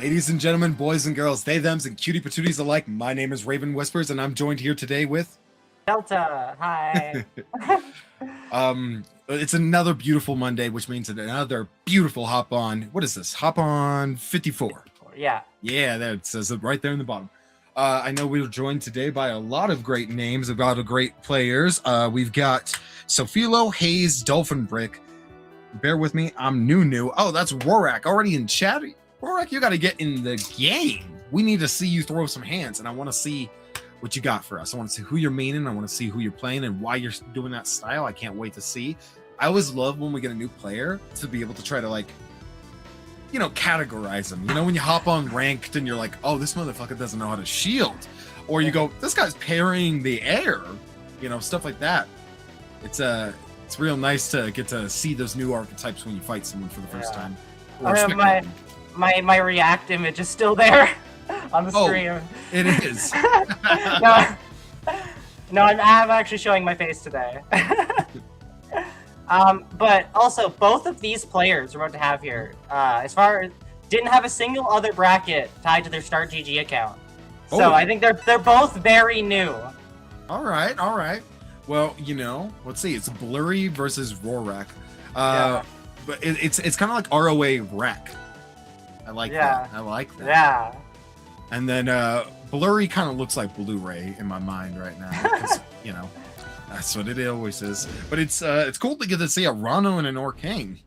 Ladies and gentlemen, boys and girls, they, thems, and cutie patooties alike, my name is Raven Whispers, and I'm joined here today with... Delta, hi. It's another beautiful Monday, which means another beautiful Hop On. What is this? Hop On 54. Yeah. Yeah, there it says it right there in the bottom. I know we were joined today by a lot of great names, a lot of great players. We've got Sophilo, Haze, Dolphinbrick. Bear with me, I'm new. Oh, that's Rorak already in chat. Rorak, you got to get in the game. We need to see you throw some hands, and I want to see what you got for us. I want to see who you're maining. I want to see who you're playing and why you're doing that style. I can't wait to see. I always love when we get a new player to be able to try to, like, you know, categorize them. You know, when you hop on ranked and you're like, oh, this motherfucker doesn't know how to shield. Or you go, this guy's parrying the air. You know, stuff like that. It's real nice to get to see those new archetypes when you fight someone for the first time. My React image is still there on the stream. It is. no, I'm actually showing my face today. But also, both of these players we're about to have here, as far as didn't have a single other bracket tied to their Start GG account. So I think they're both very new. All right. Well, you know, let's see. It's Blurry versus Rorak. But it's kind of like ROA Wreck. I like that. I like that. Yeah. And then Blurry kind of looks like Blu-ray in my mind right now. Because, you know, that's what it always is. But it's cool to get to see a Rano and an Orcane.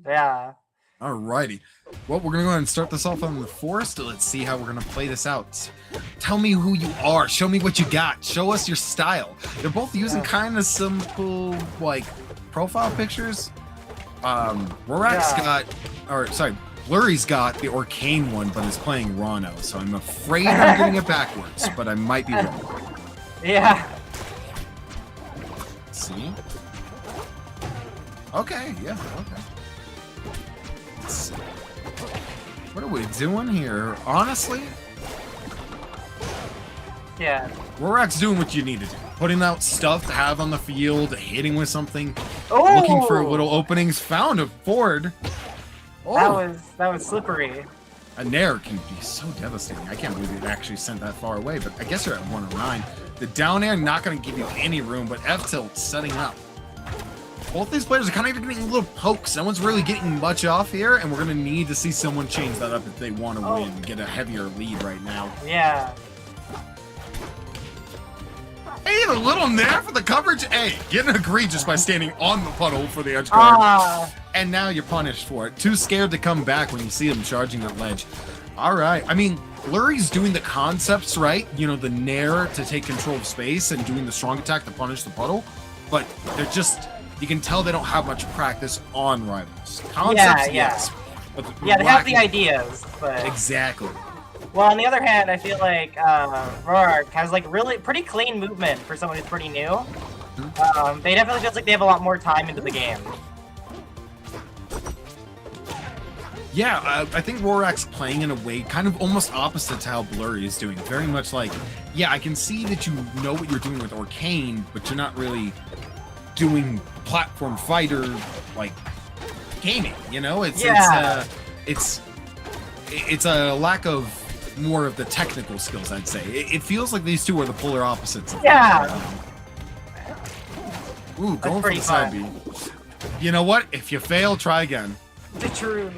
Yeah. Alrighty. Well, we're going to go ahead and start this off on the forest. Let's see how we're going to play this out. Tell me who you are. Show me what you got. Show us your style. They're both using kind of simple, like, profile pictures. Blurry's got the Orcane one, but is playing Rano, so I'm afraid I'm getting it backwards, but I might be wrong. Yeah. Let's see. Okay, yeah, okay. Let's see. What are we doing here? Honestly? Yeah. Rorak's doing what you need to do. Putting out stuff to have on the field, hitting with something, looking for little openings, found a Ford. Oh. That was slippery. A Nair can be so devastating. I can't believe it actually sent that far away, but I guess you're at 109. The down air not going to give you any room, but F-tilt setting up. Both these players are kind of getting little pokes. No one's really getting much off here, and we're going to need to see someone change that up if they want to win, get a heavier lead right now. Yeah. Hey, the little Nair for the coverage. Hey, getting egregious by standing on the puddle for the edge guard. And now you're punished for it. Too scared to come back when you see him charging that ledge. All right. I mean, Blurry's doing the concepts right. You know, the Nair to take control of space and doing the strong attack to punish the puddle. But they're just, you can tell they don't have much practice on Rivals. Concepts, yes. But they have the ideas, but... Exactly. Well, on the other hand, I feel like Rorak has like really pretty clean movement for someone who's pretty new. They definitely feels like they have a lot more time into the game. Yeah, I think Rorak's playing in a way kind of almost opposite to how Blurry is doing. Very much like, yeah, I can see that you know what you're doing with Orcane, but you're not really doing platform fighter like gaming. You know, it's a lack of more of the technical skills, I'd say. It feels like these two are the polar opposites. Ooh, going for the side B. You know what? If you fail, try again. True.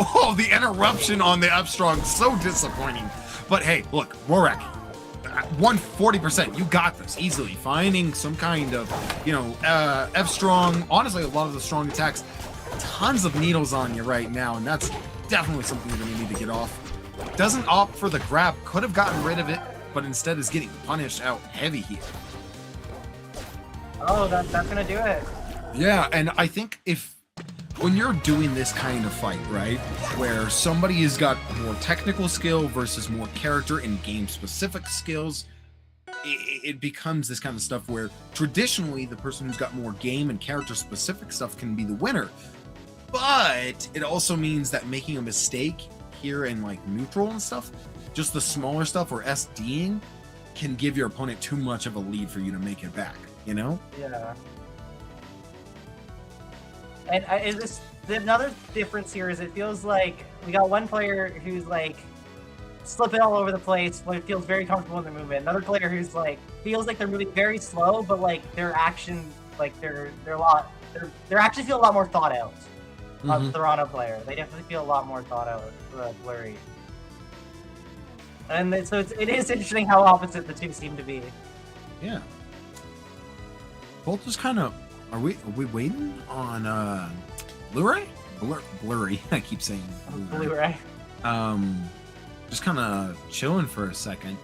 Oh, the interruption on the F-Strong, so disappointing. But hey, look, Rorak, 140%, you got this easily. Finding some kind of, you know, F-Strong, honestly, a lot of the strong attacks, tons of needles on you right now, and that's definitely something you're going to need to get off. Doesn't opt for the grab, could have gotten rid of it, but instead is getting punished out heavy here. Oh, that's going to do it. Yeah, and I think when you're doing this kind of fight, right, where somebody has got more technical skill versus more character and game-specific skills, it becomes this kind of stuff where traditionally the person who's got more game and character-specific stuff can be the winner. But it also means that making a mistake here in, like, neutral and stuff, just the smaller stuff or SDing, can give your opponent too much of a lead for you to make it back, you know? Yeah. And is this another difference here? Is it feels like we got one player who's like slipping all over the place, but it feels very comfortable in the movement. Another player who's like feels like they're moving very slow, but like their action, like they're actually feel a lot more thought out. The Toronto player, they definitely feel a lot more thought out. Blurry. And so it is interesting how opposite the two seem to be. Yeah. Both just kind of. Are we waiting on Blu-ray? Blurry. I keep saying Blu-ray. Just kind of chilling for a second.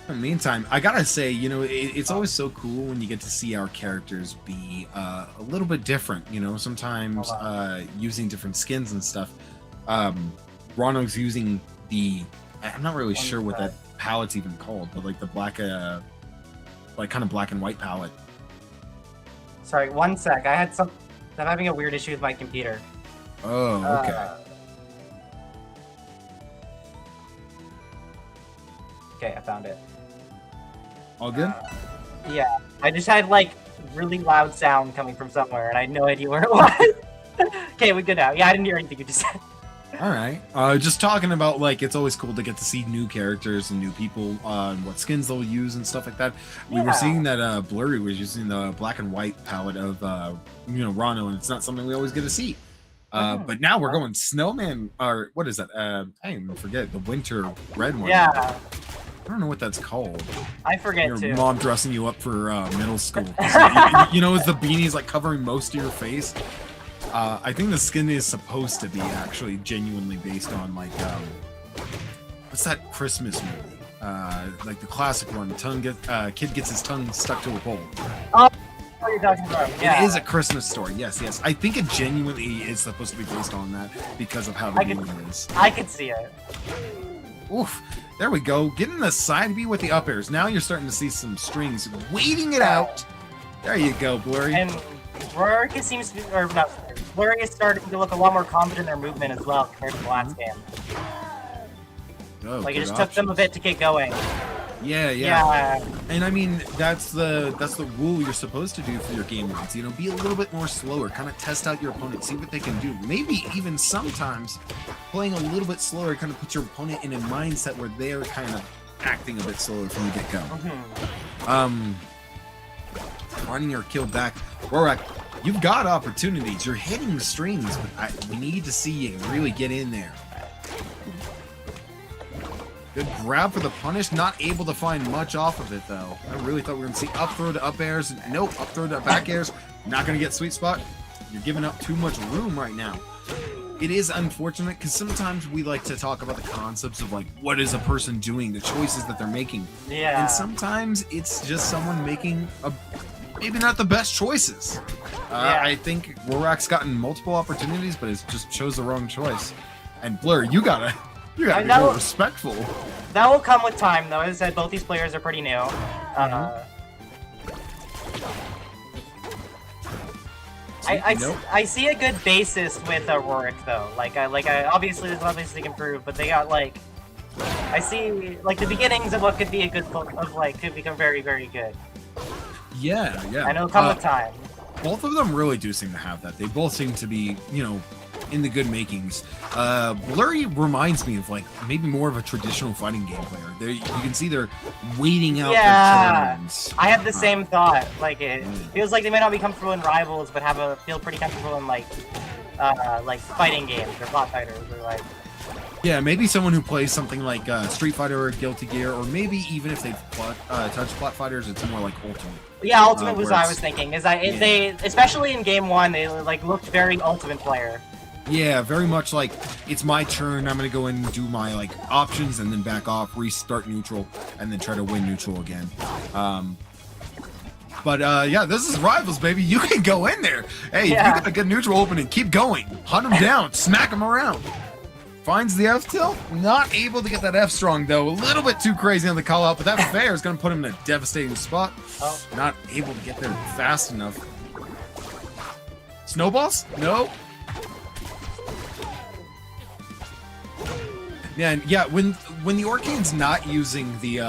In the meantime, I gotta say, you know, it's always so cool when you get to see our characters be a little bit different. You know, sometimes using different skins and stuff. Ronald's using I'm not really sure what that palette's even called, but like the black, like kind of black and white palette. Sorry, one sec. I'm having a weird issue with my computer. Oh, okay. Okay, I found it. All good? Yeah, I just had like really loud sound coming from somewhere, and I had no idea where it was. Okay, we're good now. Yeah, I didn't hear anything you just said. All right. Just talking about like it's always cool to get to see new characters and new people, what skins they'll use and stuff like that. We were seeing that Blurry was using the black and white palette of Rano, and it's not something we always get to see. But now we're going Snowman, or what is that? I even forget the winter red one. Yeah. I don't know what that's called. I forget Your too. mom dressing you up for middle school. you know, the beanie's like covering most of your face. I think the skin is supposed to be actually genuinely based on like what's that Christmas movie? Like the classic one. Kid gets his tongue stuck to a pole. Oh, what you're talking about. Yeah. It is a Christmas story. Yes. I think it genuinely is supposed to be based on that because of how the movie is. I could see it. Oof. There we go. Getting the side B with the up airs. Now you're starting to see some strings waiting it out. There you go, Blurry. And Blurry seems to be, or not, Blurry is starting to look a lot more confident in their movement as well compared to the last game. Oh, like it just took them a bit to get going. Yeah. And I mean, that's the rule you're supposed to do for your game modes. You know, be a little bit more slower, kind of test out your opponent, see what they can do. Maybe even sometimes playing a little bit slower kind of puts your opponent in a mindset where they're kind of acting a bit slower from the get-go. Running your kill back. Rorak, you've got opportunities. You're hitting the strings, but we need to see you really get in there. Good grab for the punish. Not able to find much off of it, though. I really thought we were going to see up throw to up airs. Nope, up throw to back airs. Not going to get sweet spot. You're giving up too much room right now. It is unfortunate because sometimes we like to talk about the concepts of like, what is a person doing, the choices that they're making. Yeah. And sometimes it's just someone making maybe not the best choices. I think Rorak's gotten multiple opportunities, but it just chose the wrong choice. And Blur, you gotta be more respectful. That will come with time, though. As I said, both these players are pretty new. I see a good basis with Rorik, though. Obviously there's other things they can improve, but they got like I see like the beginnings of what could be a good could become very, very good. Yeah. And it'll come with time. Both of them really do seem to have that. They both seem to be, in the good makings. Blurry reminds me of like maybe more of a traditional fighting game player. You can see they're waiting out their turns. I have the same thought. Like it feels like they may not be comfortable in Rivals, but feel pretty comfortable in like fighting games or plot fighters or like. Yeah, maybe someone who plays something like Street Fighter or Guilty Gear, or maybe even if they've touched plot fighters, it's more like Ultimate. Yeah, Ultimate was what I was thinking. They, especially in Game 1, they like looked very Ultimate player. Yeah, very much like, it's my turn, I'm gonna go in and do my like options and then back off, restart neutral, and then try to win neutral again. Yeah, this is Rivals, baby. You can go in there. Hey, if you got a good neutral opening, keep going. Hunt them down, smack them around. Finds the F tilt, not able to get that F strong though. A little bit too crazy on the call out, but that fair is going to put him in a devastating spot. Not able to get there fast enough. Snowballs? No. Yeah, when the Orcane's not using the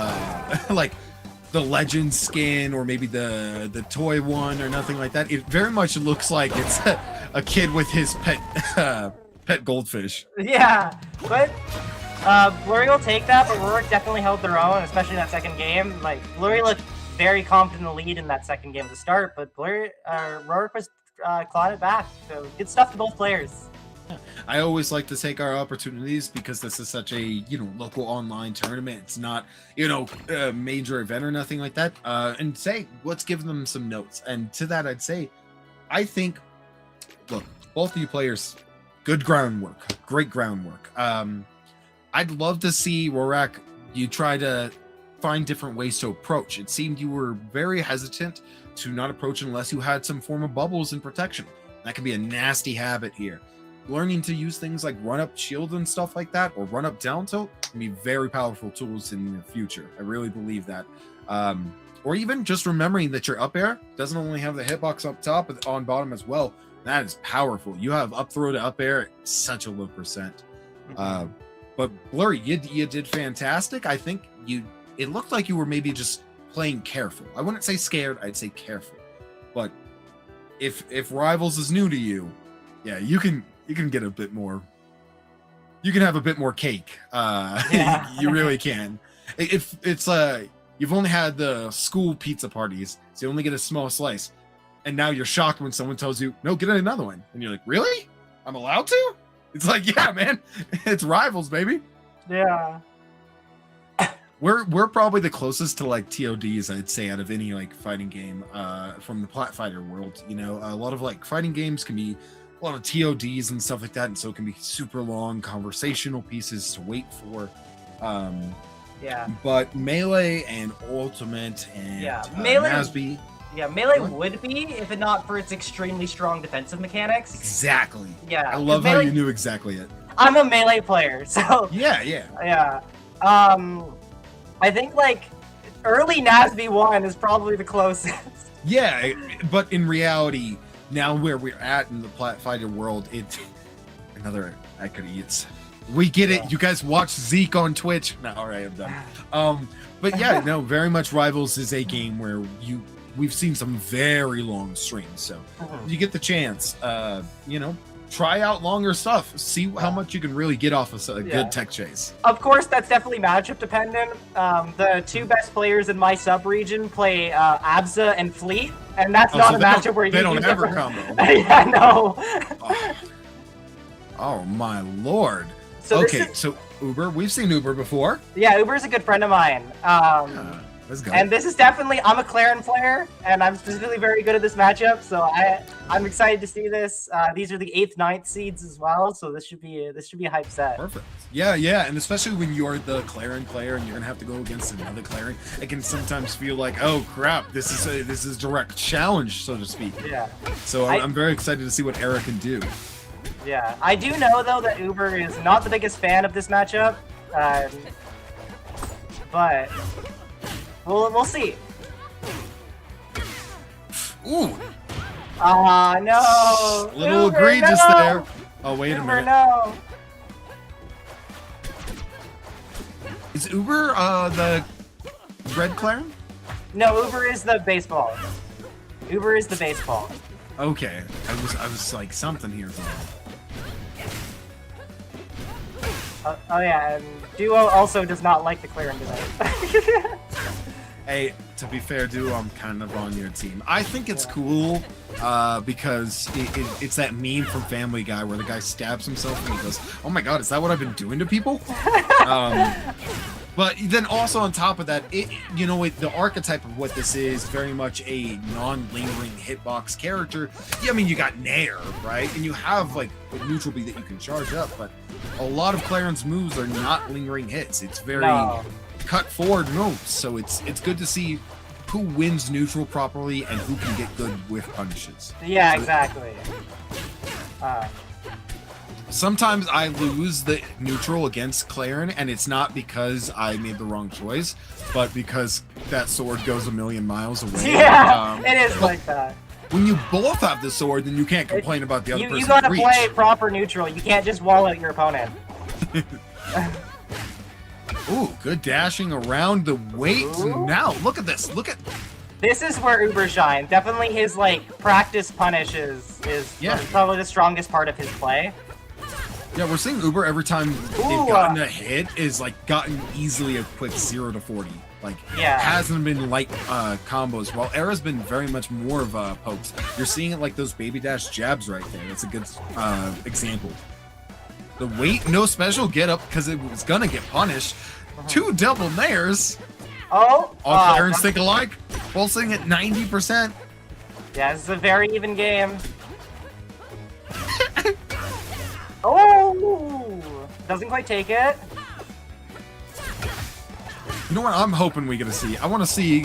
legend skin or maybe the toy one or nothing like that. It very much looks like it's a kid with his pet goldfish. Yeah, but Blurry will take that, but Rorik definitely held their own, especially in that second game. Like, Blurry looked very confident in the lead in that second game to start, but Rorik was clawing it back. So good stuff to both players. I always like to take our opportunities because this is such a local online tournament. It's not a major event or nothing like that. And say let's give them some notes. And to that, I'd say, I think, look, both of you players, good groundwork, great groundwork. I'd love to see Rorak, you try to find different ways to approach. It seemed you were very hesitant to not approach unless you had some form of bubbles and protection. That can be a nasty habit here. Learning to use things like run up shield and stuff like that, or run up down tilt, can be very powerful tools in the future. I really believe that. Or even just remembering that your up air doesn't only have the hitbox up top, but on bottom as well. That is powerful. You have up throw to up air at such a low percent. But Blurry, you did fantastic. I think it looked like you were maybe just playing careful. I wouldn't say scared, I'd say careful. But if Rivals is new to you, yeah, you can get a bit more. You can have a bit more cake. Yeah. You really can. It's you've only had the school pizza parties, so you only get a small slice, and now you're shocked when someone tells you, "No, get another one," and you're like, "Really? I'm allowed to?" It's like, yeah, man, it's Rivals, baby. Yeah. We're probably the closest to like TODs, I'd say, out of any like fighting game from the Plat Fighter world. A lot of like fighting games can be a lot of TODs and stuff like that, and so it can be super long conversational pieces to wait for. Yeah. But Melee and Ultimate and Melee, Nasby. Yeah, Melee would be if it not for its extremely strong defensive mechanics. Exactly. Yeah. I love how you knew exactly it. I'm a Melee player, so Yeah. I think like early Nasby 1 is probably the closest. Yeah, but in reality, now where we're at in the Plat Fighter world, it's another I could eat. We get it. You guys watch Zeke on Twitch. No, all right, I'm done. But yeah, no, very much Rivals is a game where we've seen some very long streams. So you get the chance, try out longer stuff. See how much you can really get off of a good tech chase. Of course, that's definitely matchup dependent. The two best players in my sub-region play Abza and Fleet, and that's not a matchup where they don't ever combo. Yeah, no. Oh my lord. So okay, so Uber, we've seen Uber before. Yeah, Uber's a good friend of mine. Let's go. And this is definitely, I'm a Claren player, and I'm specifically very good at this matchup, so I'm excited to see this. These are the 8th, 9th seeds as well, so this should be a hype set. Perfect. Yeah, and especially when you're the Claren player and you're gonna have to go against another Claren, it can sometimes feel like, oh crap, this is direct challenge, so to speak. Yeah. So I'm very excited to see what Era can do. Yeah, I do know though that Uber is not the biggest fan of this matchup, but we'll see. Ooh. No. Little Uber, egregious no. there. Oh wait Uber, a minute. No. Is Uber the red Claren? No, Uber is the baseball. Uber is the baseball. Okay, I was like something here. Oh yeah, and Duo also does not like the Claren tonight. Hey, to be fair, Duo, I'm kind of on your team. I think it's cool because it's that meme from Family Guy where the guy stabs himself and he goes, "Oh my god, is that what I've been doing to people?" But then also on top of that, the archetype of what this is very much a non-lingering hitbox character. Yeah, I mean, you got Nair, right? And you have like a neutral B that you can charge up, but a lot of Claren's moves are not lingering hits. It's very cut forward moves. So it's good to see who wins neutral properly and who can get good whiff punishes. Yeah, exactly. Sometimes I lose the neutral against Claren, and it's not because I made the wrong choice, but because that sword goes a million miles away. Yeah, it is like that. When you both have the sword, then you can't complain about the other person's You gotta reach. play proper neutral. You can't just wall out your opponent. Ooh, good dashing around the weight. Ooh. Now, look at this. Look at... This is where Uber shines. Definitely his, like, practice punish is probably the strongest part of his play. Yeah, we're seeing Uber every time they've gotten a hit is, like, gotten easily a quick 0 to 40. Like, hasn't been light combos, while Era's been very much more of pokes. You're seeing it like those baby dash jabs right there. That's a good example. The weight, no special get up because it was gonna get punished. 2 double nairs. Oh! All Clarence think alike. Pulsing at 90%. Yeah, it's a very even game. Oh! Doesn't quite take it. You know what I'm hoping we get to see? I want to see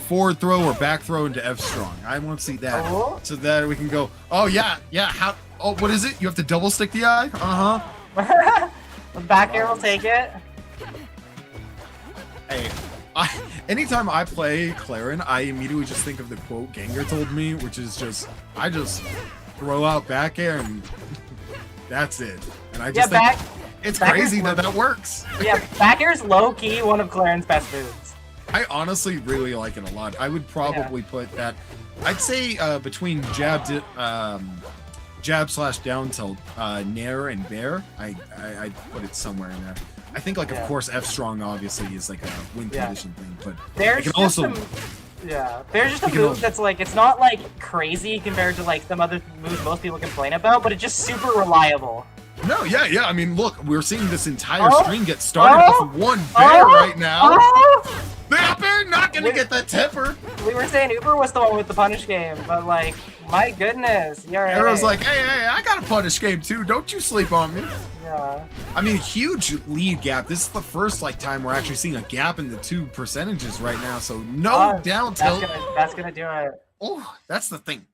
forward throw or back throw into F strong. I want to see that. So that we can go, oh yeah, how, oh, what is it? You have to double stick the eye? Uh-huh. The back air will take it. Hey, anytime I play Clarin, I immediately just think of the quote Gengar told me, which is just, I just throw out back air and that's it. And I just think it's crazy that works. Yeah, back air is low-key one of Clarin's best moves. I honestly really like it a lot. I would probably put that, I'd say between jab slash down tilt, Nair and Bear, I'd put it somewhere in there. I think, like, of course, F strong obviously is like a win condition thing, but there's it can also... there's just a move that's like, it's not like crazy compared to like some other moves most people complain about, but it's just super reliable. No, yeah. I mean, look, we're seeing this entire string get started off of one Bear right now. The up air not gonna get that tipper. We were saying Uber was the one with the punish game, but like, my goodness, you're right. Arrow's like, hey, I got a punish game too. Don't you sleep on me. Yeah. I mean, huge lead gap. This is the first like time we're actually seeing a gap in the 2 percentages right now. So no down tilt. That's gonna do it. Oh, that's the thing.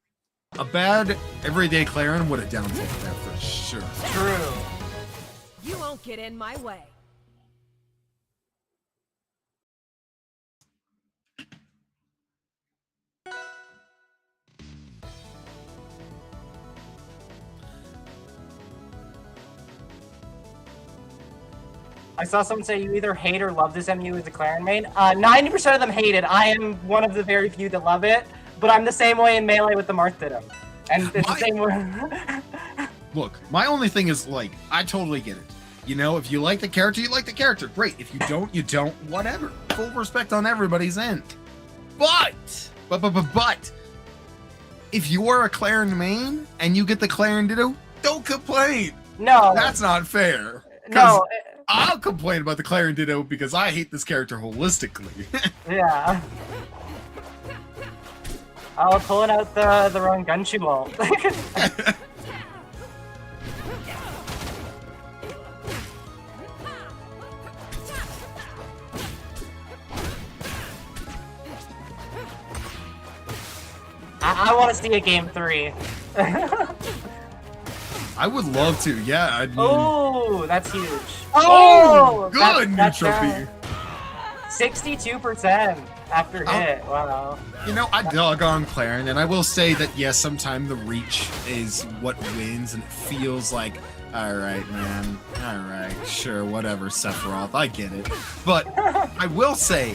A bad everyday Clarin would have down tilted that for sure. True. You won't get in my way. I saw someone say you either hate or love this MU as a Clarin main. 90% of them hate it. I am one of the very few that love it, but I'm the same way in Melee with the Marth Ditto. And it's the same way. Look, my only thing is, like, I totally get it. You know, if you like the character, you like the character. Great. If you don't, you don't. Whatever. Full respect on everybody's end. But, if you are a Clarin main and you get the Clarin Ditto, don't complain. No. That's not fair. No. I'll complain about the Clarin Ditto because I hate this character holistically. Yeah. Oh, pulling out the wrong Gunshoe ult. I want to see a game 3. I would love to, yeah. I mean... Oh, that's huge. Oh, good neutral B. 62% after hit. Wow. You know, I dog on Clarin, and I will say that yes, sometimes the reach is what wins, and it feels like, all right, man, all right, sure, whatever, Sephiroth, I get it. But I will say,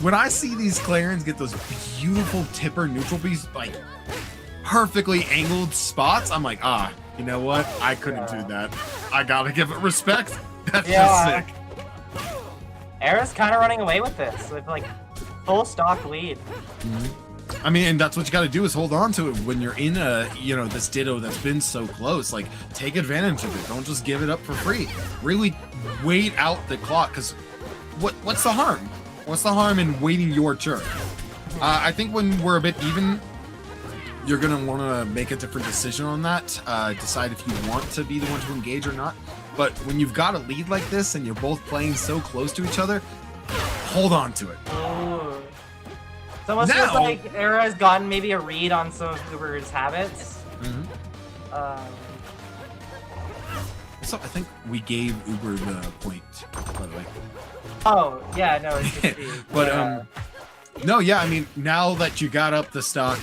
when I see these Clarins get those beautiful tipper neutral Bs, like perfectly angled spots, I'm like, you know what? I couldn't do that. I gotta give it respect. That's just sick. Era's kind of running away with this, with like full stock lead. I mean, and that's what you gotta do is hold on to it when you're in a, you know, this Ditto that's been so close. Like, take advantage of it. Don't just give it up for free. Really wait out the clock, because what's the harm? What's the harm in waiting your turn? I think when we're a bit even, you're going to want to make a different decision on that. Decide if you want to be the one to engage or not. But when you've got a lead like this and you're both playing so close to each other, hold on to it. Ooh. It's almost feels like Era has gotten maybe a read on some of Uber's habits. So I think we gave Uber the point, by the way. Oh, yeah, no, it's just but, no, yeah, I mean, now that you got up the stock,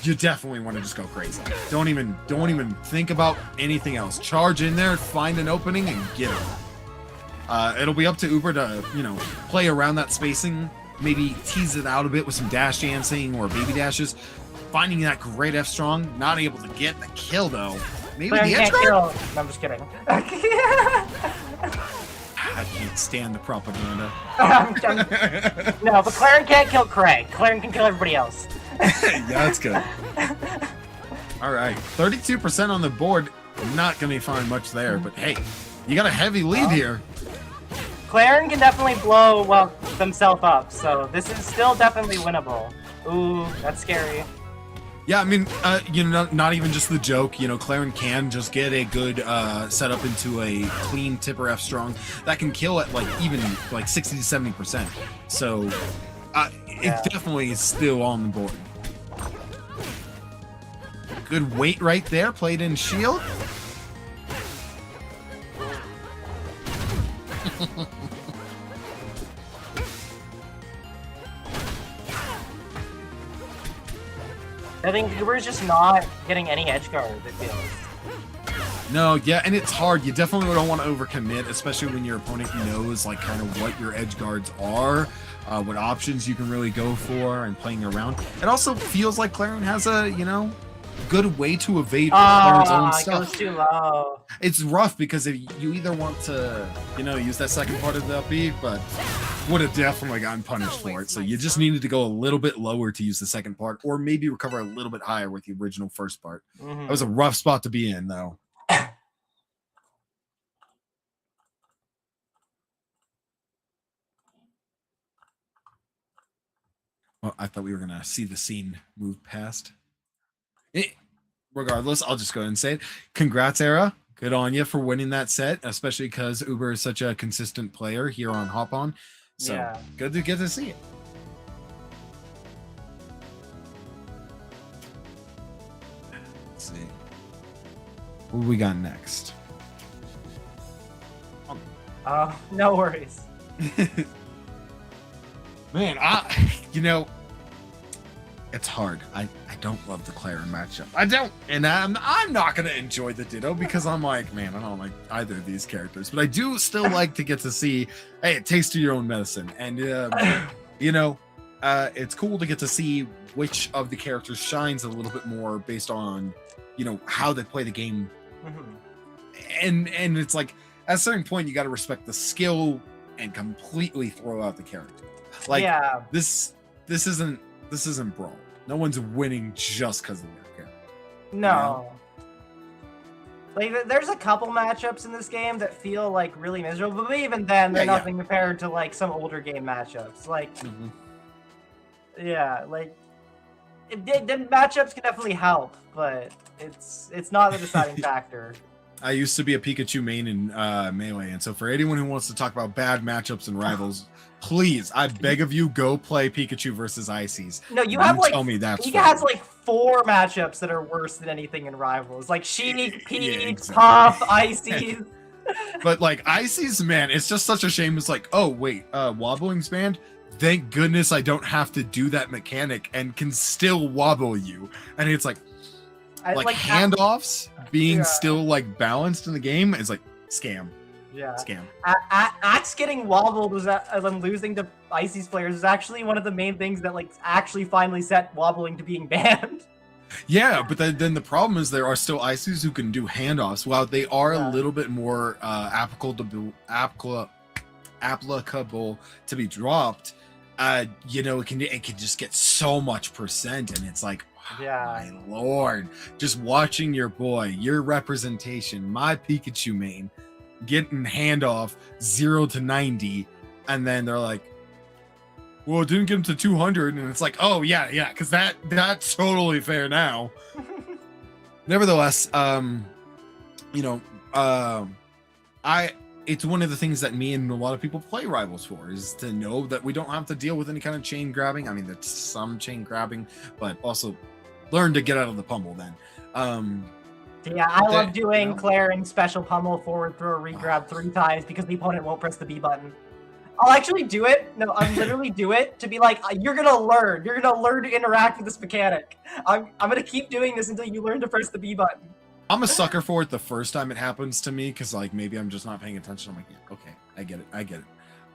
you definitely want to just go crazy. Don't even think about anything else. Charge in there, find an opening, and get it. It'll be up to Uber to, you know, play around that spacing, maybe tease it out a bit with some dash dancing or baby dashes. Finding that great F strong, not able to get the kill though. Maybe Claire the edge can't guard? kill. No, I'm just kidding. I can't stand the propaganda. No, but Claren can't kill Craig. Claren can kill everybody else. Yeah, that's good. All right, 32% on the board. Not gonna find much there, but hey, you got a heavy lead here. Claren can definitely blow themselves up, so this is still definitely winnable. Ooh, that's scary. Yeah, I mean, you know, not even just the joke. You know, Claren can just get a good setup into a clean tipper F strong that can kill at like even like 60 to 70%. So it definitely is still on the board. Good weight right there, played in shield. I think Uber's just not getting any edge guard, it feels. No, yeah, and it's hard. You definitely don't want to overcommit, especially when your opponent knows like kind of what your edge guards are, what options you can really go for, and playing around. It also feels like Claren has a, you know, good way to evade Claren's own It stuff. goes too low. It's rough because if you either want to, you know, use that second part of the up B, but would have definitely gotten punished for it. So you just needed to go a little bit lower to use the second part, or maybe recover a little bit higher with the original first part. That was a rough spot to be in, though. Well, I thought we were gonna see the scene move past. Regardless, I'll just go ahead and say it. Congrats, Era. Good on you for winning that set, especially because Uber is such a consistent player here on Hop On. So Yeah. good to get to see it. Let's see. What do we got next? No worries. Man, you know, it's hard. I don't love the Claren matchup. I don't, and I'm not gonna enjoy the Ditto because I'm like, man, I don't like either of these characters. But I do still like to get to see, hey, taste of your own medicine, and you know, it's cool to get to see which of the characters shines a little bit more based on, you know, how they play the game, and it's like at a certain point you got to respect the skill and completely throw out the character. Like this isn't Brawl. No one's winning just because of their character. No. Like, there's a couple matchups in this game that feel like really miserable, but even then, they're nothing compared to like some older game matchups. Like, like the matchups can definitely help, but it's not the deciding factor. I used to be a Pikachu main in Melee, and so for anyone who wants to talk about bad matchups and rivals, please, I beg of you, go play Pikachu versus Ices. No, you have like, tell me that's Pika has like 4 matchups that are worse than anything in Rivals. Like Sheik, Pete, exactly. Puff, Ices. But like Ices, man, it's just such a shame. It's like, oh wait, Wobbling's banned. Thank goodness I don't have to do that mechanic and can still wobble you. And it's like handoffs being still like balanced in the game is like scam. Yeah. Scam. Axe getting wobbled was when losing to Ices players is actually one of the main things that like actually finally set wobbling to being banned. Yeah, but then the problem is there are still Ices who can do handoffs. While they are a little bit more applicable to be dropped, you know, it can just get so much percent, and it's like, my lord, just watching your boy, your representation, my Pikachu main, getting handoff 0 to 90, and then they're like, well, it didn't get him to 200, and it's like, oh yeah, because that's totally fair now. Nevertheless, you know, it's one of the things that me and a lot of people play Rivals for, is to know that we don't have to deal with any kind of chain grabbing. I mean, there's some chain grabbing, but also learn to get out of the pummel then. Yeah, I love doing Claren special pummel forward throw regrab 3 times because the opponent won't press the B button. I'll actually do it. No, I'll literally do it to be like, you're gonna learn. You're gonna learn to interact with this mechanic. I'm gonna keep doing this until you learn to press the B button. I'm a sucker for it the first time it happens to me, because like maybe I'm just not paying attention. I'm like, yeah, okay, I get it.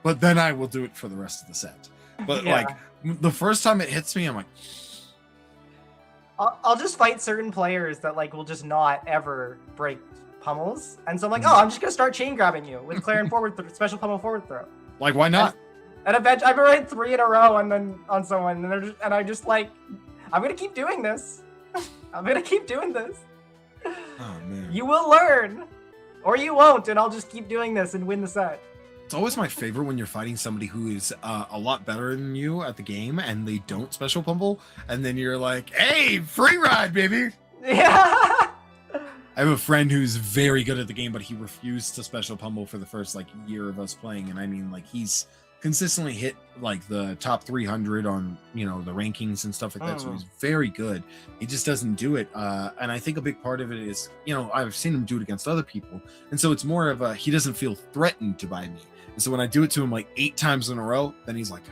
But then I will do it for the rest of the set. But Yeah. like the first time it hits me, I'm like, I'll just fight certain players that like will just not ever break pummels, and so I'm like, oh, I'm just gonna start chain grabbing you with Clarion forward special pummel forward throw. like why not? And eventually, I've already 3 in a row on someone, and I just like, I'm gonna keep doing this. I'm gonna keep doing this. Oh man. You will learn, or you won't, and I'll just keep doing this and win the set. It's always my favorite when you're fighting somebody who is a lot better than you at the game and they don't special pummel, and then you're like, hey, free ride, baby. Yeah. I have a friend who's very good at the game, but he refused to special pummel for the first like year of us playing, and I mean like he's consistently hit like the top 300 on the rankings and stuff like that, so he's very good. He just doesn't do it, and I think a big part of it is I've seen him do it against other people, and so it's more of a he doesn't feel threatened to by me. And so when I do it to him like 8 times in a row, then he's like,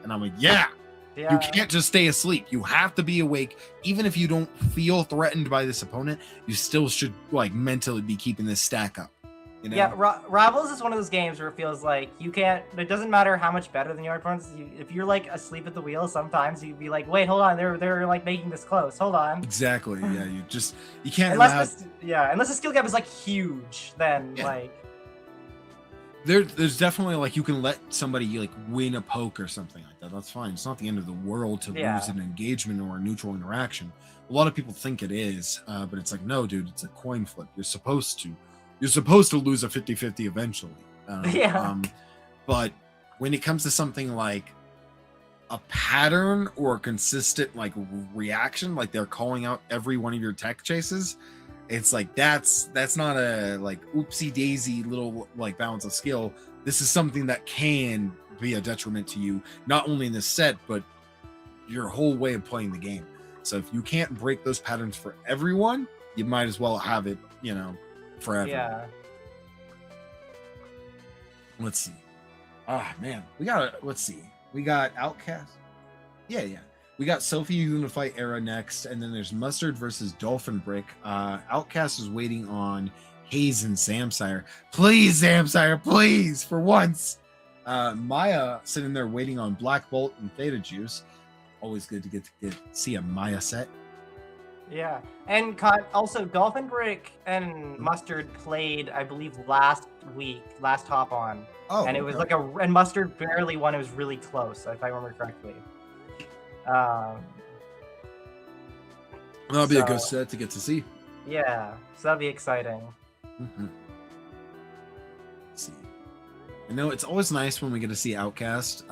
and I'm like, yeah. You can't just stay asleep. You have to be awake. Even if you don't feel threatened by this opponent, you still should like mentally be keeping this stack up. Yeah, Rivals is one of those games where it feels like you can't. It doesn't matter how much better than your opponents. If you're like asleep at the wheel, sometimes you'd be like, "Wait, hold on, they're like making this close. Hold on." Exactly. Yeah, you can't. Unless the skill gap is like huge, then like. There's definitely like you can let somebody like win a poke or something like that. That's fine. It's not the end of the world to lose an engagement or a neutral interaction. A lot of people think it is, but it's like, no, dude, it's a coin flip. You're supposed to lose a 50-50 eventually. But when it comes to something like a pattern or a consistent like reaction, like they're calling out every one of your tech chases, it's like that's not a like oopsie daisy little like balance of skill. This is something that can be a detriment to you, not only in this set, but your whole way of playing the game. So if you can't break those patterns for everyone, you might as well have it, forever. Yeah. Let's see. Man, we got Outcast. Yeah. We got Sophie Unified Era next, and then there's Mustard versus Dolphinbrick. Outcast is waiting on Haze and Samsire. Please, Samsire, please, for once. Maya sitting there waiting on Black Bolt and Theta Juice. Always good to get see a Maya set. Yeah, and also Dolphinbrick and Mustard played, I believe, last hop on. Oh, and it was like and Mustard barely won. It was really close, if I remember correctly. That'll be a good set to get to see. Yeah, so that'll be exciting. Mm-hmm. Let's see. I know it's always nice when we get to see Outcast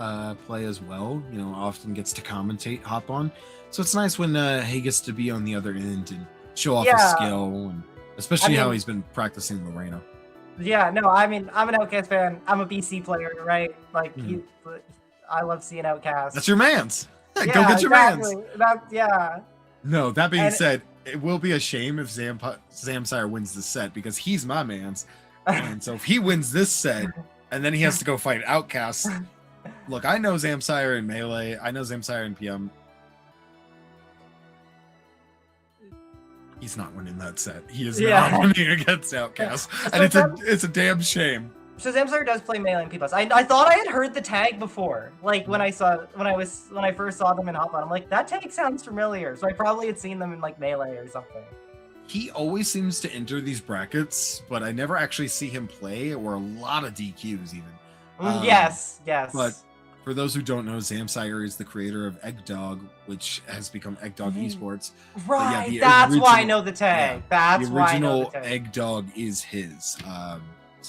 play as well. Often gets to commentate hop on. So it's nice when he gets to be on the other end and show off his skill, and especially how he's been practicing Lorena. Yeah, no, I mean, I'm an Outcast fan. I'm a BC player, right? Like, I love seeing Outcast. That's your man's. Yeah, go get your man's. No, that being said, it will be a shame if Samsire wins the set, because he's my man's. And so if he wins this set and then he has to go fight Outcast, look, I know Samsire in Melee. I know Samsire in PM. He's not winning that set. He is not winning against Outcast. And it's a damn shame. So Samsire does play Melee in P+. I thought I had heard the tag before. Like when I first saw them in Hop On, I'm like, that tag sounds familiar. So I probably had seen them in like Melee or something. He always seems to enter these brackets, but I never actually see him play, or a lot of DQs even. Yes. But for those who don't know, Samsire is the creator of Eggdog, which has become Eggdog Esports. Right, that's why I know the tag. That's why I know the tag. The original Eggdog is his.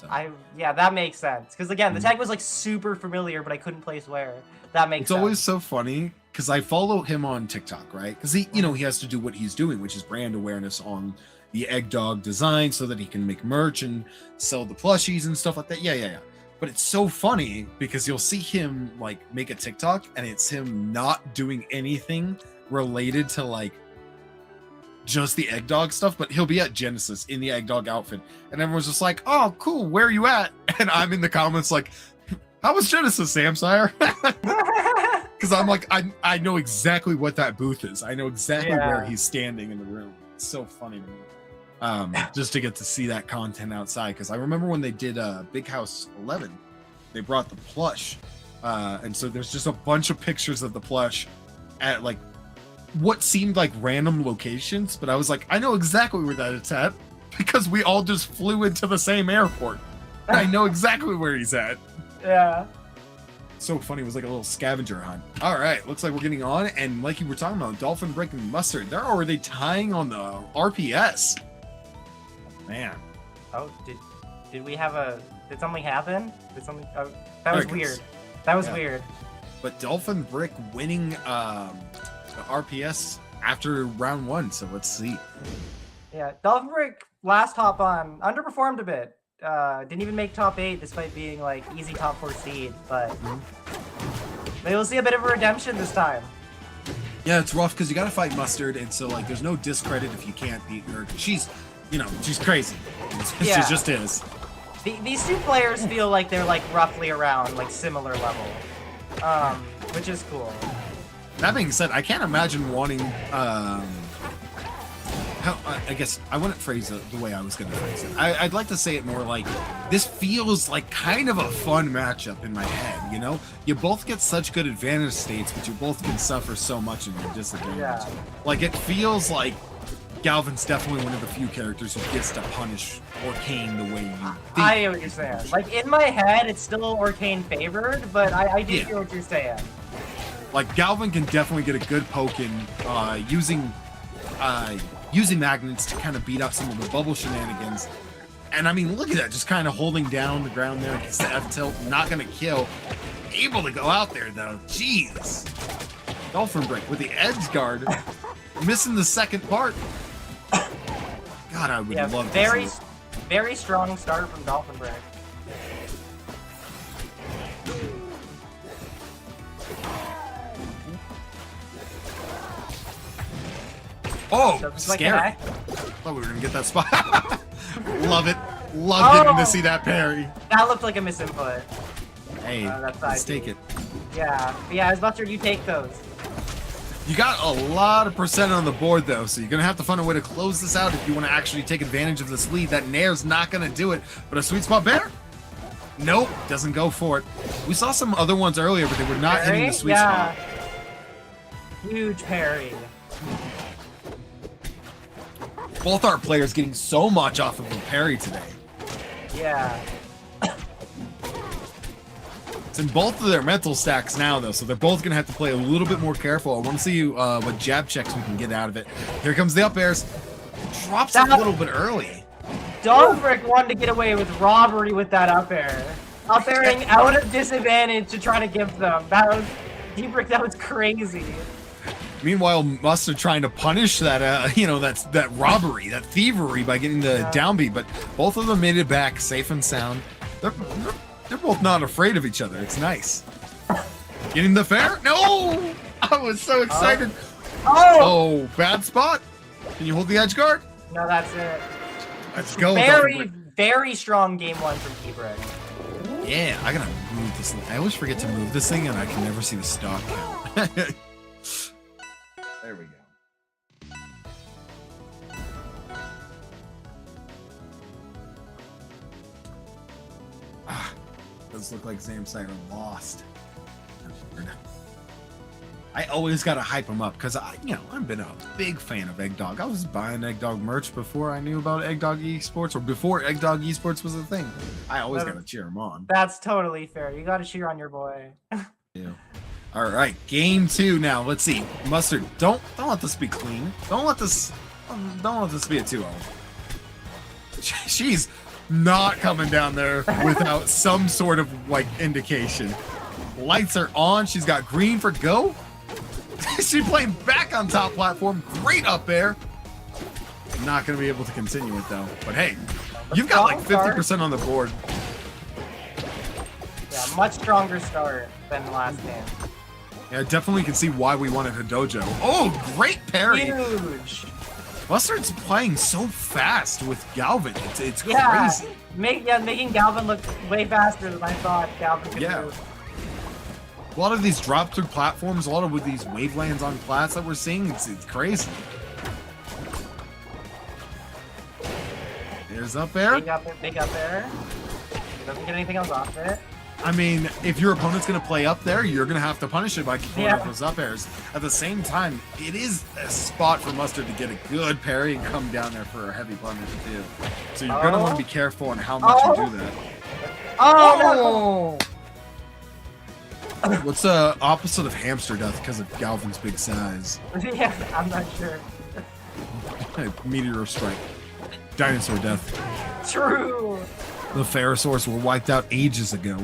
That makes sense. Because again, the tag was like super familiar, but I couldn't place where. That makes sense. It's always so funny because I follow him on TikTok, right? Because he has to do what he's doing, which is brand awareness on the Eggdog design so that he can make merch and sell the plushies and stuff like that. Yeah. But it's so funny because you'll see him like make a TikTok and it's him not doing anything related to like just the Eggdog stuff, but he'll be at Genesis in the Eggdog outfit and everyone's just like, oh cool, where are you at? And I'm in the comments like, how was Genesis, Samsire? Because I'm like, I know exactly what that booth is. I know exactly where he's standing in the room. It's so funny to me. Just to get to see that content outside, because I remember when they did Big House 11, they brought the plush, and so there's just a bunch of pictures of the plush at like what seemed like random locations, but I was like, I know exactly where that it's at because we all just flew into the same airport. I know exactly where he's at. Yeah. So funny, it was like a little scavenger hunt. All right, looks like we're getting on, and like you were talking about, Dolphinbrick and Mustard, they're already tying on the RPS. Man. Oh, did we have a? Did something happen? Did something? Oh, that was weird. That was weird. But Dolphinbrick winning the RPS after round 1, so let's see. Yeah, Dolphinbrick last hop on underperformed a bit. Didn't even make top 8 despite being like easy top 4 seed, but maybe we'll see a bit of a redemption this time. Yeah, it's rough because you got to fight Mustard, and so like there's no discredit if you can't beat her. She's, you know, she's crazy. She just is. These two players feel like they're like roughly around like similar level, which is cool. That being said, I can't imagine wanting. I guess I wouldn't phrase it the way I was going to phrase it. I'd like to say it more like this feels like kind of a fun matchup in my head. You know, you both get such good advantage states, but you both can suffer so much in your disadvantage. Yeah. Like it feels like Galvin's definitely one of the few characters who gets to punish Orcane the way you think. I know what you're saying. Like in my head, it's still Orcane favored, but I do hear what you're saying. Like Galvin can definitely get a good poke in using magnets to kind of beat up some of the bubble shenanigans. And I mean, look at that, just kind of holding down the ground there against the F-tilt, not going to kill. Able to go out there, though. Jeez. Dolphinbrick with the edge guard, missing the second part. God, I would love to see. Very strong start from Dolphinbrick. Oh, scary. Like Thought we were going to get that spot. Love it. Love getting to see that parry. That looked like a misinput. Hey, let's take it. Yeah, as Mustard, you take those. You got a lot of percent on the board, though, so you're going to have to find a way to close this out if you want to actually take advantage of this lead. That Nair's not going to do it, but a sweet spot bear? Nope, doesn't go for it. We saw some other ones earlier, but they were not hitting the sweet spot. Huge parry. Both our players getting so much off of a parry today. Yeah. It's in both of their mental stacks now, though, so they're both going to have to play a little bit more careful. I want to see what jab checks we can get out of it. Here comes the up airs. Drops it a little bit early. Dolphinbrick wanted to get away with robbery with that up air. Up airing out of disadvantage to try to give them. That was Dolphinbrick, that was crazy. Meanwhile, Mustard trying to punish that, that robbery, that thievery by getting the down B, but both of them made it back safe and sound. They're both not afraid of each other. It's nice. Getting the fair? No! I was so excited. Oh, bad spot. Can you hold the edge guard? No, that's it. Let's go. Very strong game 1 from Dolphinbrick. Yeah, I gotta move this thing. I always forget to move this thing and I can never see the stock count. There we go. Does look like Zam Siren lost. I always gotta hype him up because I've been a big fan of Eggdog. I was buying Eggdog merch before I knew about Eggdog Esports, or before Eggdog Esports was a thing. I always gotta cheer him on. That's totally fair. You gotta cheer on your boy. Yeah. All right, game 2 now. Let's see. Mustard, don't let this be clean. Don't let this be a 2-0. She's not coming down there without some sort of like indication. Lights are on. She's got green for go. She's playing back on top platform. Great up there. Not going to be able to continue it though. But hey, you've got like 50% on the board. Yeah, much stronger start than last game. Yeah, definitely can see why we wanted a dojo. Oh, great parry. Huge. Mustard's playing so fast with Galvin. It's crazy. Making Galvin look way faster than I thought Galvin could do. A lot of these drop through platforms, a lot of with these wavelands on plats that we're seeing, it's crazy. There's up air. Big up air. Doesn't get anything else off it. I mean, if your opponent's going to play up there, you're going to have to punish it by throwing up those up airs. At the same time, it is a spot for Mustard to get a good parry and come down there for a heavy punish too. So you're going to want to be careful on how much you do that. Oh! What's the opposite of hamster death because of Galvin's big size? Yeah, I'm not sure. Meteor strike. Dinosaur death. True. The Pherosaurs were wiped out ages ago.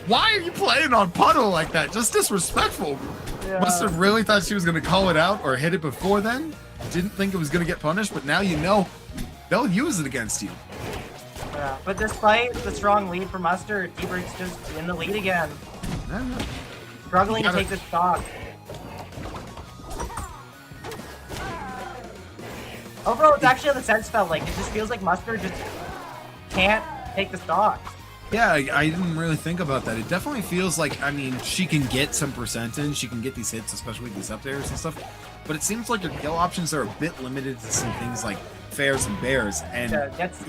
Why are you playing on Puddle like that? Just disrespectful. Yeah. Must have really thought she was going to call it out or hit it before then. Didn't think it was going to get punished, but now you know they'll use it against you. Yeah, but despite the strong lead for Mustard, T-Brick's just in the lead again. Struggling to take this stock. Overall, it's actually how the sense felt like. It just feels like Mustard just can't take the stock. Yeah, I didn't really think about that. It definitely feels like, I mean, she can get some percentage. She can get these hits, especially with these up airs and stuff. But it seems like her kill options are a bit limited to some things like fairs and bears. And,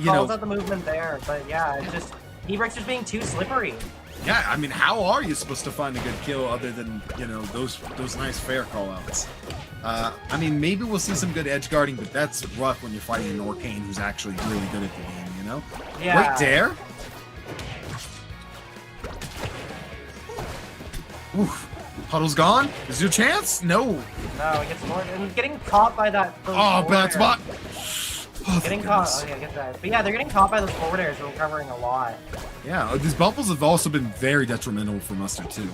Calls out the movement there. But yeah, it's just, T-Brick's just being too slippery. Yeah, I mean, how are you supposed to find a good kill other than, those nice fair call-outs? I mean, maybe we'll see some good edge guarding, but that's rough when you're fighting an Orcane who's actually really good at the game, you know? Yeah. Wait, dare? Oof. Puddle's gone? Is your chance? No. No, he gets more. And getting caught by that. Oh, bad spot. Oh, Getting caught. Oh, yeah, get that. But yeah, they're getting caught by those forward airs. They're recovering a lot. Yeah, these bubbles have also been very detrimental for Mustard, too.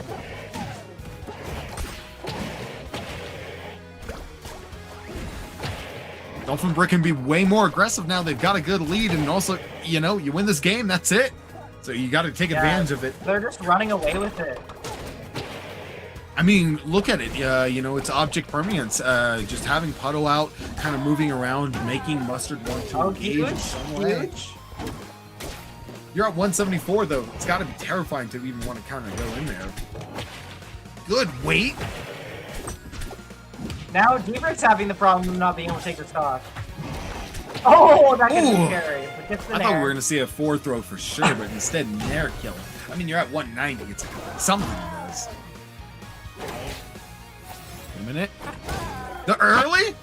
Dolphinbrick can be way more aggressive now. They've got a good lead, and also, you win this game, that's it. So you got to take advantage of it. They're just running away with it. I mean, look at it. It's object permanence. Just having Puddle out, kind of moving around, making Mustard want to engage in some way. You're at 174, though. It's got to be terrifying to even want to kind of go in there. Good weight. Now T-Brick's having the problem of not being able to take the stock. Oh, that gets the carry. I thought we were going to see a 4 throw for sure, but instead, Nair kill. I mean, you're at 190. It's something it does. Wait a minute. The early?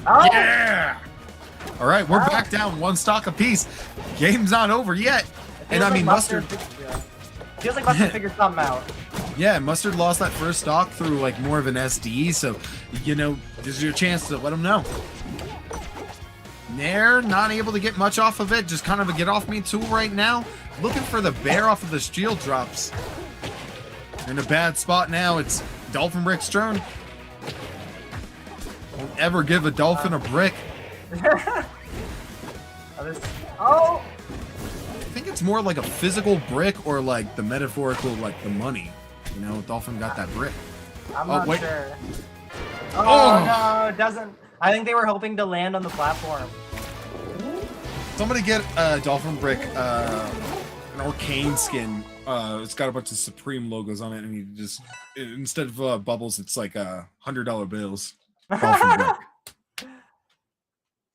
Oh. Yeah! All right, we're back down 1 stock apiece. Game's not over yet. And I mean, Mustard. Feels like Mustard figured something out. Yeah, Mustard lost that first stock through like more of an SD, so this is your chance to let him know. Nair not able to get much off of it, just kind of a get off me tool right now. Looking for the bear off of the shield drops. In a bad spot now, it's Dolphinbrick's turn. Don't ever give a dolphin a brick. Oh! I think it's more like a physical brick or like the metaphorical, like the money. Dolphin got that brick. I'm not wait. sure. Oh, no, it doesn't. I think they were hoping to land on the platform. Somebody get Dolphinbrick an Arcane skin. It's got a bunch of Supreme logos on it, and you just instead of bubbles, it's like $100 bills. Dolphinbrick.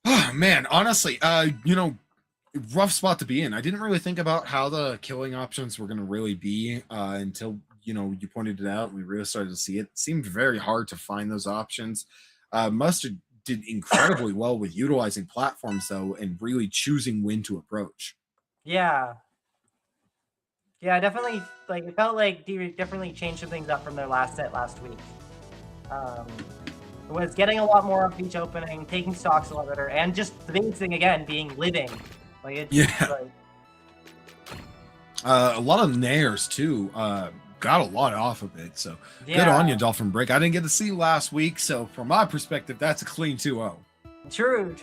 Oh man, honestly, rough spot to be in. I didn't really think about how the killing options were going to really be until you pointed it out. We really started to see it. It seemed very hard to find those options. Mustard did incredibly well with utilizing platforms though, and really choosing when to approach. Yeah. Yeah, definitely. Like it felt like they definitely changed some things up from their last set last week. It was getting a lot more off each opening, taking stocks a lot better, and just the biggest thing again being living. Like it's a lot of nairs too. Got a lot off of it, so good on you, Dolphinbrick. I didn't get to see last week, so from my perspective, that's a clean 2-0. True.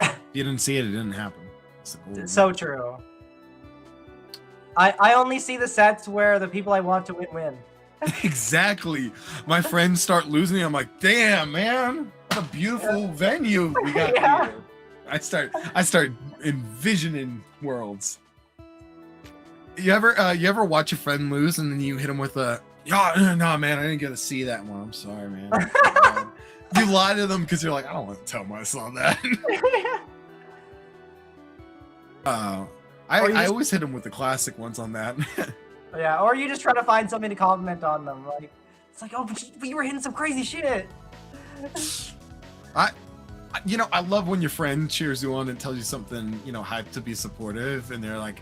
If you didn't see it, it didn't happen. It's so true. I only see the sets where the people I want to win. Exactly. My friends start losing. I'm like, damn, man, what a beautiful venue we got here. I start envisioning worlds. You ever watch a friend lose and then you hit him with a, no, man, I didn't get to see that one. I'm sorry, man. You lie to them because you're like, I don't want to tell my son that. I always hit him with the classic ones on that. Yeah, or you just try to find something to compliment on them. Like, it's like, oh, but you were hitting some crazy shit. I love when your friend cheers you on and tells you something, hype to be supportive, and they're like,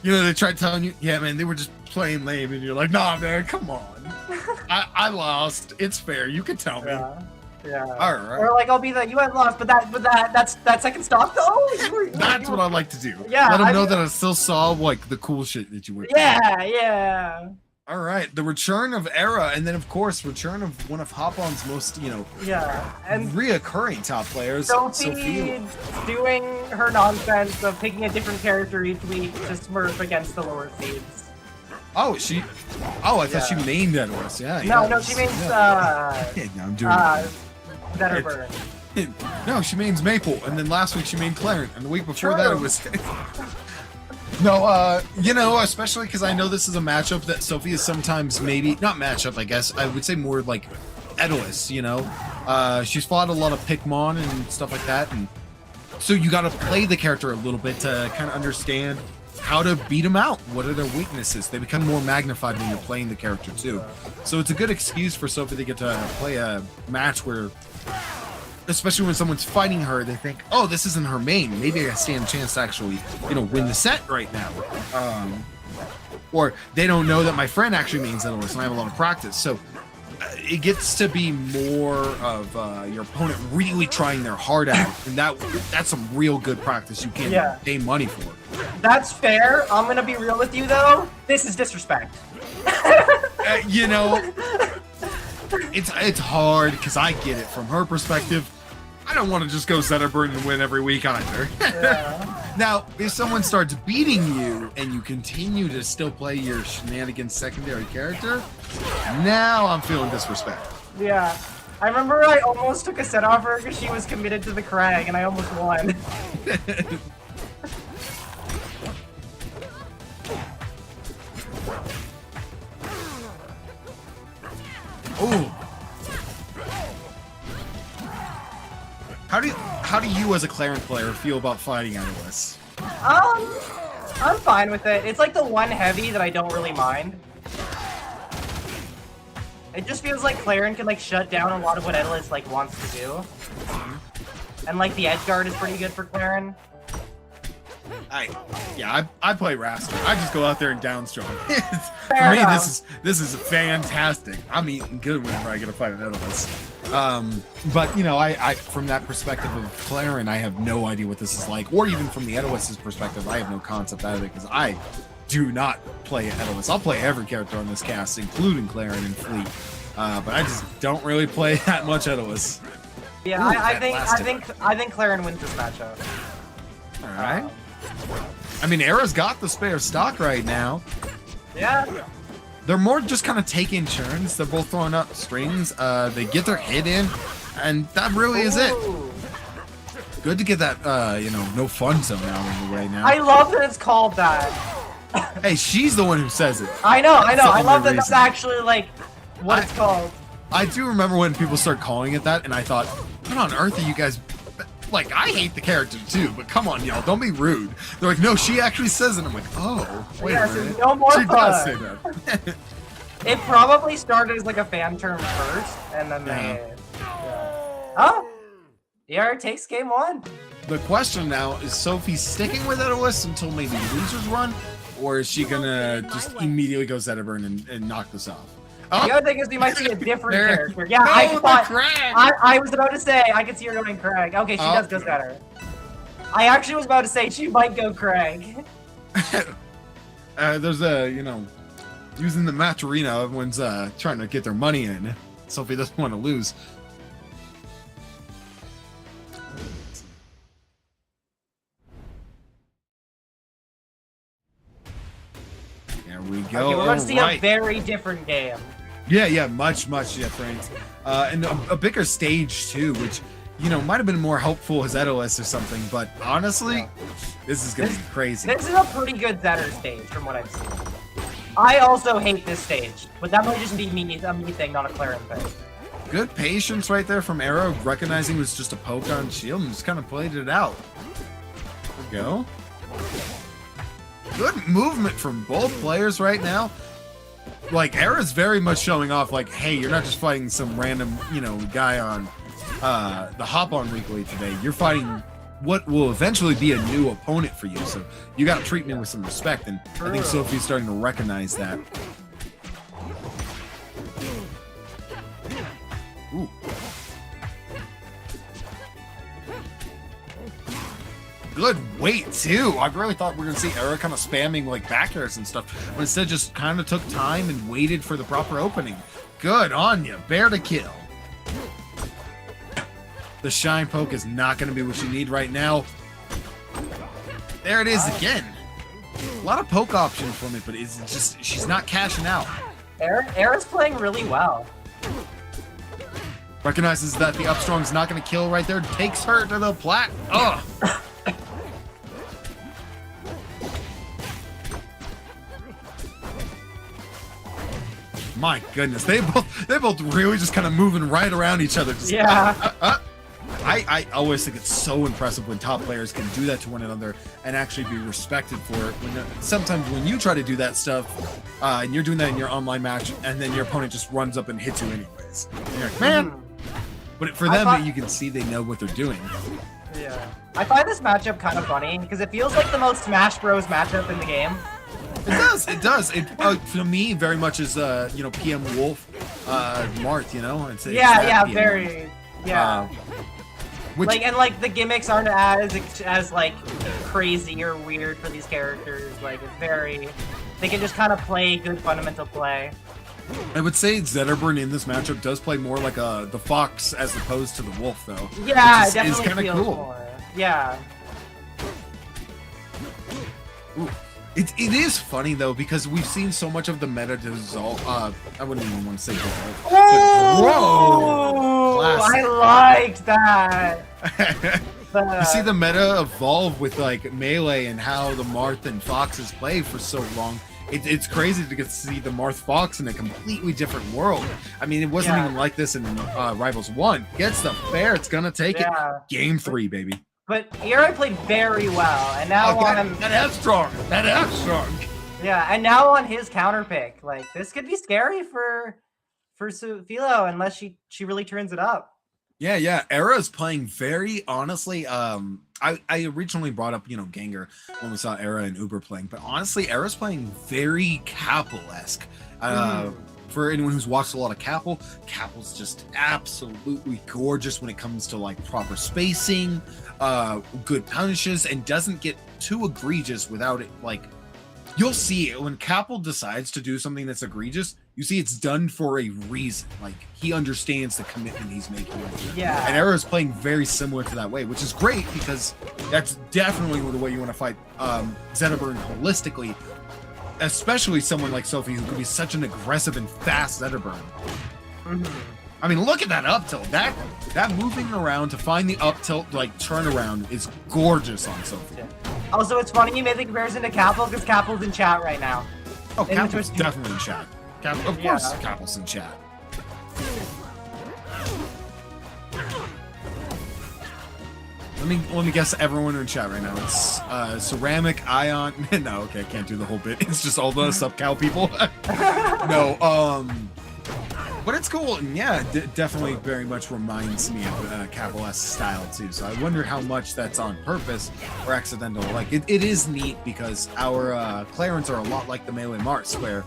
they try telling you, yeah, man, they were just playing lame, and you're like, nah, man, come on. I lost. It's fair. You can tell me. Yeah. All right. Or like, I'll be like, you had lost, but that second stock though. That's what I like to do. Yeah. Let them know that I still saw like the cool shit that you were. Yeah. All right, the return of Era, and then of course, return of one of Hop-On's most, and reoccurring top players, Sophie doing her nonsense of picking a different character each week to smurf against the lower seeds. Oh, I thought she mained Edwards. Yeah. No, she means I'm doing Better Burn. No, she means Maple, and then last week she made Clarence, and the week before that it was. No, especially because I know this is a matchup that Sophie is sometimes maybe not matchup. I guess I would say more like Edalus. She's fought a lot of Pikmon and stuff like that, and so you got to play the character a little bit to kind of understand how to beat them out. What are their weaknesses? They become more magnified when you're playing the character too. So it's a good excuse for Sophie to get to play a match where, especially when someone's fighting her, they think, oh, this isn't her main. Maybe I stand a chance to actually, win the set right now. Or they don't know that my friend actually means Edalus and I have a lot of practice. So it gets to be more of your opponent really trying their heart out. And that's some real good practice you can pay money for. That's fair. I'm going to be real with you, though. This is disrespect. It's hard because I get it from her perspective. I don't want to just go Zetterburn and win every week either. Now, if someone starts beating you and you continue to still play your shenanigans secondary character, now I'm feeling disrespect. Yeah. I remember I almost took a set off her because she was committed to the Crag and I almost won. Oh. How do you as a Clarence player feel about fighting Edalus? I'm fine with it. It's like the one heavy that I don't really mind. It just feels like Clarence can shut down a lot of what Edalus wants to do. And the edge guard is pretty good for Clarence. I play Raster. I just go out there and down strong. Fair For me, enough. this is fantastic. I'm eating good whenever I get a fight at Edalus. But I from that perspective of Clarence, I have no idea what this is like, or even from the Edalus's perspective, I have no concept out of it because I do not play Edalus. I'll play every character on this cast, including Clarence and Fleet, but I just don't really play that much Edalus. Yeah, Ooh, I think Clarence wins this matchup. All right. I mean, Era's got the spare stock right now. Yeah. They're more just kind of taking turns. They're both throwing up strings. They get their hit in, and that really is it. Good to get that, no fun zone out of the way now. I love that it's called that. Hey, she's the one who says it. I know. For I love that reason. that's actually what it's called. I do remember when people started calling it that, and I thought, what on earth are you guys... I hate the character too, but come on, y'all, don't be rude. They're like, no, she actually says it. I'm like, oh, wait a minute. No more She does say fun. that. It probably started as a fan term first, and then they... Oh! DR takes game one. The question now is Sophie sticking with Edalus until maybe losers run, or is she gonna just immediately go Zetterburn and knock this off? Oh, The other thing is we might see a different there. character. Yeah, No, I the thought... Crag. I was about to say, I could see her going Craig. Okay, she does go better. I actually was about to say she might go Craig. There's using the match arena, everyone's trying to get their money in. Sophie doesn't want to lose. There we go. Okay, we're going to see Alright. a very different game. Yeah, much different. And a bigger stage too, which, might have been more helpful as Edalus or something, but honestly, this is gonna be crazy. This is a pretty good Zetter stage from what I've seen. I also hate this stage, but that might just be a me thing, not a Clarence thing. Good patience right there from Arrow, recognizing it was just a poke on shield and just kind of played it out. There we go. Good movement from both players right now. Like, Era's very much showing off, like, hey, you're not just fighting some random, you know, guy on the Hop-On Weekly today. You're fighting what will eventually be a new opponent for you. So you got to treat me with some respect. And I think Sophie's starting to recognize that. Ooh. Good weight too. I really thought we were gonna see Era kind of spamming like back airs and stuff, but instead just kind of took time and waited for the proper opening. Good on you, bear to kill. The shine poke is not gonna be what you need right now. There it is again. A lot of poke options for me, but it's just she's not cashing out. Era's playing really well. Recognizes that the up strong's not gonna kill right there. Takes her to the plat. Ugh. My goodness, they both really just kind of moving right around each other. Just, I always think it's so impressive when top players can do that to one another and actually be respected for it. Sometimes when you try to do that stuff, and you're doing that in your online match, and then your opponent just runs up and hits you anyways. And you're like, man. But for them, you can see they know what they're doing. Yeah. I find this matchup kind of funny because it feels like the most Smash Bros matchup in the game. It does. It does. It for me very much is you know, PM Wolf, Marth. You know, it's yeah, PM. very. Yeah. Like the gimmicks aren't as like crazy or weird for these characters. Like it's very. They can just kind of play good fundamental play. I would say Zetterburn in this matchup does play more like the fox as opposed to the wolf, though. Yeah, which definitely is kind of cool. More. Yeah. Ooh. It is funny though because we've seen so much of the meta dissolve. I wouldn't even want to say dissolve. Oh, I liked that. You see the meta evolve with like Melee and how the Marth and Foxes play for so long. It's crazy to get to see the Marth Fox in a completely different world. I mean, it wasn't even like this in Rivals 1. Gets the fair, it's gonna take it. Game 3, baby. But Era played very well, and now that F strong. That F strong. Yeah, and now on his counter pick, like this could be scary for Sophilo unless she really turns it up. Yeah. Era is playing very honestly. I originally brought up, you know, Gengar when we saw Era and Uber playing, but honestly, Era's playing very Capel-esque. For anyone who's watched a lot of Capel, Capel's just absolutely gorgeous when it comes to like proper spacing, good punishes, and doesn't get too egregious without it. Like, you'll see it when Capel decides to do something that's egregious. You see it's done for a reason. Like, he understands the commitment he's making. Yeah. And Era is playing very similar to that way, which is great because that's definitely the way you want to fight Zetterburn holistically. Especially someone like Sophie who could be such an aggressive and fast Zetterburn. I mean, look at that up tilt. That moving around to find the up tilt like turnaround is gorgeous on Sophie. Yeah. Also, it's funny you made the comparison to Capel because Capel's in chat right now. Oh, Capel's definitely in chat. Of course, Capel's in chat. Let me guess everyone in chat right now. It's Ceramic, Ion. No, okay, I can't do the whole bit. It's just all the sub-cow people. No, but it's cool, and yeah, definitely very much reminds me of Capel-esque style too. So I wonder how much that's on purpose or accidental. Like it is neat because our Clarence are a lot like the Melee Mars, where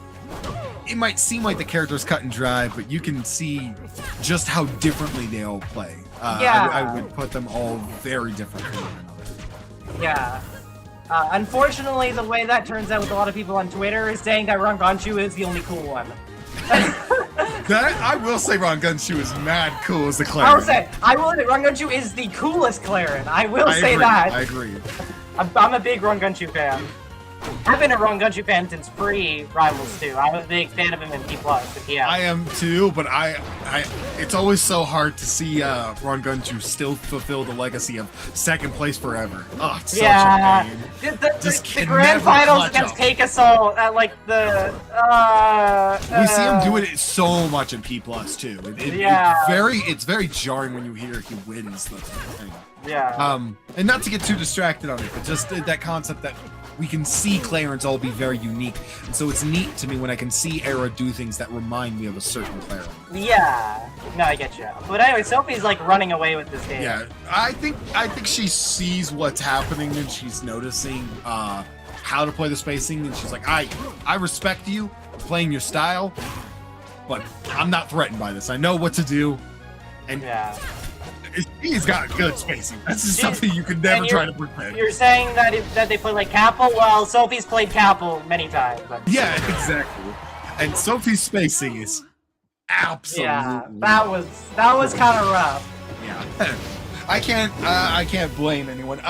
it might seem like the character's cut and dry, but you can see just how differently they all play. I would put them all very different from one another. Yeah. Unfortunately, the way that turns out with a lot of people on Twitter is saying that Ranganchu is the only cool one. I will say Ranganchu is mad cool as the Claren. I will admit Ranganchu is the coolest Claren. I will say that. I agree. I'm a big Ranganchu fan. I've been a Ranganchu fan since pre-Rivals 2. I'm a big fan of him in P+, but yeah. I am too, but it's always so hard to see Ranganchu still fulfill the legacy of second place forever. Oh, it's such a pain. The grand finals against Takasol at like the... we see him do it so much in P+, too. It's very jarring when you hear he wins the thing. Yeah. And not to get too distracted on it, but just that concept that we can see Clarence all be very unique, and so it's neat to me when I can see Era do things that remind me of a certain Clarence. Yeah. No, I get you. But anyway, Sophie's like running away with this game. Yeah, I think she sees what's happening and she's noticing how to play the spacing, and she's like, I respect you playing your style, but I'm not threatened by this. I know what to do, and Yeah. he's got good spacing. That's just something you could never try to prepare. You're saying that that they play like Capel? Well, Sophie's played Capel many times. Yeah, exactly. And Sophie's spacing is absolutely. Yeah, that was kind of rough. Yeah. I can't blame anyone.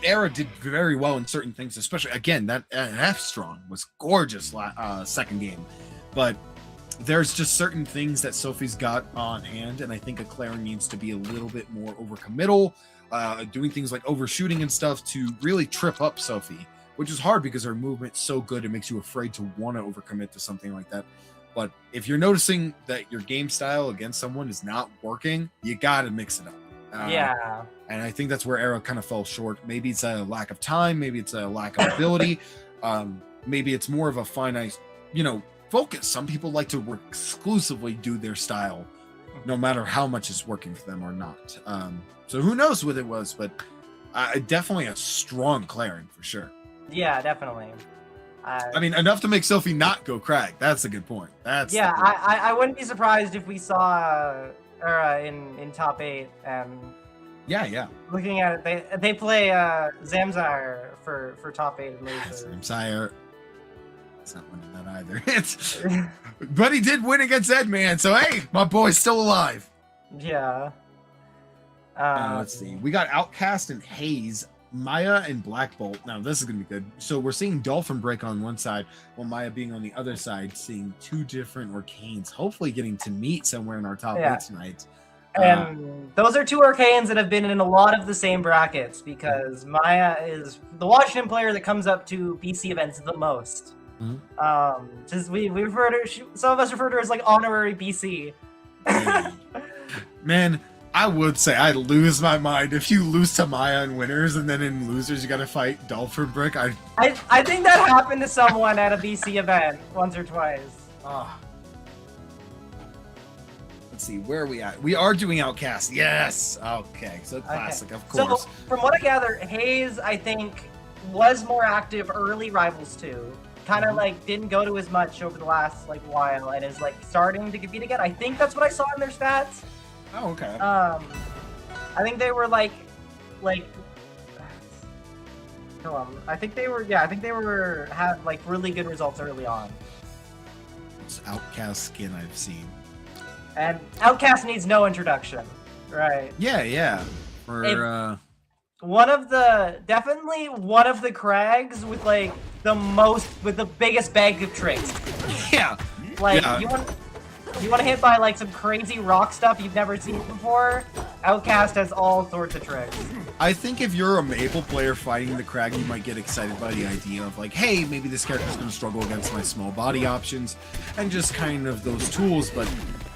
Era did very well in certain things, especially again that F strong was gorgeous second game, but there's just certain things that Sophie's got on hand, and I think a Clara needs to be a little bit more overcommittal, doing things like overshooting and stuff to really trip up Sophie, which is hard because her movement's so good it makes you afraid to want to overcommit to something like that. But if you're noticing that your game style against someone is not working, you gotta mix it up. Yeah. And I think that's where Era kind of fell short. Maybe it's a lack of time, maybe it's a lack of ability, maybe it's more of a finite, focus. Some people like to exclusively do their style, no matter how much is working for them or not. So who knows what it was, but definitely a strong Claren for sure. Yeah, definitely. I mean, enough to make Sophie not go Crag. That's a good point. I wouldn't be surprised if we saw Era in top 8. Yeah. Looking at it, they play Zamzire for top 8 and loses. Zamzire. It's not winning that either. But he did win against Edman, so hey, my boy's still alive. Yeah. Let's see. We got Outcast and Haze, Maya and Black Bolt. Now this is gonna be good. So we're seeing Dolphinbrick on one side, while Maya being on the other side, seeing two different Arcanes. Hopefully getting to meet somewhere in our top 8 tonight. And those are two Arcanes that have been in a lot of the same brackets, because Maya is the Washington player that comes up to BC events the most. Just we refer to, some of us refer to her as like honorary BC. Man, I would say I'd lose my mind if you lose to Maya in winners and then in losers you gotta fight Dolphinbrick. I think that happened to someone at a BC event once or twice. Let's see, where are we at? We are doing Outcast. Yes. Okay. So classic, of course. So from what I gather, Haze I think was more active early Rivals 2. Kind of like didn't go to as much over the last like while, and is like starting to compete again. I think that's what I saw in their stats. Oh, okay. I think they were like I think they were had like really good results early on. It's Outcast skin I've seen. And Outcast needs no introduction, right? Yeah. Definitely one of the Crags with like with the biggest bag of tricks. Yeah. Like you want to hit by like some crazy rock stuff you've never seen before? Outcast has all sorts of tricks. I think if you're a Maple player fighting the Crag, you might get excited by the idea of like, hey, maybe this character's going to struggle against my small body options and just kind of those tools, but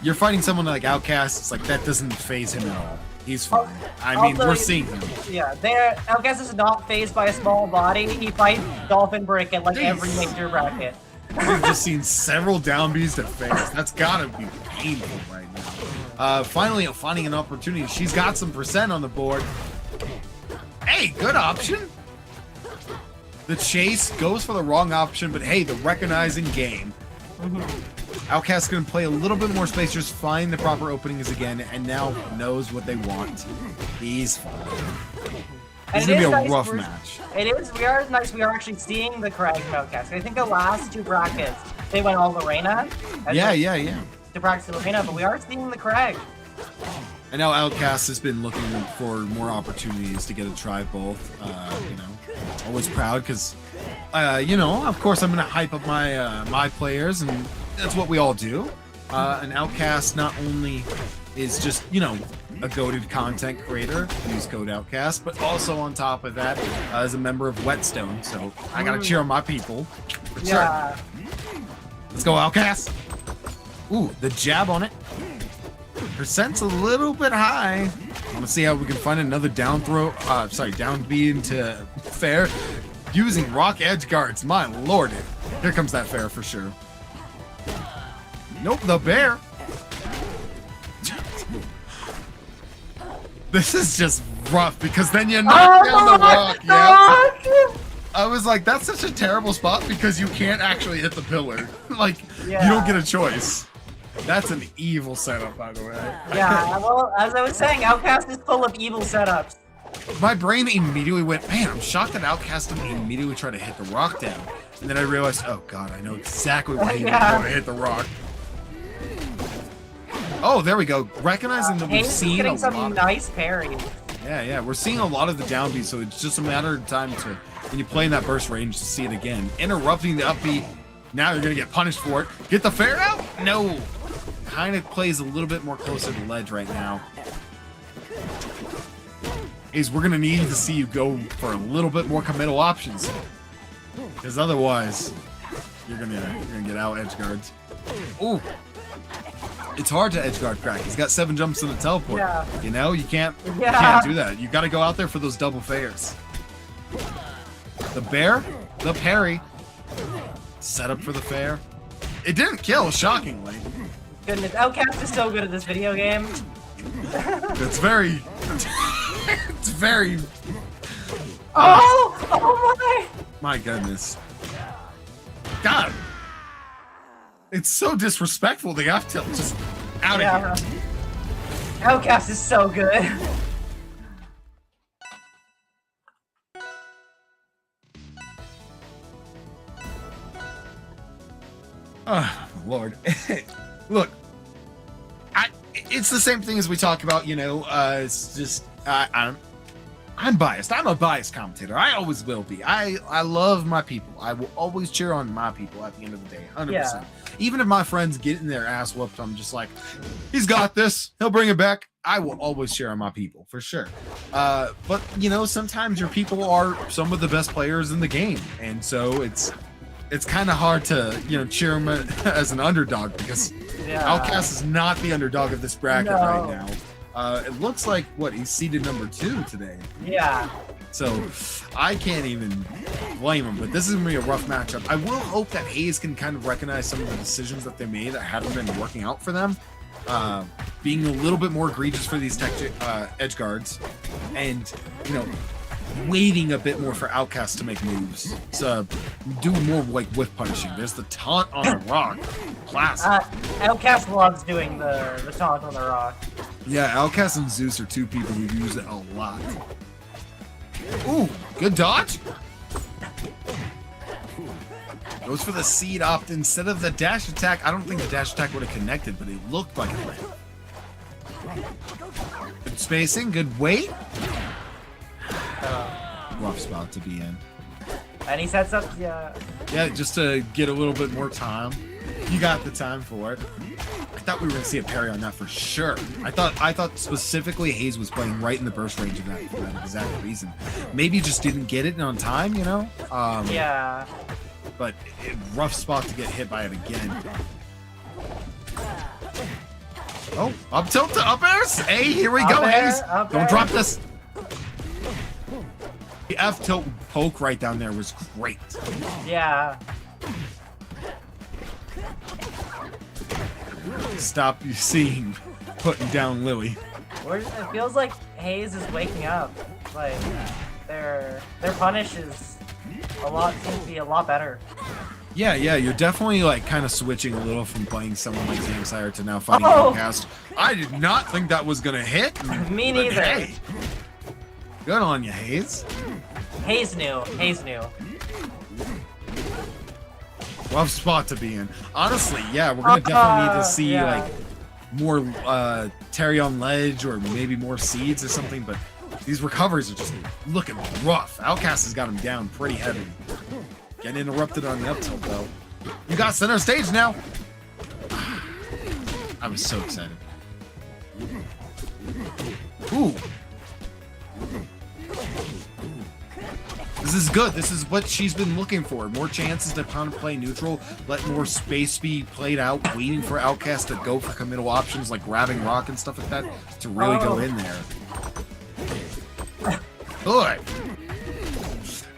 you're fighting someone like Outcast, it's like that doesn't phase him at all. He's fine. I mean, we're seeing him. Yeah, Outcast is not phased by a small body. He fights Dolphinbrick at like every major bracket. We've just seen several down Bs to face. That's gotta be painful right now. Finally, finding an opportunity. She's got some percent on the board. Hey, good option. The chase goes for the wrong option, but hey, the recognizing game. Outcast's gonna play a little bit more space, just find the proper openings again, and now knows what they want. He's fine. It's gonna be a rough match. It is. We are actually seeing the Crag from Outcast. I think the last two brackets they went all Lorena. Yeah. To practice Lorena, but we are seeing the Crag. And now Outcast has been looking for more opportunities to get to try both. Always proud because, of course I'm gonna hype up my players, and that's what we all do. And Outcast not only is just, a goated content creator, use code Outcast, but also on top of that, as a member of Whetstone, so I gotta cheer on my people. For Yeah. certain. Let's go, Outcast! Ooh, the jab on it. Percent's a little bit high. I want to see how we can find another down B into fair. using rock edge guards. My lord. Here comes that fair for sure. Nope, the bear. This is just rough because then you knock down the rock. Yeah. I was like, that's such a terrible spot because you can't actually hit the pillar. Like, you don't get a choice. That's an evil setup, by the way. Yeah, well, as I was saying, Outcast is full of evil setups. My brain immediately went, man, I'm shocked that Outcast didn't immediately try to hit the rock down. And then I realized, oh god, I know exactly why he didn't want to hit the rock. Oh, there we go. Recognizing that we've seen getting a some lot. nice parries. Yeah, we're seeing a lot of the down B, so it's just a matter of time to, when you play in that burst range, to see it again. Interrupting the up B. Now you're gonna get punished for it. Get the fair out? No. Kind of plays a little bit more closer to ledge right now. Is we're gonna need to see you go for a little bit more committal options, because otherwise you're gonna get out edge guards. Ooh, it's hard to edge guard crack. He's got 7 jumps and a teleport. Yeah. You know, you can't do that. You got to go out there for those double fairs. The bear, the parry, set up for the fair. It didn't kill, shockingly. Goodness, Outcast is so good at this video game. It's very. It's very. Oh my! My goodness. God. It's so disrespectful. They have to just out of here. Outcast is so good. Oh, Lord. Look, it's the same thing as we talk about, you know, it's just, I'm biased. I'm a biased commentator. I always will be. I love my people. I will always cheer on my people at the end of the day, 100%. Yeah. Even if my friends get in their ass whooped, I'm just like, he's got this. He'll bring it back. I will always cheer on my people, for sure. But, you know, sometimes your people are some of the best players in the game. And so it's kind of hard to, you know, cheer him as an underdog because Outcast is not the underdog of this bracket right now. It looks like, what, he's seeded number 2 today. Yeah. So I can't even blame him, but this is going to be a rough matchup. I will hope that Haze can kind of recognize some of the decisions that they made that haven't been working out for them. Being a little bit more egregious for these edge guards and, you know, waiting a bit more for Outcast to make moves. So do more like whiff punishing. There's the taunt on the rock. Classic. Outcast loves doing the taunt on the rock. Yeah, Outcast and Zeus are 2 people who use it a lot. Ooh, good dodge. Goes for the seed opt instead of the dash attack. I don't think the dash attack would have connected, but it looked like it would. Good spacing, good weight. Rough spot to be in. And he sets up, yeah, just to get a little bit more time. You got the time for it. I thought we were gonna see a parry on that for sure. I thought specifically Haze was playing right in the burst range of that for that exact reason. Maybe he just didn't get it on time, you know? yeah. But rough spot to get hit by it again. Oh, up tilt to up airs. Hey, here we go, Haze. Don't drop this. The F tilt poke right down there was great. Yeah. Stop you seeing putting down Lily. It feels like Haze is waking up. Like their punish is seems to be a lot better. Yeah, you're definitely like kind of switching a little from playing someone like Zamsire to now fighting Outcast. I did not think that was gonna hit. Me neither. Hey, good on you, Haze. Haze knew. Rough spot to be in. Honestly, yeah, we're gonna definitely need to see like more Terry on ledge or maybe more seeds or something, but these recoveries are just looking rough. Outcast has got him down pretty heavy. Getting interrupted on the up tilt though. You got center stage now. I was so excited. Ooh. This is good. This is what she's been looking for. More chances to pound play neutral. Let more space be played out. Waiting for Outcast to go for committal options like grabbing rock and stuff like that to really go in there. Good.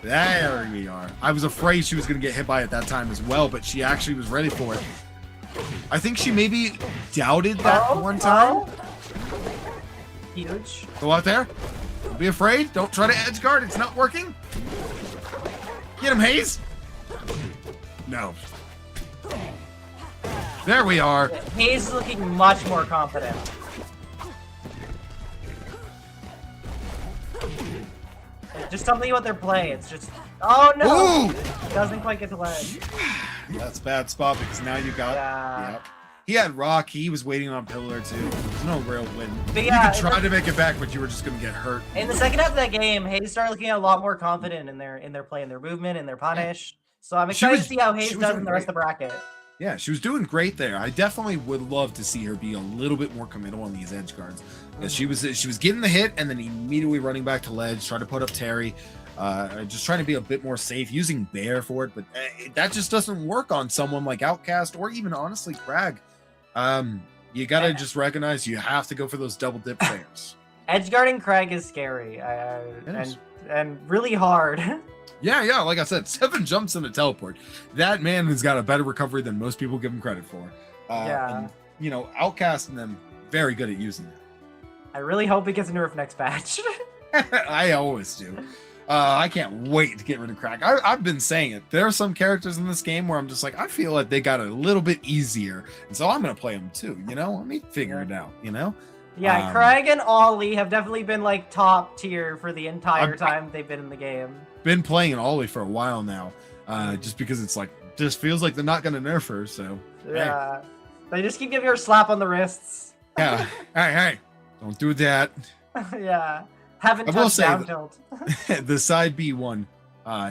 There we are. I was afraid she was going to get hit by it that time as well, but she actually was ready for it. I think she maybe doubted that one time. Huge. Go out there. Don't be afraid. Don't try to edge guard. It's not working. Get him, Haze. No. There we are. Haze is looking much more confident. Just something about their play. It's just, oh no! Ooh! Doesn't quite get to ledge. That's a bad spot because now you got. Yeah. Yep. He had rock. He was waiting on pillar too. There's no real win. But You yeah, could try to make it back, but you were just gonna get hurt. In the second half of that game, Haze started looking a lot more confident in their play, in their movement, in their punish. So I'm excited to see how Haze does in the rest of the bracket. Yeah, she was doing great there. I definitely would love to see her be a little bit more committal on these edge guards. Because she was getting the hit and then immediately running back to ledge, trying to put up Terry, just trying to be a bit more safe, using Bear for it. But that just doesn't work on someone like Outcast or even honestly Crag. You gotta just recognize you have to go for those double dip players. Edgeguarding Craig is scary and really hard. Yeah, like I said, 7 jumps and a teleport. That man has got a better recovery than most people give him credit for. Yeah. And, Outcast and them, very good at using it. I really hope it gets nerfed next patch. I always do. I can't wait to get rid of Crack. I've been saying it. There are some characters in this game where I'm just like, I feel like they got it a little bit easier. And so I'm going to play them too, Let me figure it out, Yeah, Craig and Ollie have definitely been like top tier for the entire time they've been in the game. Been playing an Ollie for a while now, just because it's like, just feels like they're not going to nerf her, so. Yeah. Hey. They just keep giving her a slap on the wrists. Yeah. Hey, don't do that. Yeah. Haven't touched down tilt. The side B1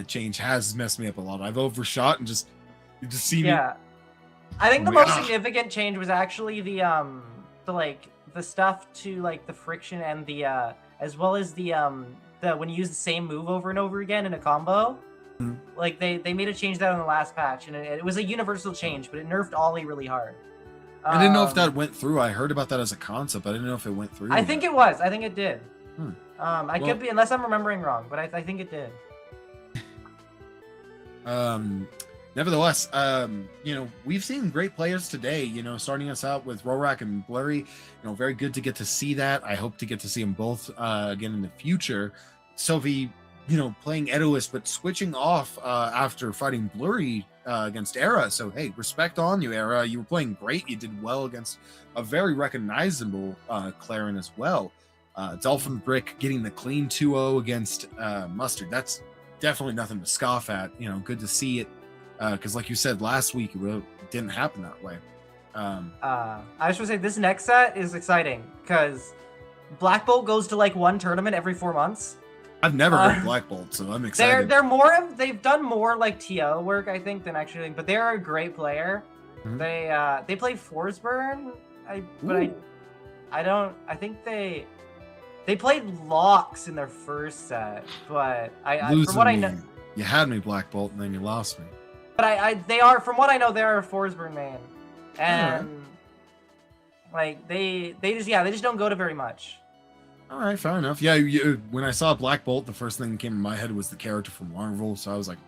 change has messed me up a lot. I've overshot and you just see me. Yeah. I think the most significant change was actually the stuff to like the friction and the as well as the when you use the same move over and over again in a combo. Mm-hmm. Like they made a change that in the last patch, and it was a universal change, but it nerfed Ollie really hard. I didn't know if that went through. I heard about that as a concept. I didn't know if it went through. I think it was. I think it did. I could be, unless I'm remembering wrong, but I think it did. Nevertheless, we've seen great players today, starting us out with Rorak and Blurry, very good to get to see that. I hope to get to see them both again in the future. Sophie, playing Edoist, but switching off after fighting Blurry against Era. So, hey, respect on you, Era. You were playing great. You did well against a very recognizable Clarin as well. Dolphinbrick getting the clean 2-0 against Mustard. That's definitely nothing to scoff at. Good to see it. Because like you said last week, it didn't happen that way. I just want to say this next set is exciting because Black Bolt goes to like one tournament every 4 months. I've never heard Black Bolt, so I'm excited. They've done more like TO work, I think, than actually, but they're a great player. Mm-hmm. They played Forsburn, I think they played Locks in their first set, but from what I know, you had me Black Bolt and then you lost me. But they are, from what I know, they're a Forsburn main, and like they just don't go to very much. All right, fair enough. Yeah, when I saw Black Bolt, the first thing that came in my head was the character from Marvel, so I was like,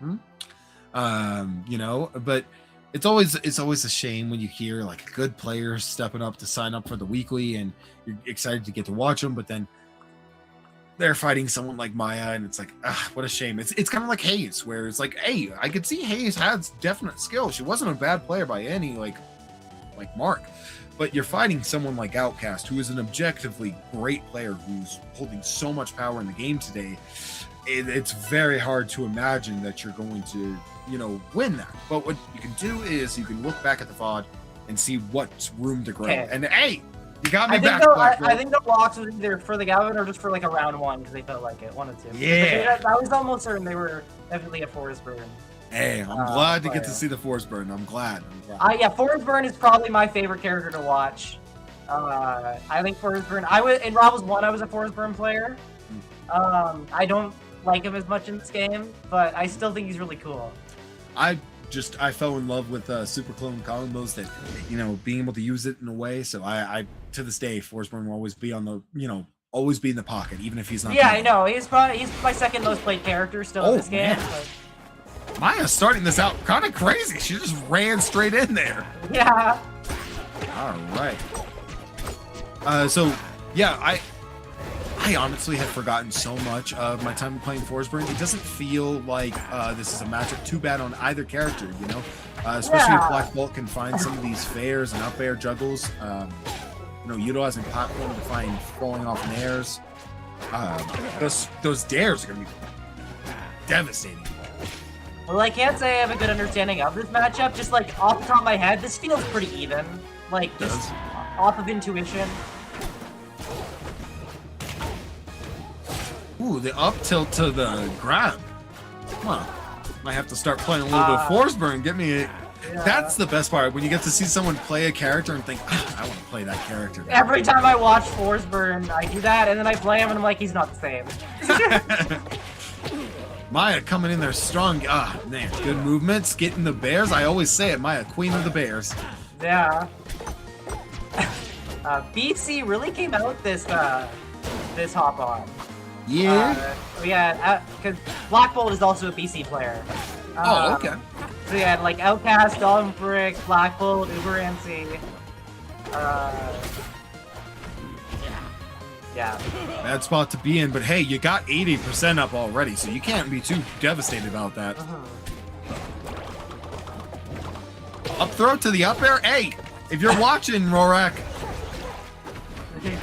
but it's always a shame when you hear like good players stepping up to sign up for the weekly, and you're excited to get to watch them, but then they're fighting someone like Maya, and it's like, what a shame. It's kind of like Haze, where it's like, hey, I could see Haze has definite skill. She wasn't a bad player by any like mark, but you're fighting someone like Outcast, who is an objectively great player who's holding so much power in the game today. It's very hard to imagine that you're going to, win that. But what you can do is you can look back at the VOD and see what's room to grow. Okay. And hey, you got me back. I think the blocks was either for the Gavin or just for like a round one because they felt like it. 1 or 2. Yeah. I was almost certain they were definitely a Forsburn. Hey, I'm glad to get to see the Forsburn. I'm glad. Yeah, Forsburn is probably my favorite character to watch. I think Forsburn. In Rob 1, I was a Forsburn player. I don't like him as much in this game, but I still think he's really cool. I fell in love with super clone combos that, being able to use it in a way. So I to this day, Forsburn will always be on the, always be in the pocket, even if he's not. Yeah, playing. I know. He's my second most played character still in this game. Man. But... Maya's starting this out kind of crazy. She just ran straight in there. Yeah. All right. So yeah, I honestly have forgotten so much of my time playing Forsberg. It doesn't feel like this is a matchup too bad on either character, you know? Especially if Black Bolt can find some of these fairs and up air juggles, you know, utilizing platform to find falling off nairs. Those dares are going to be devastating. Well, I can't say I have a good understanding of this matchup. Just like off the top of my head, this feels pretty even. Like just off of intuition. Ooh, the up tilt to the grab. Huh. Might have to start playing a little bit of Forsberg and get me. That's the best part, when you get to see someone play a character and think, I want to play that character. Every time I watch Forsberg, I do that, and then I play him, and I'm like, he's not the same. Maya coming in there strong. Man, good movements, getting the bears. I always say it, Maya, queen of the bears. Yeah. BC really came out this hop on. Yeah. Because Black Bolt is also a BC player. Oh, okay. So yeah, like Outcast, Dolphinbrick, Black Bolt, Uberancy. Yeah. Bad spot to be in, but hey, you got 80% up already, so you can't be too devastated about that. Up throw to the up air. Hey, if you're watching, Rorak.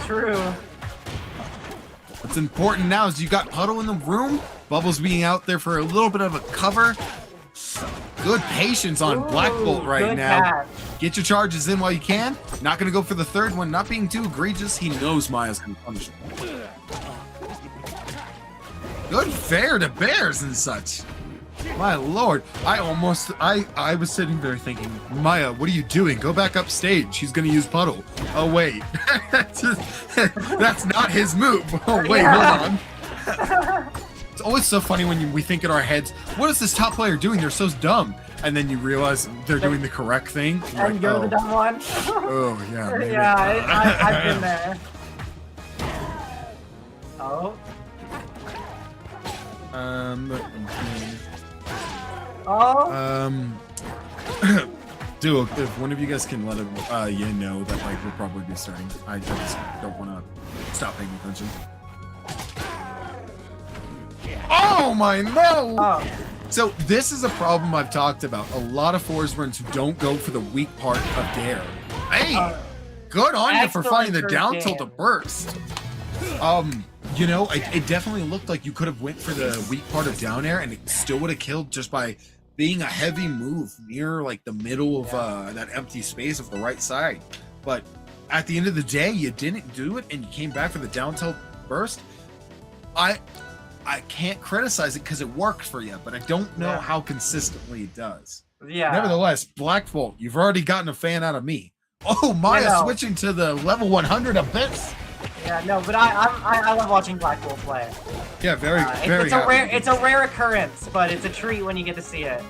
True. What's important now is you got Puddle in the room, Bubbles being out there for a little bit of a cover. Good patience on Black Bolt right now. Catch. Get your charges in while you can. Not going to go for the third one, not being too egregious. He knows Maya's going to punish him. Good fair to bears and such. My lord, I was sitting there thinking, Maya, what are you doing? Go back upstage. He's going to use Puddle. Oh, wait. That's not his move. Oh, wait, hold on. It's always so funny when we think in our heads, what is this top player doing? They're so dumb. And then you realize they're doing the correct thing. And like, you're the dumb one. Oh, yeah. Maybe. Yeah, I've been there. Oh. Dude, if one of you guys can let him, you know that like we'll probably be starting. I just don't want to stop paying attention. Oh my no! Oh. So this is a problem I've talked about. A lot of Forsbergs who don't go for the weak part of dare. Hey, good on you for finding the down tilt to burst. You know, it definitely looked like you could have went for the weak part of down air and it still would have killed just by being a heavy move near like the middle of that empty space of the right side. But at the end of the day, you didn't do it and you came back for the down tilt burst. I can't criticize it because it worked for you, but I don't know how consistently it does. Yeah. Nevertheless, Black Bolt, you've already gotten a fan out of me. Oh, Maya switching to the level 100 Abyss. Yeah, no, but I love watching Black Bolt play. Yeah, very. It's a rare occurrence, but it's a treat when you get to see it.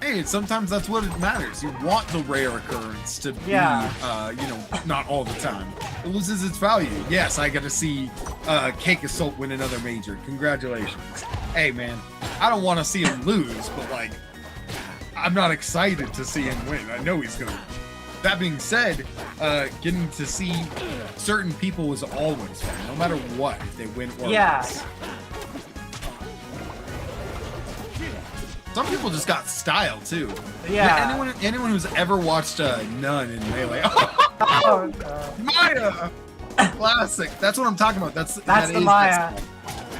Hey, sometimes that's what it matters. You want the rare occurrence to be, you know, not all the time. It loses its value. Yes, I got to see Cake Assault win another major. Congratulations. Hey, man, I don't want to see him lose, but, like, I'm not excited to see him win. I know he's going to. That being said, getting to see certain people is always fun, no matter what, if they win or lose. Some people just got style too. Yeah. Anyone who's ever watched Nun in Melee. Maya! Classic. That's what I'm talking about. That's the Maya.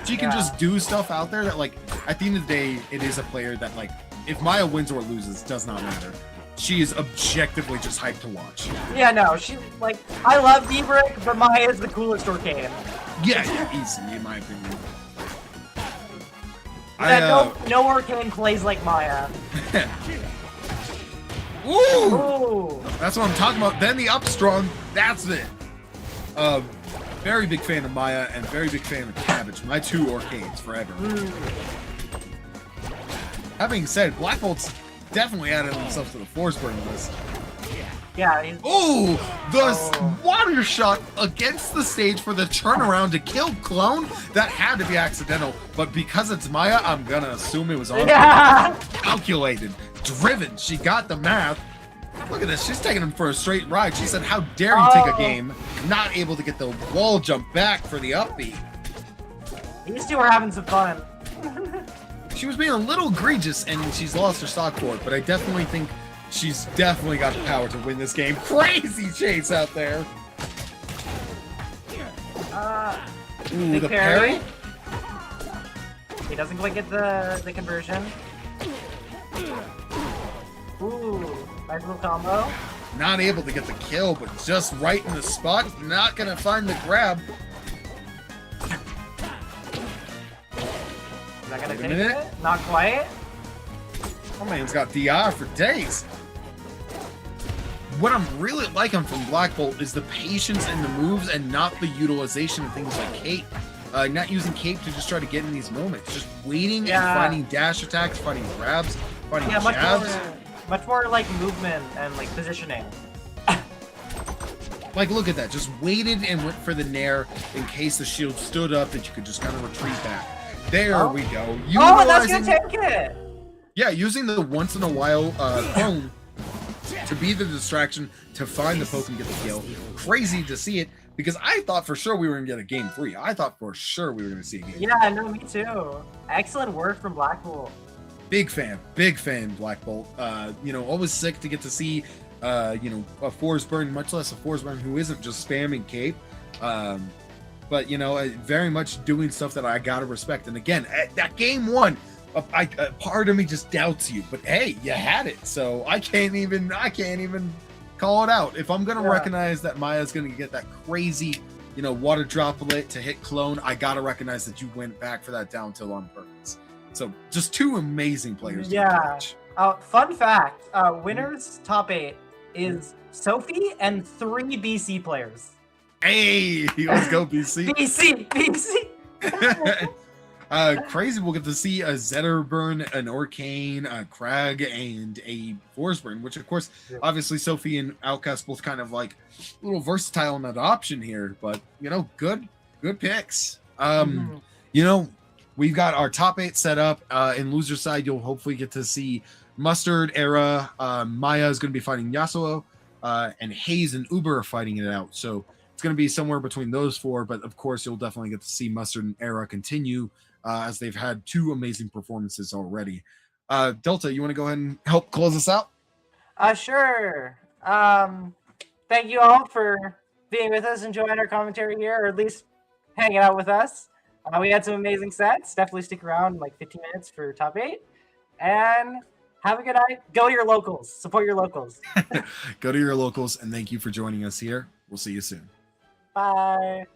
She can just do stuff out there that, like, at the end of the day, it is a player that, like, if Maya wins or loses, does not matter. She is objectively just hyped to watch. Yeah, no, she, like, I love D-Brick, but Maya is the coolest Orcane. Yeah, easy, in my opinion. Yeah, no Orcane plays like Maya. Ooh! That's what I'm talking about. Then the up strong, that's it. Very big fan of Maya and very big fan of Cabbage. My two Orcanes forever. Having said, Black Bolt's definitely added themselves to the Forsberg list. Yeah. Oh, the Oh. water shot against the stage for the turnaround to kill Clone. That had to be accidental, but because it's Maya, I'm gonna assume it was on Yeah. calculated, driven. She got the math. Look at this. She's taking him for a straight ride. She said, "How dare you take a game?" Not able to get the wall jump back for the upbeat. These two are having some fun. She was being a little egregious, and she's lost her stock for it. But I definitely think she's definitely got the power to win this game. Crazy chase out there. Ooh, Big the parry. parry. He doesn't quite get the conversion. Ooh, nice little combo. Not able to get the kill, but just right in the spot. Not gonna find the grab. Is that gonna Wait a take minute. it? Not quite. Oh man's got DI for days. What I'm really liking from Black Bolt is the patience in the moves and not the utilization of things like cape. Not using cape to just try to get in these moments. Just waiting and finding dash attacks, finding grabs, finding jabs. Much more like movement and like positioning. Like, look at that. Just waited and went for the nair in case the shield stood up that you could just kind of retreat back. There we go. Oh, that's gonna take it! Yeah, using the once in a while phone to be the distraction to find the poke and get the kill. Crazy to see it because I thought for sure we were gonna get a game 3. I thought for sure we were gonna see a game. Yeah, no, me too. Excellent work from Blackpool. Big fan, Black Bolt. You know, always sick to get to see, you know, a Force Burn, much less a Force Burn who isn't just spamming cape. But, you know, very much doing stuff that I gotta respect. And again, that game 1, part of me just doubts you. But hey, you had it, so I can't even call it out. If I'm gonna recognize that Maya's gonna get that crazy, you know, water droplet to hit Clone, I gotta recognize that you went back for that down tilt on purpose. So just 2 amazing players. Yeah. Fun fact: winners top 8 is Sophie and 3 BC players. Hey, let's go BC. BC. Crazy. We'll get to see a Zetterburn, an Orcane, a Crag, and a Forceburn, which of course, obviously Sophie and Outcast both kind of like a little versatile in that option here, but you know, good picks. You know, we've got our top 8 set up. In loser side, you'll hopefully get to see Mustard, Era, Maya is going to be fighting Yasuo, and Haze and Uber are fighting it out. So it's going to be somewhere between those 4, but of course, you'll definitely get to see Mustard and Era continue as they've had 2 amazing performances already. Delta, you want to go ahead and help close us out? Sure. Thank you all for being with us, enjoying our commentary here, or at least hanging out with us. We had some amazing sets. Definitely stick around like 15 minutes for top 8. And have a good night. Go to your locals. Support your locals. Go to your locals, and thank you for joining us here. We'll see you soon. Bye.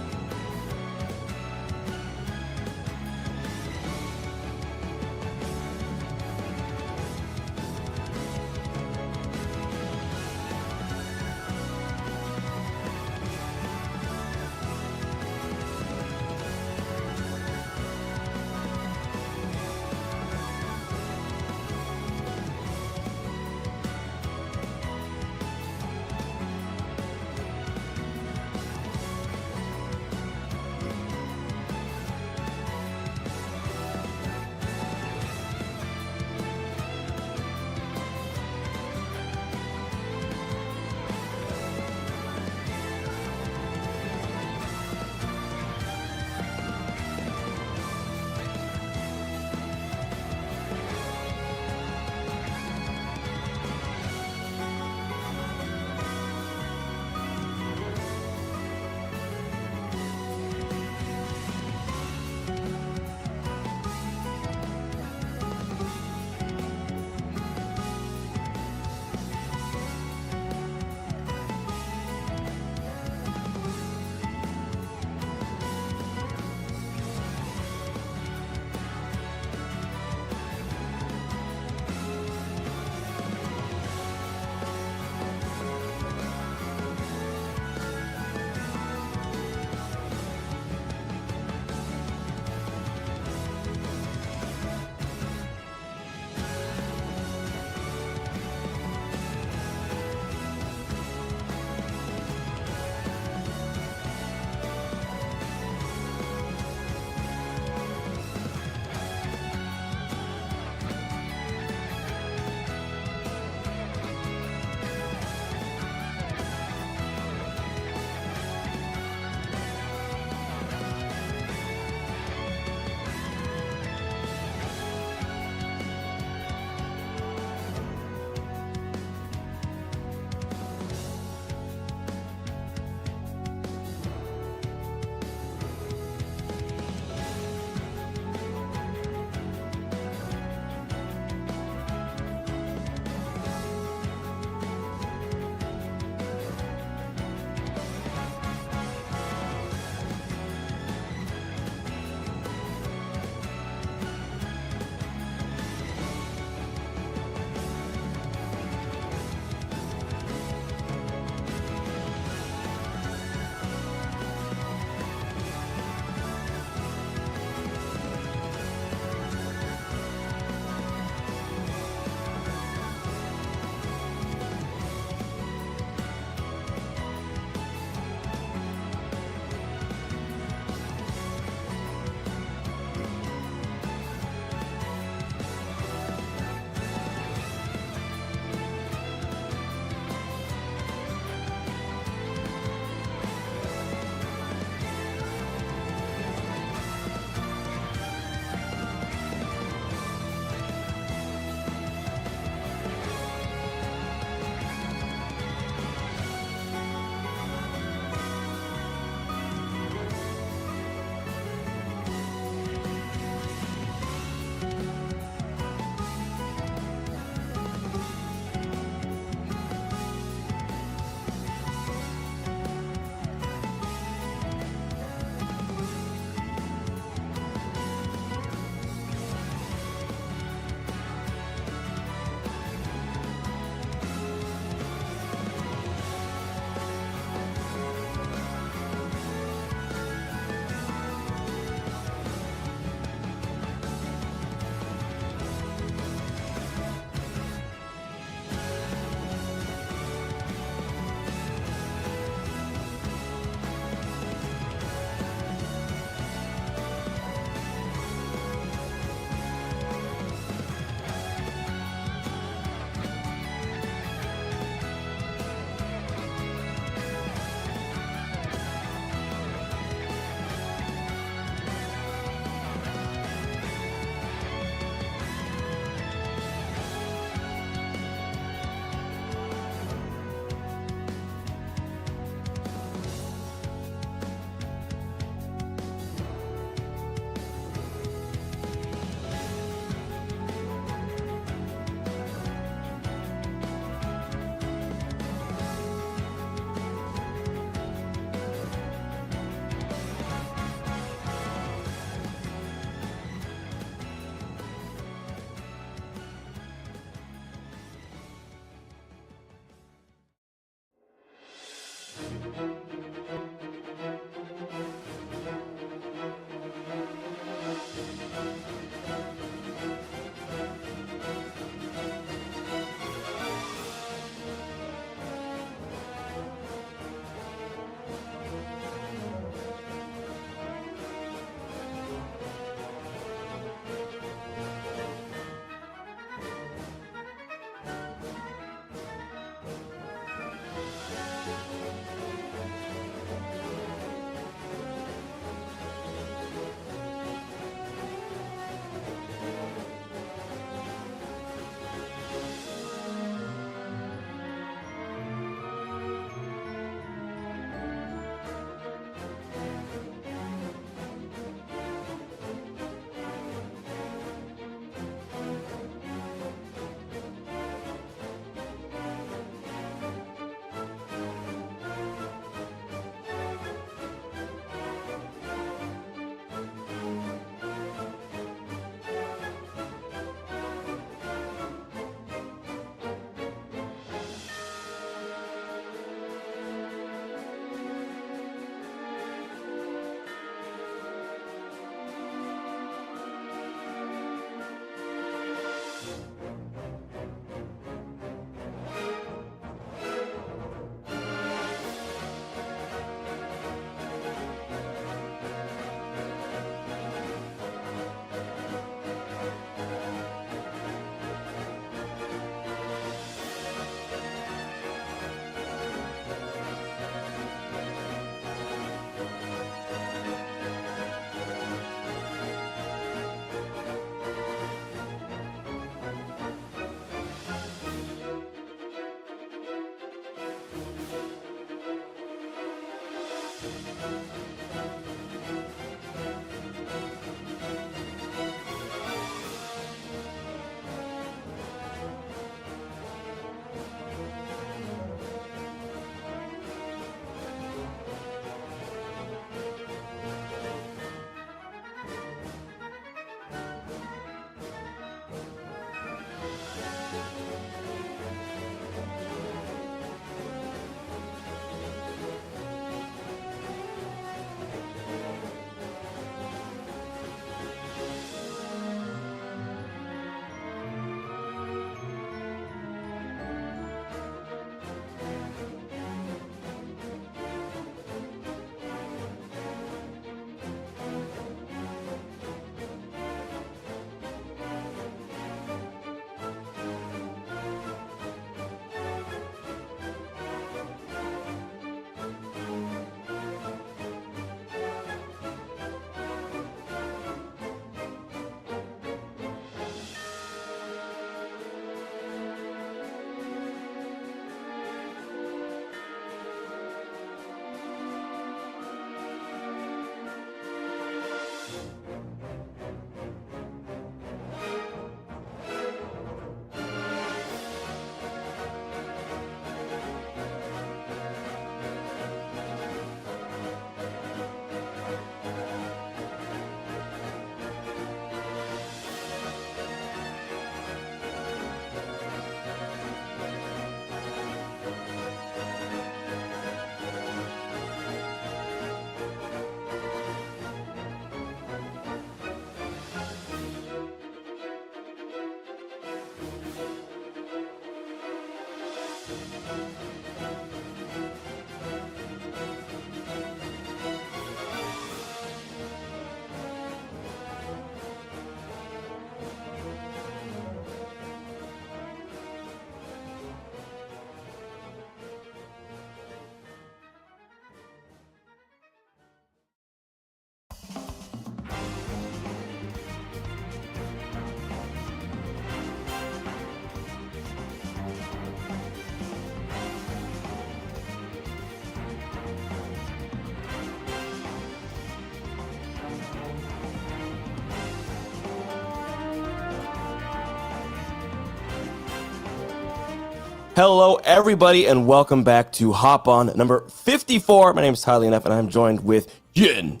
Hello, everybody, and welcome back to Hop On number 54. My name is Tyler Neff, and I'm joined with Yin.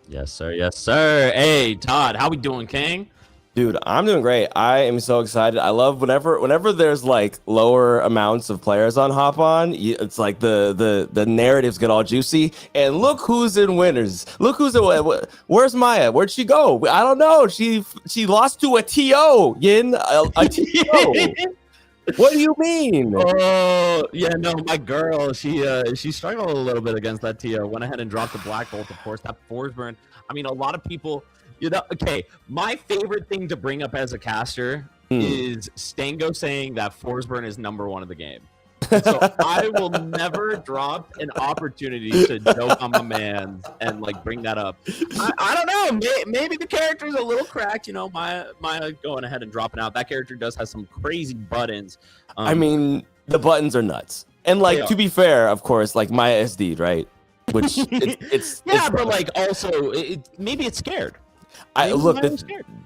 Yes, sir. Yes, sir. Hey, Todd, how we doing, King? Dude, I'm doing great. I am so excited. I love whenever there's like lower amounts of players on Hop On. It's like the narratives get all juicy. And look who's in winners. Look who's in. Where's Maya? Where'd she go? I don't know. She lost to a TO. Yin, a TO. What do you mean? Oh, yeah, no, my girl, she struggled a little bit against that TO. Went ahead and dropped the Black Bolt, of course. That Forsburn. I mean, a lot of people, okay, my favorite thing to bring up as a caster is Stango saying that Forsburn is #1 of the game. So I will never drop an opportunity to joke on my man and like bring that up. I don't know. Maybe the character is a little cracked. Maya going ahead and dropping out. That character does have some crazy buttons. I mean, the buttons are nuts. And like to be fair, of course, like Maya SD, right? Which it's but like also maybe it's scared.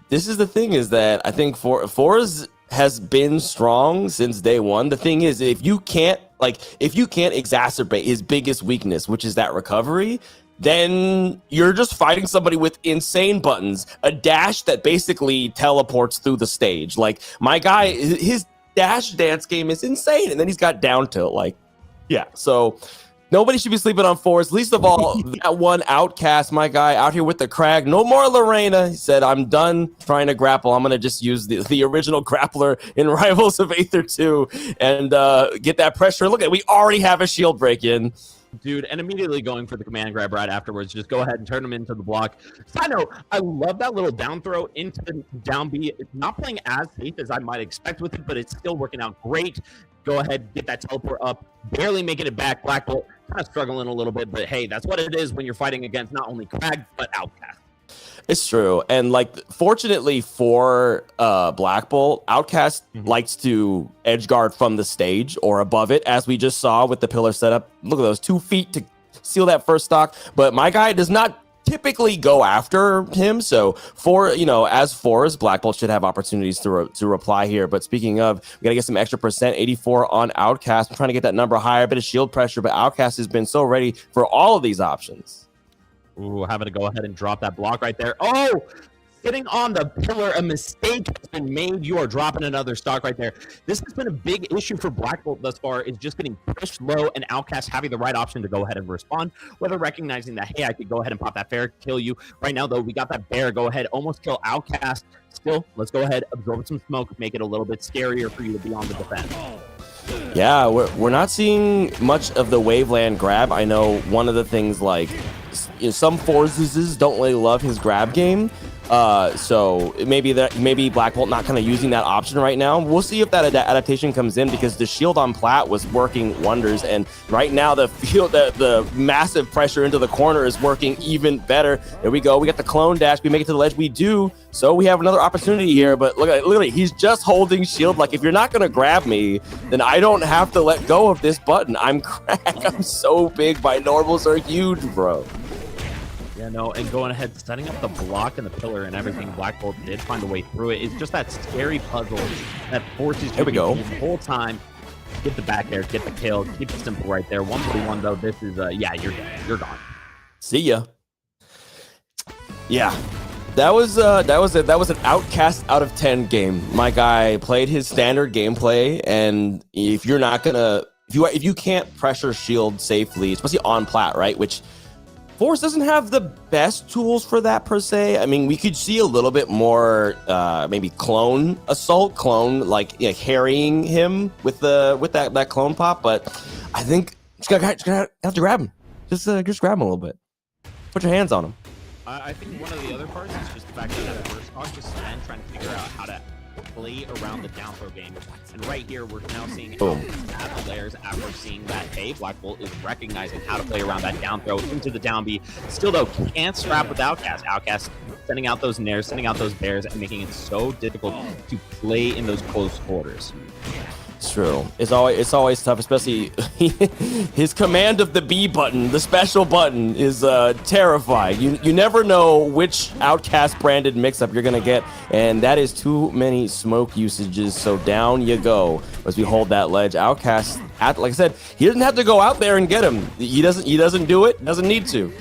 This is the thing is that I think Forz has been strong since day one. The thing is, if you can't exacerbate his biggest weakness, which is that recovery, then you're just fighting somebody with insane buttons, a dash that basically teleports through the stage. Like my guy, his dash dance game is insane, and then he's got down tilt. Like, yeah, so. Nobody should be sleeping on Force, least of all that one Outcast, my guy, out here with the crag. No more Lorena. He said, I'm done trying to grapple. I'm going to just use the original grappler in Rivals of Aether 2 and get that pressure. Look, we already have a shield break in. Dude, and immediately going for the command grab right afterwards. Just go ahead and turn him into the block. Side note, I love that little down throw into the down B. It's not playing as safe as I might expect with it, but it's still working out great. Go ahead, get that teleport up. Barely making it back. Black Bolt kind of struggling a little bit, but hey, that's what it is when you're fighting against not only Crag, but Outcast. It's true. And like, fortunately for Black Bolt, Outcast likes to edge guard from the stage or above it, as we just saw with the pillar setup. Look at those 2 feet to seal that first stock. But my guy does not typically go after him. So as Forz, Black Bolt should have opportunities to reply here. But speaking of, we got to get some extra percent, 84 on Outcast. I'm trying to get that number higher, a bit of shield pressure, but Outcast has been so ready for all of these options. Ooh, having to go ahead and drop that block right there. Oh, sitting on the pillar, a mistake has been made. You are dropping another stock right there. This has been a big issue for Black Bolt thus far, is just getting pushed low and Outcast having the right option to go ahead and respond, whether recognizing that, hey, I could go ahead and pop that fair, kill you. Right now, though, we got that bear. Go ahead, almost kill Outcast. Still, let's go ahead, absorb some smoke, make it a little bit scarier for you to be on the defense. Yeah, we're not seeing much of the Waveland grab. I know one of the things, like, some Forzes don't really love his grab game. So maybe Black Bolt not kind of using that option right now. We'll see if that adaptation comes in, because the shield on Plat was working wonders, and right now the massive pressure into the corner is working even better. There we go. We got the clone dash. We make it to the ledge. We do. So we have another opportunity here. But look at it. Literally, he's just holding shield. Like, if you're not gonna grab me, then I don't have to let go of this button. I'm cracked. I'm so big. My normals are huge, bro. Yeah, no, and going ahead, setting up the block and the pillar and everything, Black Bolt did find a way through it. It's just that scary puzzle that forces you the whole time. Get the back there, get the kill, keep it simple right there. 1v1 though, this is you're gone. See ya. Yeah. That was an Outcast out of 10 game. My guy played his standard gameplay, and if you can't pressure shield safely, especially on Plat, right? Which Force doesn't have the best tools for that per se. I mean, we could see a little bit more, maybe clone assault, like harrying him with that clone pop. But I think just gonna have to grab him. Just grab him a little bit. Put your hands on him. I think one of the other parts is just the fact that first talk just Sven trying to figure out how to play around the down throw game. And right here, we're now seeing the layers after seeing that, hey, Black Bolt is recognizing how to play around that down throw into the down B. Still, though, can't scrap with Outcast. Outcast sending out those nairs, sending out those bears, and making it so difficult to play in those close quarters. It's true. It's always tough, especially his command of the B button, the special button, is terrifying. You never know which Outcast branded mix-up you're gonna get, and that is too many smoke usages. So down you go as we hold that ledge. Outcast, like I said, he doesn't have to go out there and get him. He doesn't do it. Doesn't need to.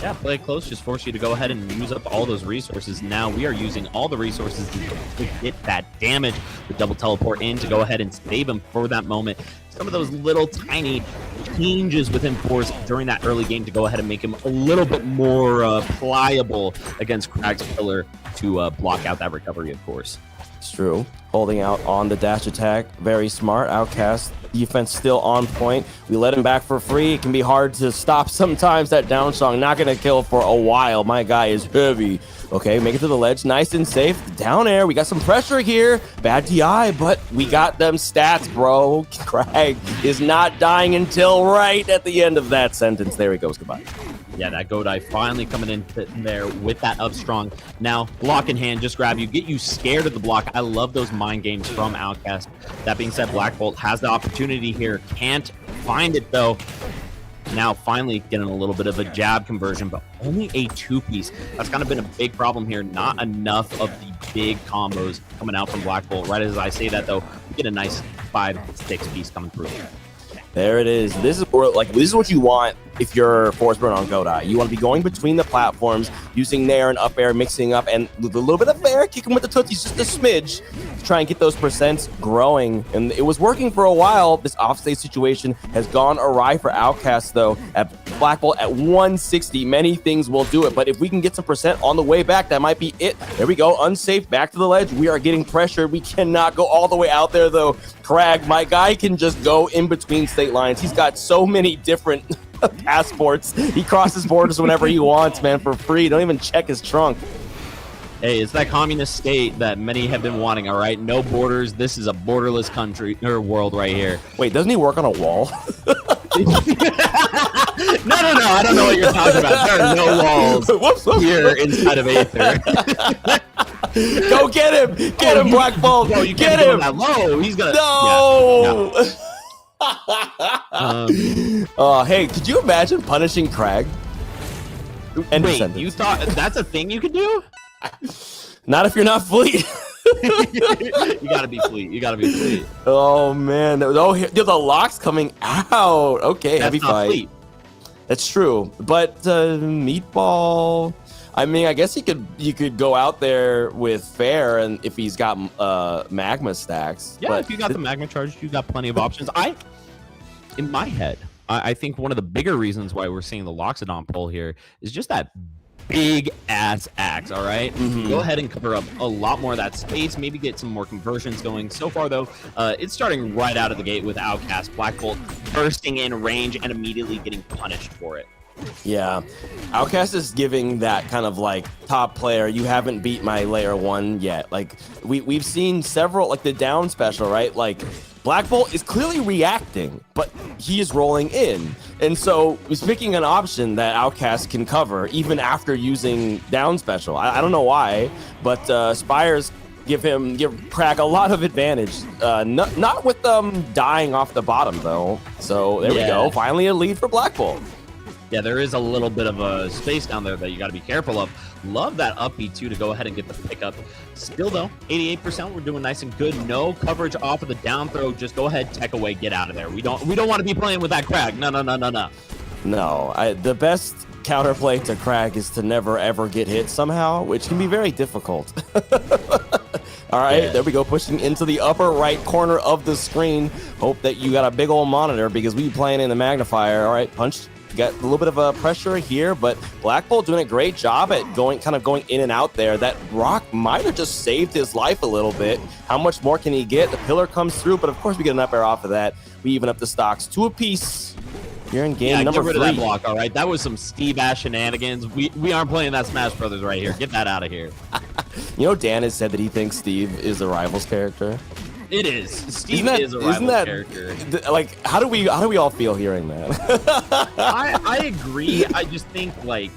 Yeah, play it close, just force you to go ahead and use up all those resources. Now we are using all the resources to get that damage. The double teleport in to go ahead and save him for that moment. Some of those little tiny changes within Force during that early game to go ahead and make him a little bit more pliable against Crag's pillar to block out that recovery, of course. It's true. Holding out on the dash attack. Very smart. Outcast defense still on point. We let him back for free. It can be hard to stop sometimes. That down song not going to kill for a while. My guy is heavy. Okay, make it to the ledge. Nice and safe. Down air. We got some pressure here. Bad DI, but we got them stats, bro. Crag is not dying until right at the end of that sentence. There he goes. Goodbye. Yeah, that Godai finally coming in there with that up strong. Now, block in hand, just grab you, get you scared of the block. I love those mind games from Outcast. That being said, Black Bolt has the opportunity here. Can't find it, though. Now, finally getting a little bit of a jab conversion, but only a two-piece. That's kind of been a big problem here. Not enough of the big combos coming out from Black Bolt. Right as I say that, though, we get a nice 5-6 piece coming through. There it is. This is what you want if you're Force Burn on Godai. You want to be going between the platforms, using Nair and up air, mixing up, and with a little bit of fair, kicking with the tootsies just a smidge to try and get those percents growing. And it was working for a while. This offstage situation has gone awry for Outcast, though. At Black Bolt at 160, many things will do it. But if we can get some percent on the way back, that might be it. There we go. Unsafe. Back to the ledge. We are getting pressured. We cannot go all the way out there, though. Crag, my guy, can just go in between state lines. He's got so many different passports. He crosses borders whenever he wants, man, for free. Don't even check his trunk. Hey, it's that communist state that many have been wanting, all right? No borders. This is a borderless country or world right here. Wait, doesn't he work on a wall? No. I don't know what you're talking about. There are no walls here inside of Aether. Go get him! Get him, Black Bolt! No, you get can't go him! that low. He's gonna. No! Yeah. Hey, could you imagine punishing Crag? End of Wait, sentence. you thought that's a thing you could do? Not if you're not Fleet. You gotta be Fleet. Oh man! Oh, the lock's coming out. Okay, That's heavy not fight. Fleet. That's true, but Meatball. I mean, I guess you could go out there with Fair, and if he's got magma stacks. Yeah, but if you got the magma charge, you got plenty of options. In my head, I think one of the bigger reasons why we're seeing the Loxodon pull here is just that big ass axe. All right? Go ahead and cover up a lot more of that space. Maybe get some more conversions going. So far, though, it's starting right out of the gate with Outcast. Black Bolt bursting in range and immediately getting punished for it. Yeah, Outcast is giving that kind of like top player. You haven't beat my layer 1 yet. Like we've seen several, like the down special, right? Like Black Bolt is clearly reacting, but he is rolling in, and so he's picking an option that Outcast can cover even after using down special. I don't know why, but Spires give Crag a lot of advantage. Not with them dying off the bottom though. So there we go. Finally a lead for Black Bolt. Yeah, there is a little bit of a space down there that you got to be careful of. Love that up B too to go ahead and get the pickup. Still though, 88%. We're doing nice and good. No coverage off of the down throw. Just go ahead, tech away, get out of there. We don't want to be playing with that Crag. No. No, the best counterplay to Crag is to never ever get hit somehow, which can be very difficult. All right, There we go, pushing into the upper right corner of the screen. Hope that you got a big old monitor because we be playing in the magnifier. All right, punch. Got a little bit of pressure here, but Black Bolt doing a great job at going in and out there. That rock might have just saved his life a little bit. How much more can he get? The pillar comes through, but of course we get an up air off of that. We even up the stocks 2 apiece. You're in game number 3. Get rid of that block, all right? That was some Steve Ash shenanigans. We aren't playing that Smash Brothers right here. Get that out of here. You know, Dan has said that he thinks Steve is a Rivals character. It is. Steve is a rival character. Like, how do we all feel hearing that? I agree. I just think, like,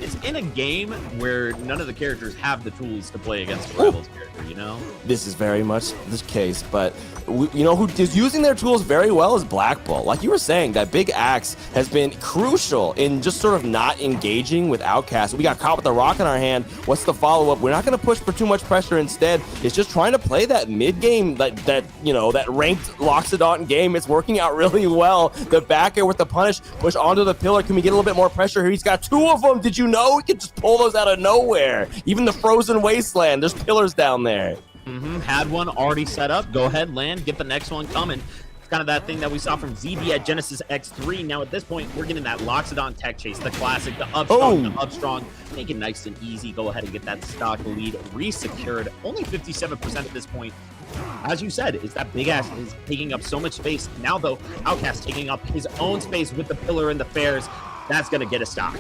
it's in a game where none of the characters have the tools to play against a rival's character, you know? This is very much the case, but you know who is using their tools very well is Black Bolt. Like you were saying, that big axe has been crucial in just sort of not engaging with Outcast. We got caught with a rock in our hand. What's the follow-up? We're not going to push for too much pressure. Instead, it's just trying to play that mid-game, that you know, that ranked Loxodon game. It's working out really well. The back air with the punish, push onto the pillar. Can we get a little bit more pressure here? He's got 2 of them. Did you know? We could just pull those out of nowhere. Even the frozen wasteland, there's pillars down there. Had one already set up. Go ahead, land, get the next one coming. It's kind of that thing that we saw from ZB at Genesis X3. Now at this point, we're getting that Loxodon tech chase, the classic, the up strong, the up strong. Make it nice and easy. Go ahead and get that stock lead re-secured. Only 57% at this point. As you said, is that big ass is taking up so much space. Now though, Outcast taking up his own space with the pillar and the fairs. That's gonna get a stock.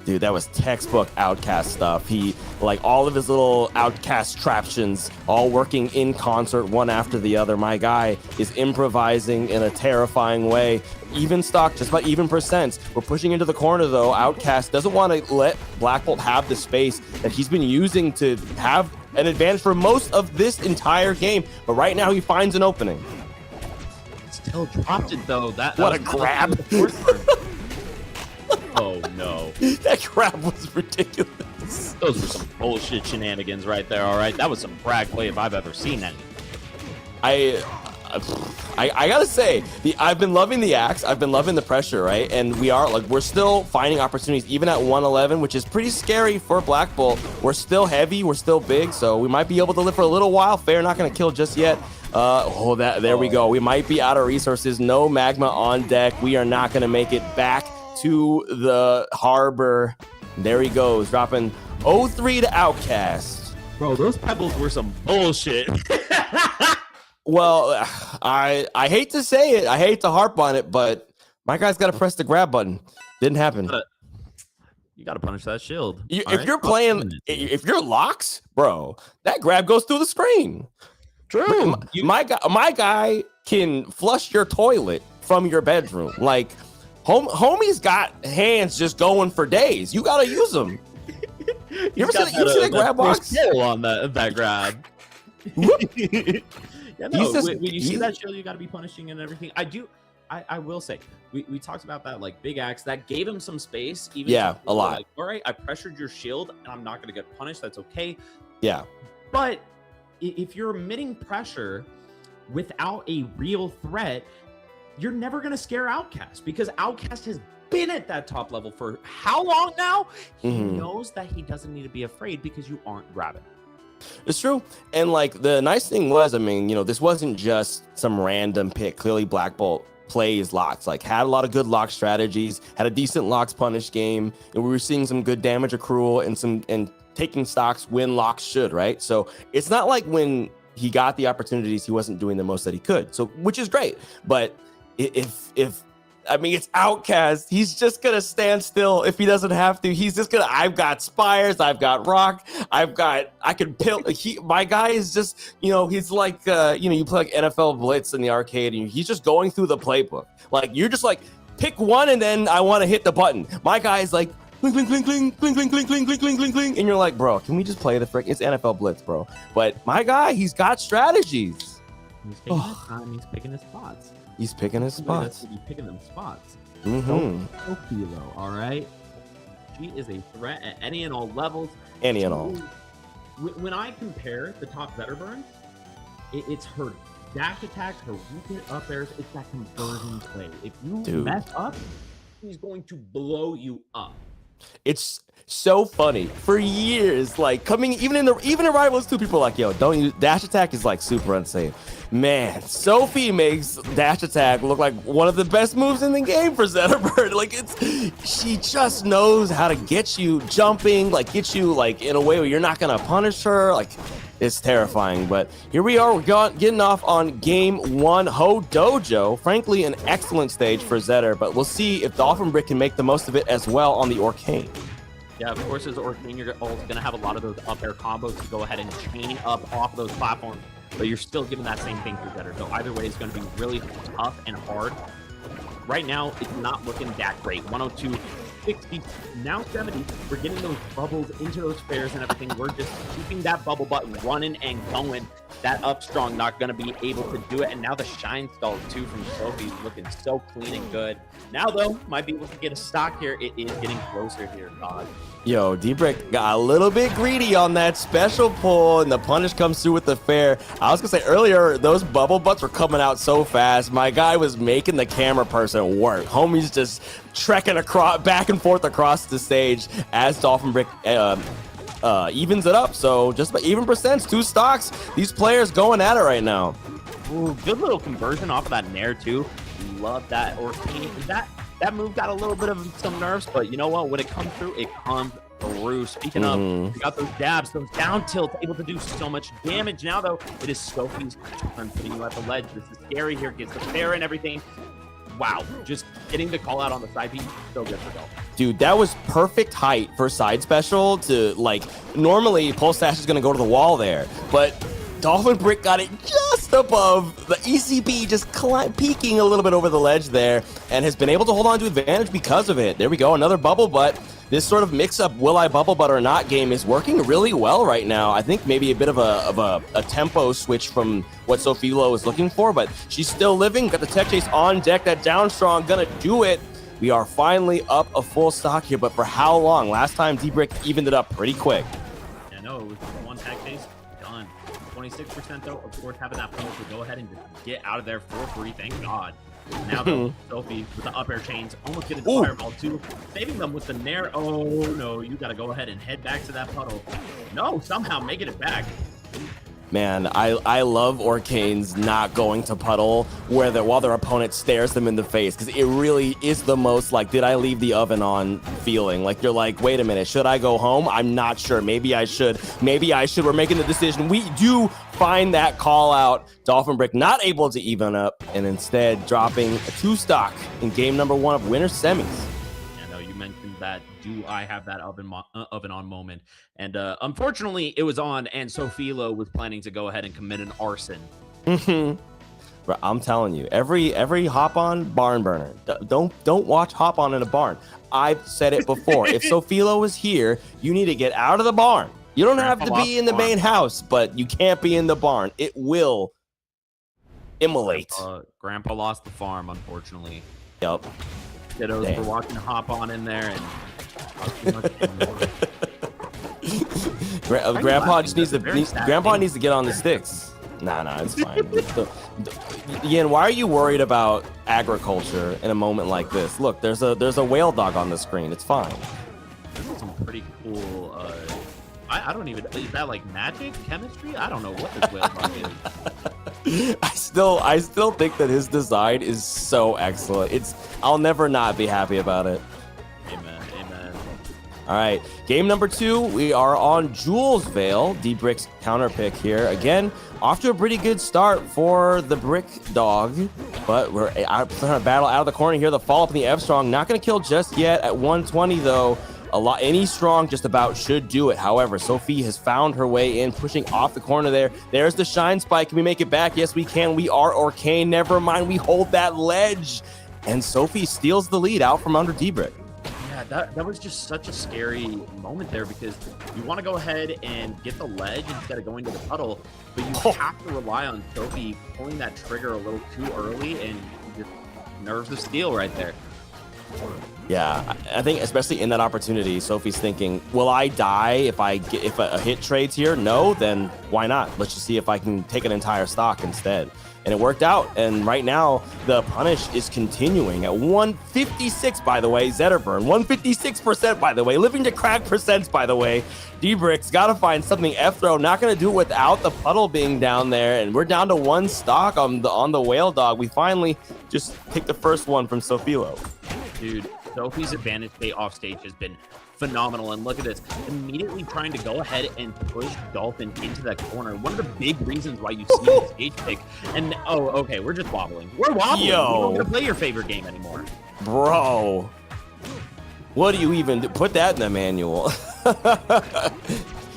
Dude, that was textbook Outcast stuff. He, like, all of his little Outcast traptions all working in concert, one after the other. My guy is improvising in a terrifying way. Even stock, just about even percents. We're pushing into the corner, though. Outcast doesn't want to let Black Bolt have the space that he's been using to have an advantage for most of this entire game. But right now, he finds an opening. Still dropped it, though. What a grab. Oh, no. That grab was ridiculous. Those were some bullshit shenanigans right there, all right? That was some frag play if I've ever seen any. I gotta say, I've been loving the axe. I've been loving the pressure, right? And we're still finding opportunities, even at 111, which is pretty scary for Black Bolt. We're still heavy, we're still big, so we might be able to live for a little while. Fair, not gonna kill just yet. There we go. We might be out of resources. No magma on deck. We are not gonna make it back to the harbor. There he goes, dropping 0-3 to Outcast. Bro, those pebbles were some bullshit. Well, I hate to say it, I hate to harp on it, but my guy's got to press the grab button. Didn't happen. You got to punish that shield. If you're Lox, bro, that grab goes through the screen. True. My guy can flush your toilet from your bedroom. Like, homie's got hands just going for days. You got to use them. You ever see that grab box? On that grab. Yeah, no, when you see that shield, you got to be punishing and everything. I will say, we talked about that, like, big axe that gave him some space. Even a lot. Like, all right, I pressured your shield and I'm not going to get punished. That's okay. Yeah. But if you're emitting pressure without a real threat, you're never going to scare Outcast, because Outcast has been at that top level for how long now? He knows that he doesn't need to be afraid because you aren't grabbing. It's true. And like the nice thing was, I mean, you know, this wasn't just some random pick. Clearly Black Bolt plays Lox, like had a lot of good Lox strategies, had a decent Lox punish game, and we were seeing some good damage accrual and taking stocks when Lox should, right? So it's not like when he got the opportunities, he wasn't doing the most that he could. So, which is great. But if I mean, it's Outcast. He's just going to stand still if he doesn't have to. He's just going to, I've got Spires, I've got Rock, I can pill. My guy is just, you know, he's like, you play like NFL Blitz in the arcade and he's just going through the playbook. Like, you're just like, pick one and then I want to hit the button. My guy is like, cling, cling, cling, cling, cling, cling, cling, cling, cling, cling, cling, cling. And you're like, bro, can we just play the frick? It's NFL Blitz, bro. But my guy, he's got strategies. He's taking his time, he's picking his spots. He's picking his spots. He's picking them spots. Mm-hmm. All right. She is a threat at any and all levels. Any and all. When I compare the top veterans, it's her dash attack, her weekend up airs. It's that conversion play. If you mess up, he's going to blow you up. It's so funny. For years, like coming even in Rivals 2, people are like, yo, don't use dash attack is like super unsafe. Man, Sophie makes dash attack look like one of the best moves in the game for Zetterbird. Like she just knows how to get you jumping, like get you like in a way where you're not gonna punish her. Like it's terrifying. But here we are, we're getting off on game 1. Ho Dojo, frankly, an excellent stage for Zetter, but we'll see if Dolphinbrick can make the most of it as well on the Orcane. Yeah, of course, as Orcane, you're also going to have a lot of those up air combos to go ahead and chain up off those platforms, but you're still giving that same thing for Zetter. So either way, it's going to be really tough and hard. Right now, it's not looking that great. 102 60, now 70. We're getting those bubbles into those fares and everything. We're just keeping that bubble button running and going. That up strong not going to be able to do it. And now the shine stall too from Sophie looking so clean and good. Now though, might be able to get a stock here. It is getting closer here, God. Yo, D-Brick got a little bit greedy on that special pull, and the punish comes through with the fair. I was gonna say earlier, those bubble butts were coming out so fast. My guy was making the camera person work. Homie's just trekking across, back and forth across the stage as Dolphinbrick evens it up. So just about even percents, 2 stocks. These players going at it right now. Ooh, good little conversion off of that Nair too. Love that. Or that move got a little bit of some nerves, but you know what? When it comes through, it comes through. Speaking of, we got those dabs, those down tilts, able to do so much damage. Now, though, it is Sophie's turn, putting you at the ledge. This is scary here. Gets the fair and everything. Wow, just getting the call out on the side beat, so good for Dolphin. Dude, that was perfect height for side special to, like, normally Pulse Dash is going to go to the wall there, but Dolphinbrick got it just above the ECB, just peeking a little bit over the ledge there, and has been able to hold on to advantage because of it. There we go, another bubble butt. This sort of mix-up will I bubble butt or not game is working really well right now. I think maybe a bit of a tempo switch from what Sophilo is looking for, but she's still living. Got the tech chase on deck. That down strong gonna do it. We are finally up a full stock here, but for how long? Last time D-Brick evened it up pretty quick. Yeah, no, it was one tech chase, done. 26% though, of course, having that pull to go ahead and just get out of there for free, thank God. Now though, Sophie with the up air chains, almost getting the fireball too, saving them with the Nair. Oh no, you gotta go ahead and head back to that puddle. No, somehow making it back. Man, I love Orcanes not going to puddle while their opponent stares them in the face, because it really is the most like, did I leave the oven on feeling. Like, you're like, wait a minute, should I go home? I'm not sure. Maybe I should. Maybe I should. We're making the decision. We do find that call out. Dolphinbrick not able to even up, and instead dropping a 2 stock in game number 1 of winter semis. I know you mentioned that. Do I have that oven on moment? And unfortunately, it was on, and Sophilo was planning to go ahead and commit an arson. I'm telling you, every hop on barn burner. Don't watch hop on in a barn. I've said it before. If Sophilo is here, you need to get out of the barn. You don't have to be in the main house, but you can't be in the barn. It will immolate. Grandpa lost the farm, unfortunately. Yep. Kiddos were watching hop on in there, and Grandpa just needs to get on the sticks. Nah, it's fine. Yin, why are you worried about agriculture in a moment like this? Look, there's a whale dog on the screen. It's fine. This is some pretty cool. I don't even. Is that like magic chemistry? I don't know what this whale dog is. I still think that his design is so excellent. I'll never not be happy about it. Amen. All right, game number 2, we are on Jules Vale. D-Brick's counter pick here. Again, off to a pretty good start for the Brick Dog, but we're trying to battle out of the corner here. The follow-up in the F-Strong, not going to kill just yet at 120, though. Any strong just about should do it. However, Sophie has found her way in, pushing off the corner there. There's the shine spike. Can we make it back? Yes, we can. We are Orcane. Never mind. We hold that ledge. And Sophie steals the lead out from under D-Brick. Yeah, that was just such a scary moment there, because you want to go ahead and get the ledge instead of going to the puddle, but you have to rely on Sophie pulling that trigger a little too early, and just nerves of steel right there. Yeah, I think especially in that opportunity, Sophie's thinking, will I die if a hit trades here? No, then why not? Let's just see if I can take an entire stock instead. And it worked out. And right now, the punish is continuing at 156, by the way. Zetterburn, 156%, by the way. Living to crack percents, by the way. D-Brick's got to find something. F-Throw, not going to do it without the puddle being down there. And we're down to 1 stock on the whale dog. We finally just picked the first one from Sophilo. Dude, Sophie's advantage state off stage has been phenomenal, and look at this, immediately trying to go ahead and push Dolphin into that corner. One of the big reasons why you see the stage pick. And okay, we're just wobbling. We're wobbling. Yo. We don't want to play your favorite game anymore, bro. What do you even do? Put that in the manual.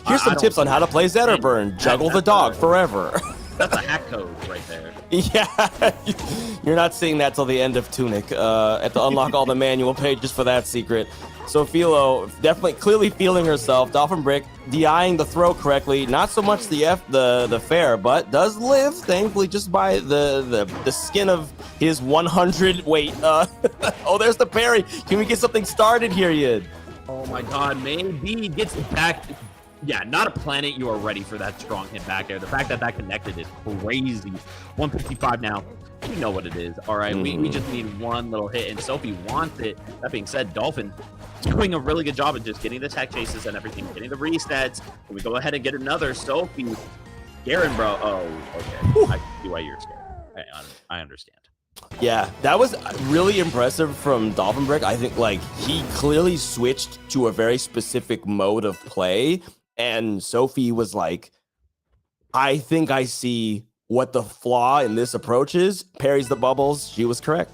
Here's some tips on how to play Zetterburn. Juggle the dog forever. That's a hack code right there. Yeah, you're not seeing that till the end of Tunic. Have to unlock all the manual pages for that secret. Sophilo definitely clearly feeling herself. Dolphinbrick DIing the throw correctly. Not so much the fair, but does live, thankfully, just by the skin of his 100 weight. Oh, there's the parry. Can we get something started here, Yid? Oh my god, maybe gets back. Yeah, not a planet. You are ready for that strong hit back there. The fact that that connected is crazy. 155 now. We know what it is. All right, we just need one little hit, and Sophie wants it. That being said, Dolphin doing a really good job of just getting the tech chases and everything, getting the resets. Can we go ahead and get another Sophie? Garen, bro. Oh, okay. I see why you're scared. I understand. Yeah, that was really impressive from Dolphinbrick. I think like he clearly switched to a very specific mode of play, and Sophie was like, I think I see what the flaw in this approach is. Parries the bubbles. She was correct.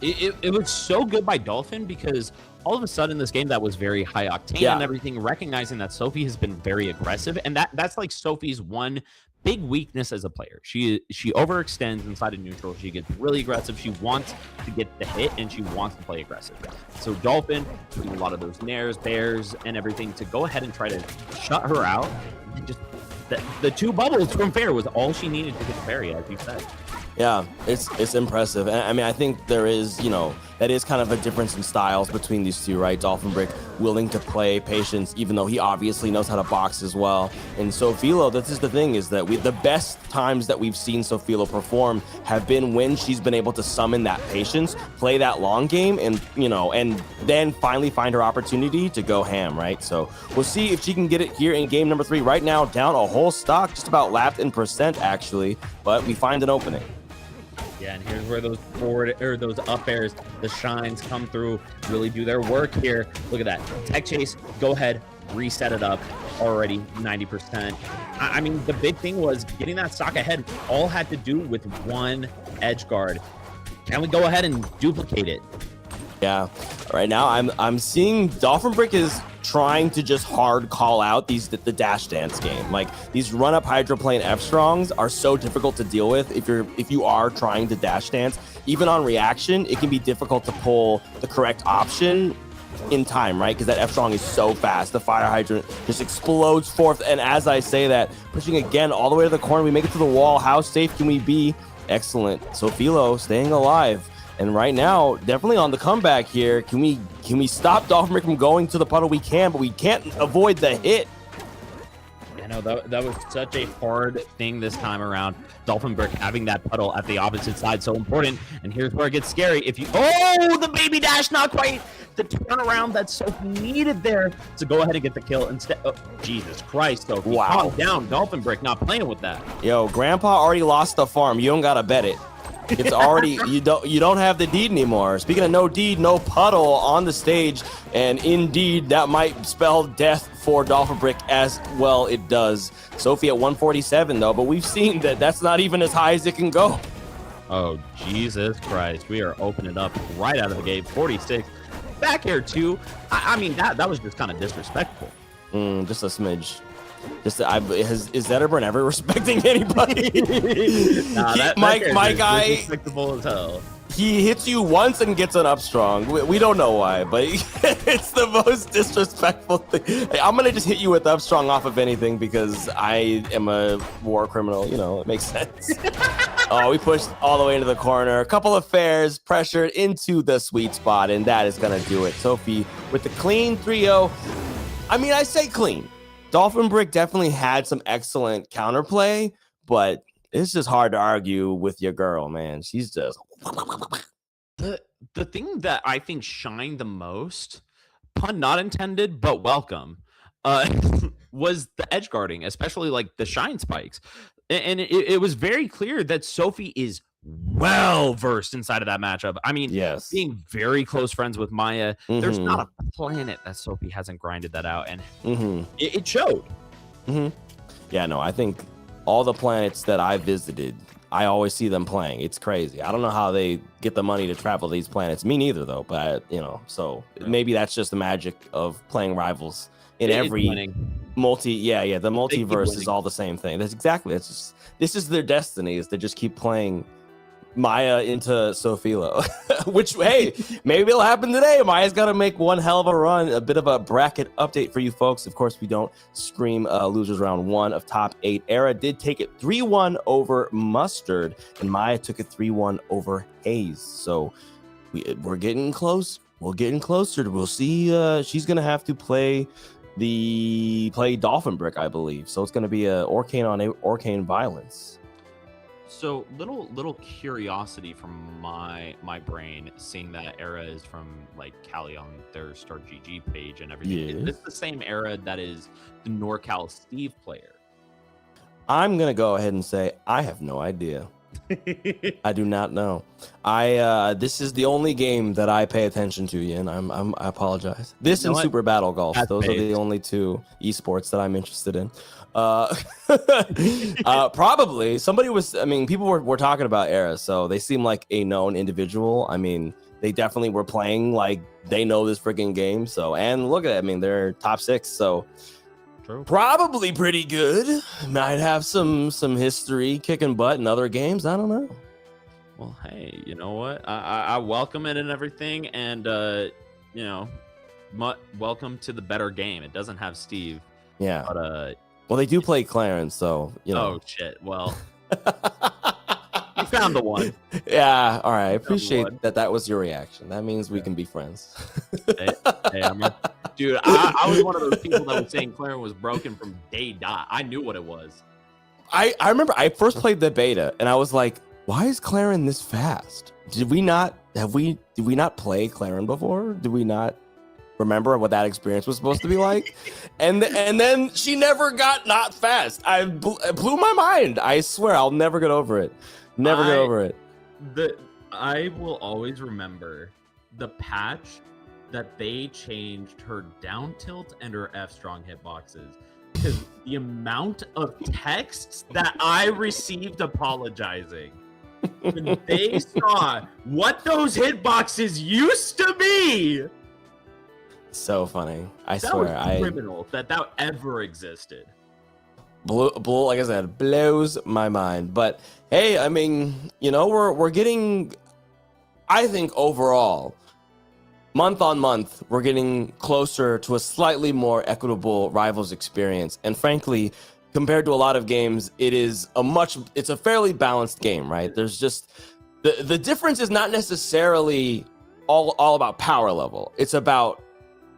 It was so good by Dolphin because all of a sudden this game that was very high octane and everything, recognizing that Sophie has been very aggressive, and that's like Sophie's one big weakness as a player. She overextends inside of neutral. She gets really aggressive. She wants to get the hit and she wants to play aggressive. So Dolphin doing a lot of those nares, bears, and everything to go ahead and try to shut her out. And just the two bubbles from fair was all she needed to get the parry, as you said. Yeah, it's impressive. And I mean, I think there is, that is kind of a difference in styles between these two, right? Dolphinbrick willing to play patience, even though he obviously knows how to box as well. And Sophilo, this is the thing, is that the best times that we've seen Sophilo perform have been when she's been able to summon that patience, play that long game, and, and then finally find her opportunity to go ham, right? So we'll see if she can get it here in game number 3. Right now, down a whole stock, just about lapped in percent, actually, but we find an opening. Yeah, and here's where those those up airs, the shines come through, really do their work here. Look at that. Tech chase, go ahead, reset it up. Already 90%. I mean, the big thing was getting that stock ahead all had to do with one edge guard. Can we go ahead and duplicate it? Yeah, right now I'm seeing Dolphinbrick is trying to just hard call out the dash dance game. Like these run up hydroplane F strongs are so difficult to deal with if you are trying to dash dance. Even on reaction, it can be difficult to pull the correct option in time, right? Because that F strong is so fast. The fire hydrant just explodes forth, and as I say that, pushing again all the way to the corner, we make it to the wall. How safe can we be? Excellent. Sophilo staying alive. And right now, definitely on the comeback here. Can we stop Dolphinbrick from going to the puddle? We can, but we can't avoid the hit. I know that was such a hard thing this time around. Dolphinbrick having that puddle at the opposite side, so important. And here's where it gets scary. The baby dash, not quite the turnaround that Sophie needed there to go ahead and get the kill instead. Oh, Jesus Christ, Sophie. Wow. Calm down, Dolphinbrick, not playing with that. Yo, Grandpa already lost the farm. You don't gotta bet it. It's already you don't have the deed anymore. Speaking of no deed, no puddle on the stage, and indeed that might spell death for Dolphinbrick as well. It does. Sophie at 147 though, but we've seen that that's not even as high as it can go. Oh Jesus Christ, we are opening up right out of the gate. 46 back here too. I mean that was just kind of disrespectful. Just a smidge. Is Zetterburn ever respecting anybody? My guy, respectable as hell. He hits you once and gets an up strong. We don't know why, but it's the most disrespectful thing. Hey, I'm gonna just hit you with up strong off of anything because I am a war criminal. It makes sense. Oh, we pushed all the way into the corner. A couple of fairs pressured into the sweet spot, and that is gonna do it. Sophie with the clean 3-0. I mean, I say clean. Dolphinbrick definitely had some excellent counterplay, but it's just hard to argue with your girl, man. She's just... The thing that I think shined the most, pun not intended, but welcome, was the edge guarding, especially like the shine spikes. And it was very clear that Sophie is well versed inside of that matchup. I mean, yes, being very close friends with Maya, there's not a planet that Sophie hasn't grinded that out, and it showed. Yeah, no, I think all the planets that I visited, I always see them playing. It's crazy. I don't know how they get the money to travel to these planets. Me neither, though. But so maybe that's just the magic of playing rivals in every Yeah, the They keep multiverse is winning. all the same thing. That's exactly. This is their destiny, is to just keep playing Maya into Sophilo. Which, hey, maybe it'll happen today. Maya's got to make one hell of a run. A bit of a bracket update for you folks. Of course, we don't stream losers round 1 of top 8. Era did take it 3-1 over Mustard, and Maya took it 3-1 over Haze. So we're getting close. We're getting closer. We'll see. She's gonna have to play Dolphinbrick, I believe. So it's gonna be a Orcane on Orcane violence. So little curiosity from my brain, seeing that Era is from like Cali on their Start GG page and everything. Yes. Is this the same Era that is the NorCal Steve player? I'm gonna go ahead and say I have no idea. I do not know. This is the only game that I pay attention to, Yin. I apologize. This You know and what? Super Battle Golf. That's Those are paid. the only two esports that I'm interested in. Probably somebody was. I mean, people were talking about Era, so they seem like a known individual. I mean, they definitely were playing like they know this freaking game. So, and look at it. I mean, they're top 6. So. True. Probably pretty good. Might have some history kicking butt in other games. I don't know. Well, hey, you know what? I welcome it and everything, and you know, welcome to the better game. It doesn't have Steve, Yeah. but Well, they do play Clarence, so you know. oh shit. Well, you found the one. Yeah. All right. I one. appreciate that was your reaction. That means we can be friends. Hey, dude, I was one of those people that was saying Clarence was broken from day dot. I knew what it was. I remember I first played the beta and I was like, why is Claren this fast? Did we not play Claren before? Did we not remember what that experience was supposed to be like? and then she never got not fast. It blew my mind. I swear I'll never get over it. Never get over it. I will always remember the patch that they changed her down tilt and her F strong hitboxes, because the amount of texts that I received apologizing when they saw what those hitboxes used to be. So funny. I That swear. was criminal that ever existed. Blew, like I said, blows my mind. But hey, I mean, you know, we're getting, I think overall, month on month, we're getting closer to a slightly more equitable Rivals experience. And frankly, compared to a lot of games, it's a fairly balanced game, right? There's just the difference is not necessarily all about power level. It's about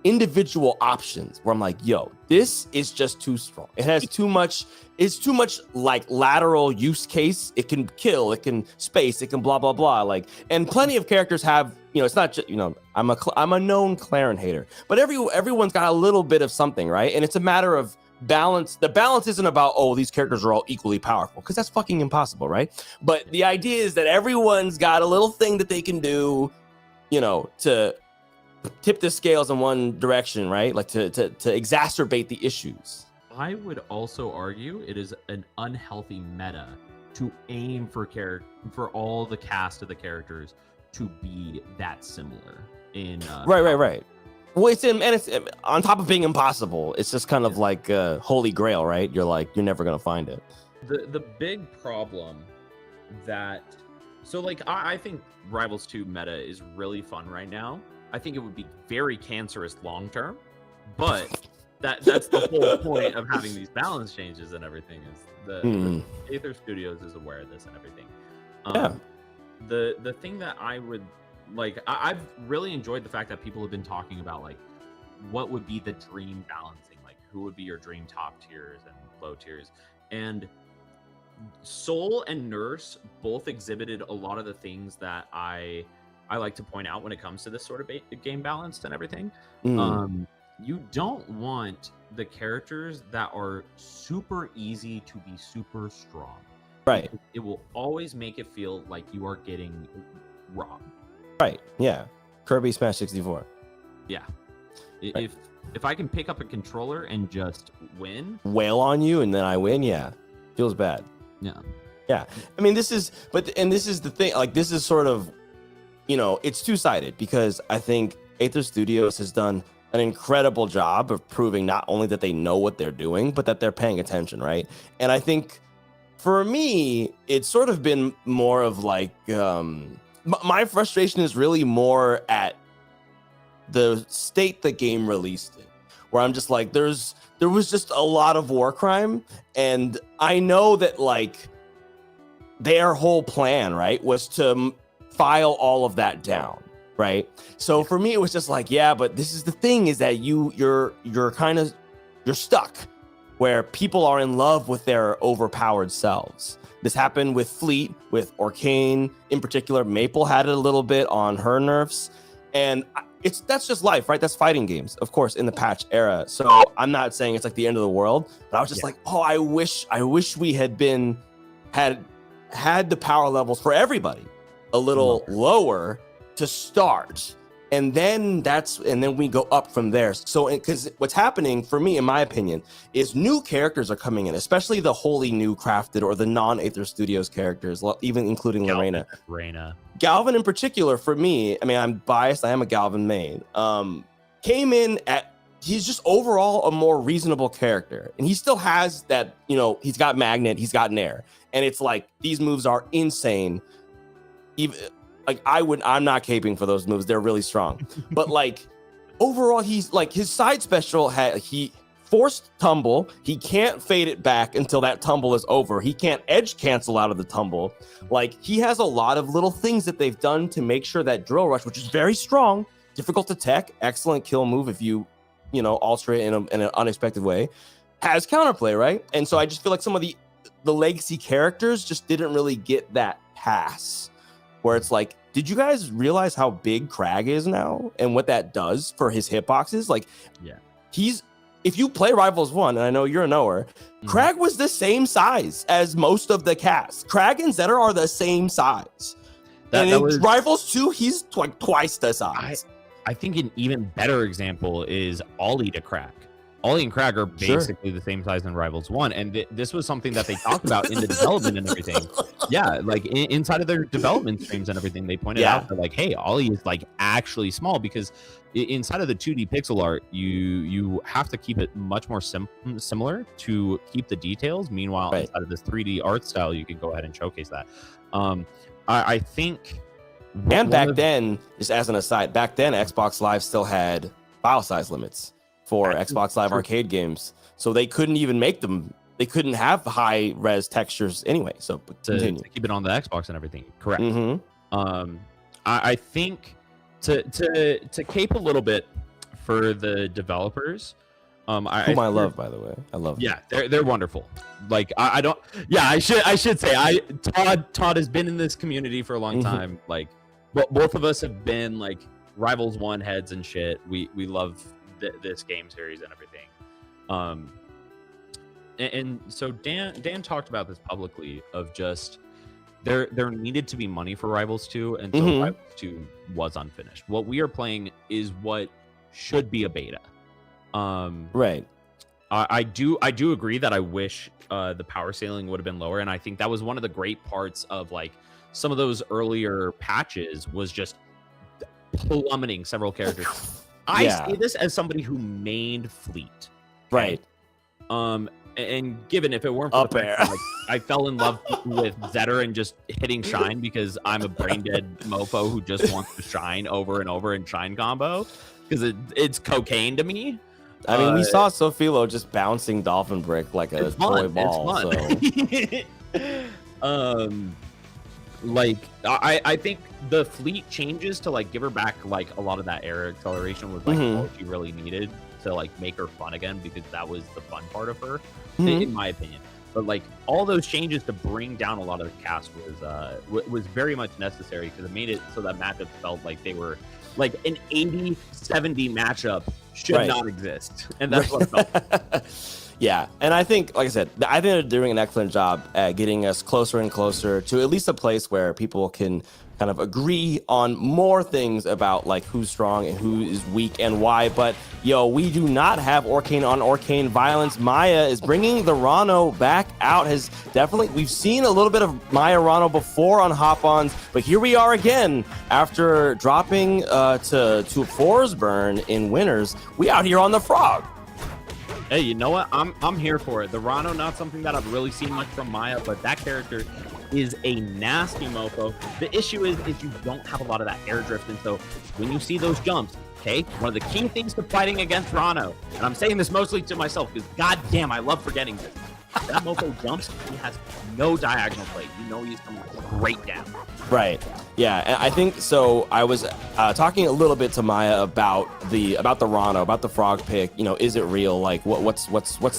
individual options where I'm like, yo, this is just too strong. It has too much, it's too much like lateral use case. It can kill, it can space, it can blah, blah, blah. Like, and plenty of characters have, you know, it's not just, you know, I'm a known Claren hater, but everyone's got a little bit of something, right? And it's a matter of balance. The balance isn't about, oh, these characters are all equally powerful, because that's fucking impossible, right? But the idea is that everyone's got a little thing that they can do, you know, to tip the scales in one direction, right? Like to exacerbate the issues. I would also argue it is an unhealthy meta to aim for all the cast of the characters to be that similar in Right. Well, it's on top of being impossible. It's just kind of like holy grail, right? You're never gonna find it. The big problem that I think Rivals 2 meta is really fun right now. I think it would be very cancerous long term, but that's the whole point of having these balance changes and everything. Is the Aether Studios is aware of this and everything. Yeah. The thing that I would like, I've really enjoyed the fact that people have been talking about like what would be the dream balancing, like who would be your dream top tiers and low tiers, and Soul and Nurse both exhibited a lot of the things that I like to point out when it comes to this sort of game balance and everything. You don't want the characters that are super easy to be super strong. Right. It will always make it feel like you are getting robbed. Right. Yeah. Kirby Smash 64. Yeah. Right. If I can pick up a controller and just win, Wail on you and then I win, yeah. Feels bad. yeah. Yeah. I mean, this is the thing, like this is sort of, you know, it's two-sided, because I think Aether Studios has done an incredible job of proving not only that they know what they're doing, but that they're paying attention, right? And I think for me, it's sort of been more of like my frustration is really more at the state the game released in, where I'm just like, there was just a lot of war crime, and I know that like their whole plan, right, was to file all of that down, right? So for me, it was just like, yeah, but this is the thing, is that you're stuck where people are in love with their overpowered selves. This happened with Fleet, with Arcane in particular. Maple had it a little bit on her nerfs, and that's just life, right? That's fighting games, of course, in the patch era. So I'm not saying it's like the end of the world, but I was just like, oh, I wish we had the power levels for everybody a little lower to start, and then we go up from there. So because what's happening for me, in my opinion, is new characters are coming in, especially the wholly new crafted or the non-Aether Studios characters, even including Lorena. Galvin in particular, for me, I mean, I'm biased, I am a Galvin main, came in at, he's just overall a more reasonable character, and he still has that, he's got Magnet, he's got Nair, and it's like these moves are insane. Even like I'm not caping for those moves, they're really strong. But like overall, he's like, his side special he forced tumble, he can't fade it back until that tumble is over, he can't edge cancel out of the tumble. Like, he has a lot of little things that they've done to make sure that drill rush, which is very strong, difficult to tech, excellent kill move if you alter it in an unexpected way, has counterplay, right? And so I just feel like some of the legacy characters just didn't really get that pass, where it's like, did you guys realize how big Crag is now and what that does for his hitboxes? Like, if you play Rivals 1, and I know you're a knower, Crag was the same size as most of the cast. Crag and Zetter are the same size. Rivals 2, he's like twice the size. I think an even better example is Ollie to Crag. Ollie and Crag are basically the same size in Rivals 1, and this was something that they talked about in the development and everything. Yeah, like inside of their development streams and everything, they pointed out that like, hey, Ollie is like actually small, because inside of the 2D pixel art, you have to keep it much more similar to keep the details. Meanwhile, inside of this 3D art style, you can go ahead and showcase that. I think. And back then, just as an aside, back then Xbox Live still had file size limits for Xbox Live arcade games, so they couldn't even make them. They couldn't have high res textures anyway. So to keep it on the Xbox and everything, correct? I think to cape a little bit for the developers, I love, by the way, I love. Yeah, they're wonderful. Like I don't. Yeah, I should say Todd has been in this community for a long time. Like, both of us have been like Rivals 1 heads and shit. We love this game series and everything. And so Dan talked about this publicly, of just there needed to be money for Rivals 2, and so Rivals 2 was unfinished. What we are playing is what should be a beta. Right. I do agree that I wish the power ceiling would have been lower, and I think that was one of the great parts of like some of those earlier patches, was just plummeting several characters. I say this as somebody who mained Fleet. Right. And given if it weren't for the fact, like, I fell in love with Zetter and just hitting Shine, because I'm a brain dead mofo who just wants to Shine over and over and Shine combo, because it's cocaine to me. I mean, we saw Sophilo just bouncing Dolphinbrick like a toy ball. It's fun. Like I think the Fleet changes to like give her back like a lot of that air acceleration was like all she really needed to like make her fun again, because that was the fun part of her, in my opinion. But like all those changes to bring down a lot of the cast was very much necessary, because it made it so that matchups felt like they were like an 80-70 matchup should not exist, and that's what it felt. Yeah, and I think, like I said, I think they're doing an excellent job at getting us closer and closer to at least a place where people can kind of agree on more things about like who's strong and who is weak and why. But yo, we do not have Arcane on Arcane violence. Maya is bringing the Rano back out. We've seen a little bit of Maya Rano before on hop-ons, but here we are again after dropping to Forsburn in winners. We out here on the Frog. Hey, you know what? I'm here for it. The Rano, not something that I've really seen much from Maya, but that character is a nasty mofo. The issue is you don't have a lot of that air drift, and so when you see those jumps, okay, one of the key things to fighting against Rano, and I'm saying this mostly to myself because goddamn, I love forgetting this. That mofo jumps, he has no diagonal play. You know he's coming straight down. Right. Yeah, and I think so. I was talking a little bit to Maya about the Rano, about the frog pick. You know, is it real? Like, what's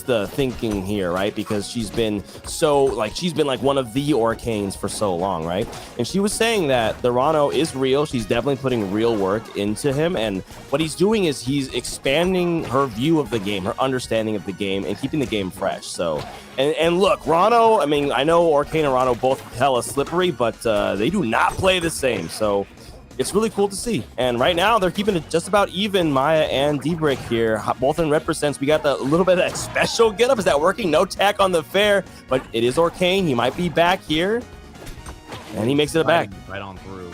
the thinking here, right? Because she's been like one of the Arcanes for so long, right? And she was saying that the Rano is real. She's definitely putting real work into him, and what he's doing is he's expanding her view of the game, her understanding of the game, and keeping the game fresh. So. And look, Rano, I mean, I know Arcane and Rano both hella slippery, but they do not play the same. So it's really cool to see. And right now, they're keeping it just about even, Maya and Dolphinbrick here, both in represents. We got the little bit of that special getup. Is that working? No tack on the fair, but it is Arcane. He might be back here. And he makes it back. Right on through.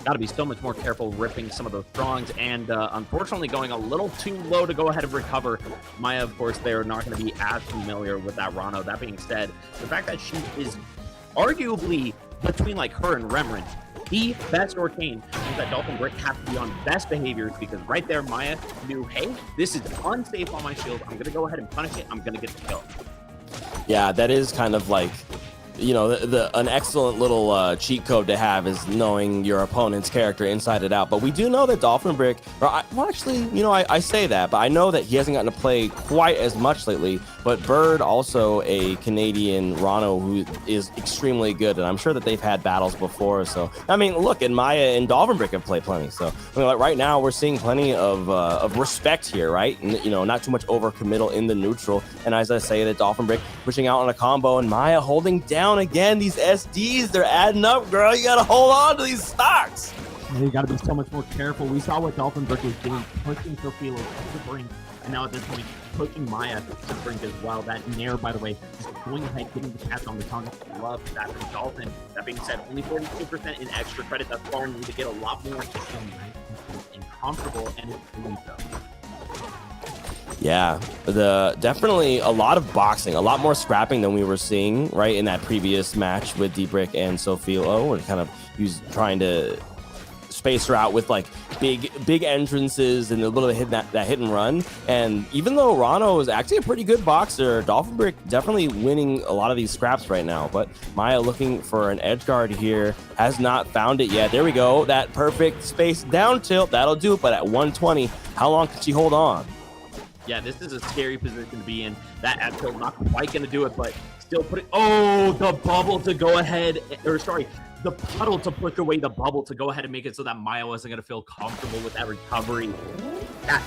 Got to be so much more careful ripping some of those strongs, and unfortunately going a little too low to go ahead and recover. Maya, of course, they're not going to be as familiar with that Rano. That being said, the fact that she is arguably between like her and Remrin, the best Arcane, means that Dolphinbrick has to be on best behaviors, because right there, Maya knew, hey, this is unsafe on my shield. I'm going to go ahead and punish it. I'm going to get the kill. Yeah, that is kind of like, you know, an excellent little cheat code to have is knowing your opponent's character inside and out. But we do know that Dolphinbrick, well, actually, you know, I say that, but I know that he hasn't gotten to play quite as much lately. But Bird, also a Canadian Rano who is extremely good, and I'm sure that they've had battles before. So, I mean, look, and Maya and Dolphinbrick have played plenty. So, I mean, like right now, we're seeing plenty of respect here, right? And, you know, not too much overcommittal in the neutral. And as I say, that Dolphinbrick pushing out on a combo, and Maya holding down again. These SDs, they're adding up, girl. You got to hold on to these stocks. You got to be so much more careful. We saw what Dolphinbrick was doing, pushing Sophilo to the brink, and now at this point, pushing Maya to the brink as well. That Nair, by the way, just going ahead, getting the catch on the tongue. Love that from Dolphin. That being said, only 42% in extra credit thus far, and need to get a lot more and comfortable, and it's doing so. Yeah, definitely a lot of boxing, a lot more scrapping than we were seeing right in that previous match with Dolphinbrick and Sophilo, and kind of trying to space her out with like big entrances and a little bit of that hit and run. And even though Rano is actually a pretty good boxer, Dolphinbrick definitely winning a lot of these scraps right now. But Maya looking for an edge guard here, has not found it yet. There we go, that perfect space down tilt, that'll do it. But at 120, how long can she hold on? Yeah, this is a scary position to be in. That ad tilt not quite going to do it, but still putting... Oh, the bubble to go ahead... Or sorry, the puddle to push away the bubble to go ahead and make it so that Maya wasn't going to feel comfortable with that recovery.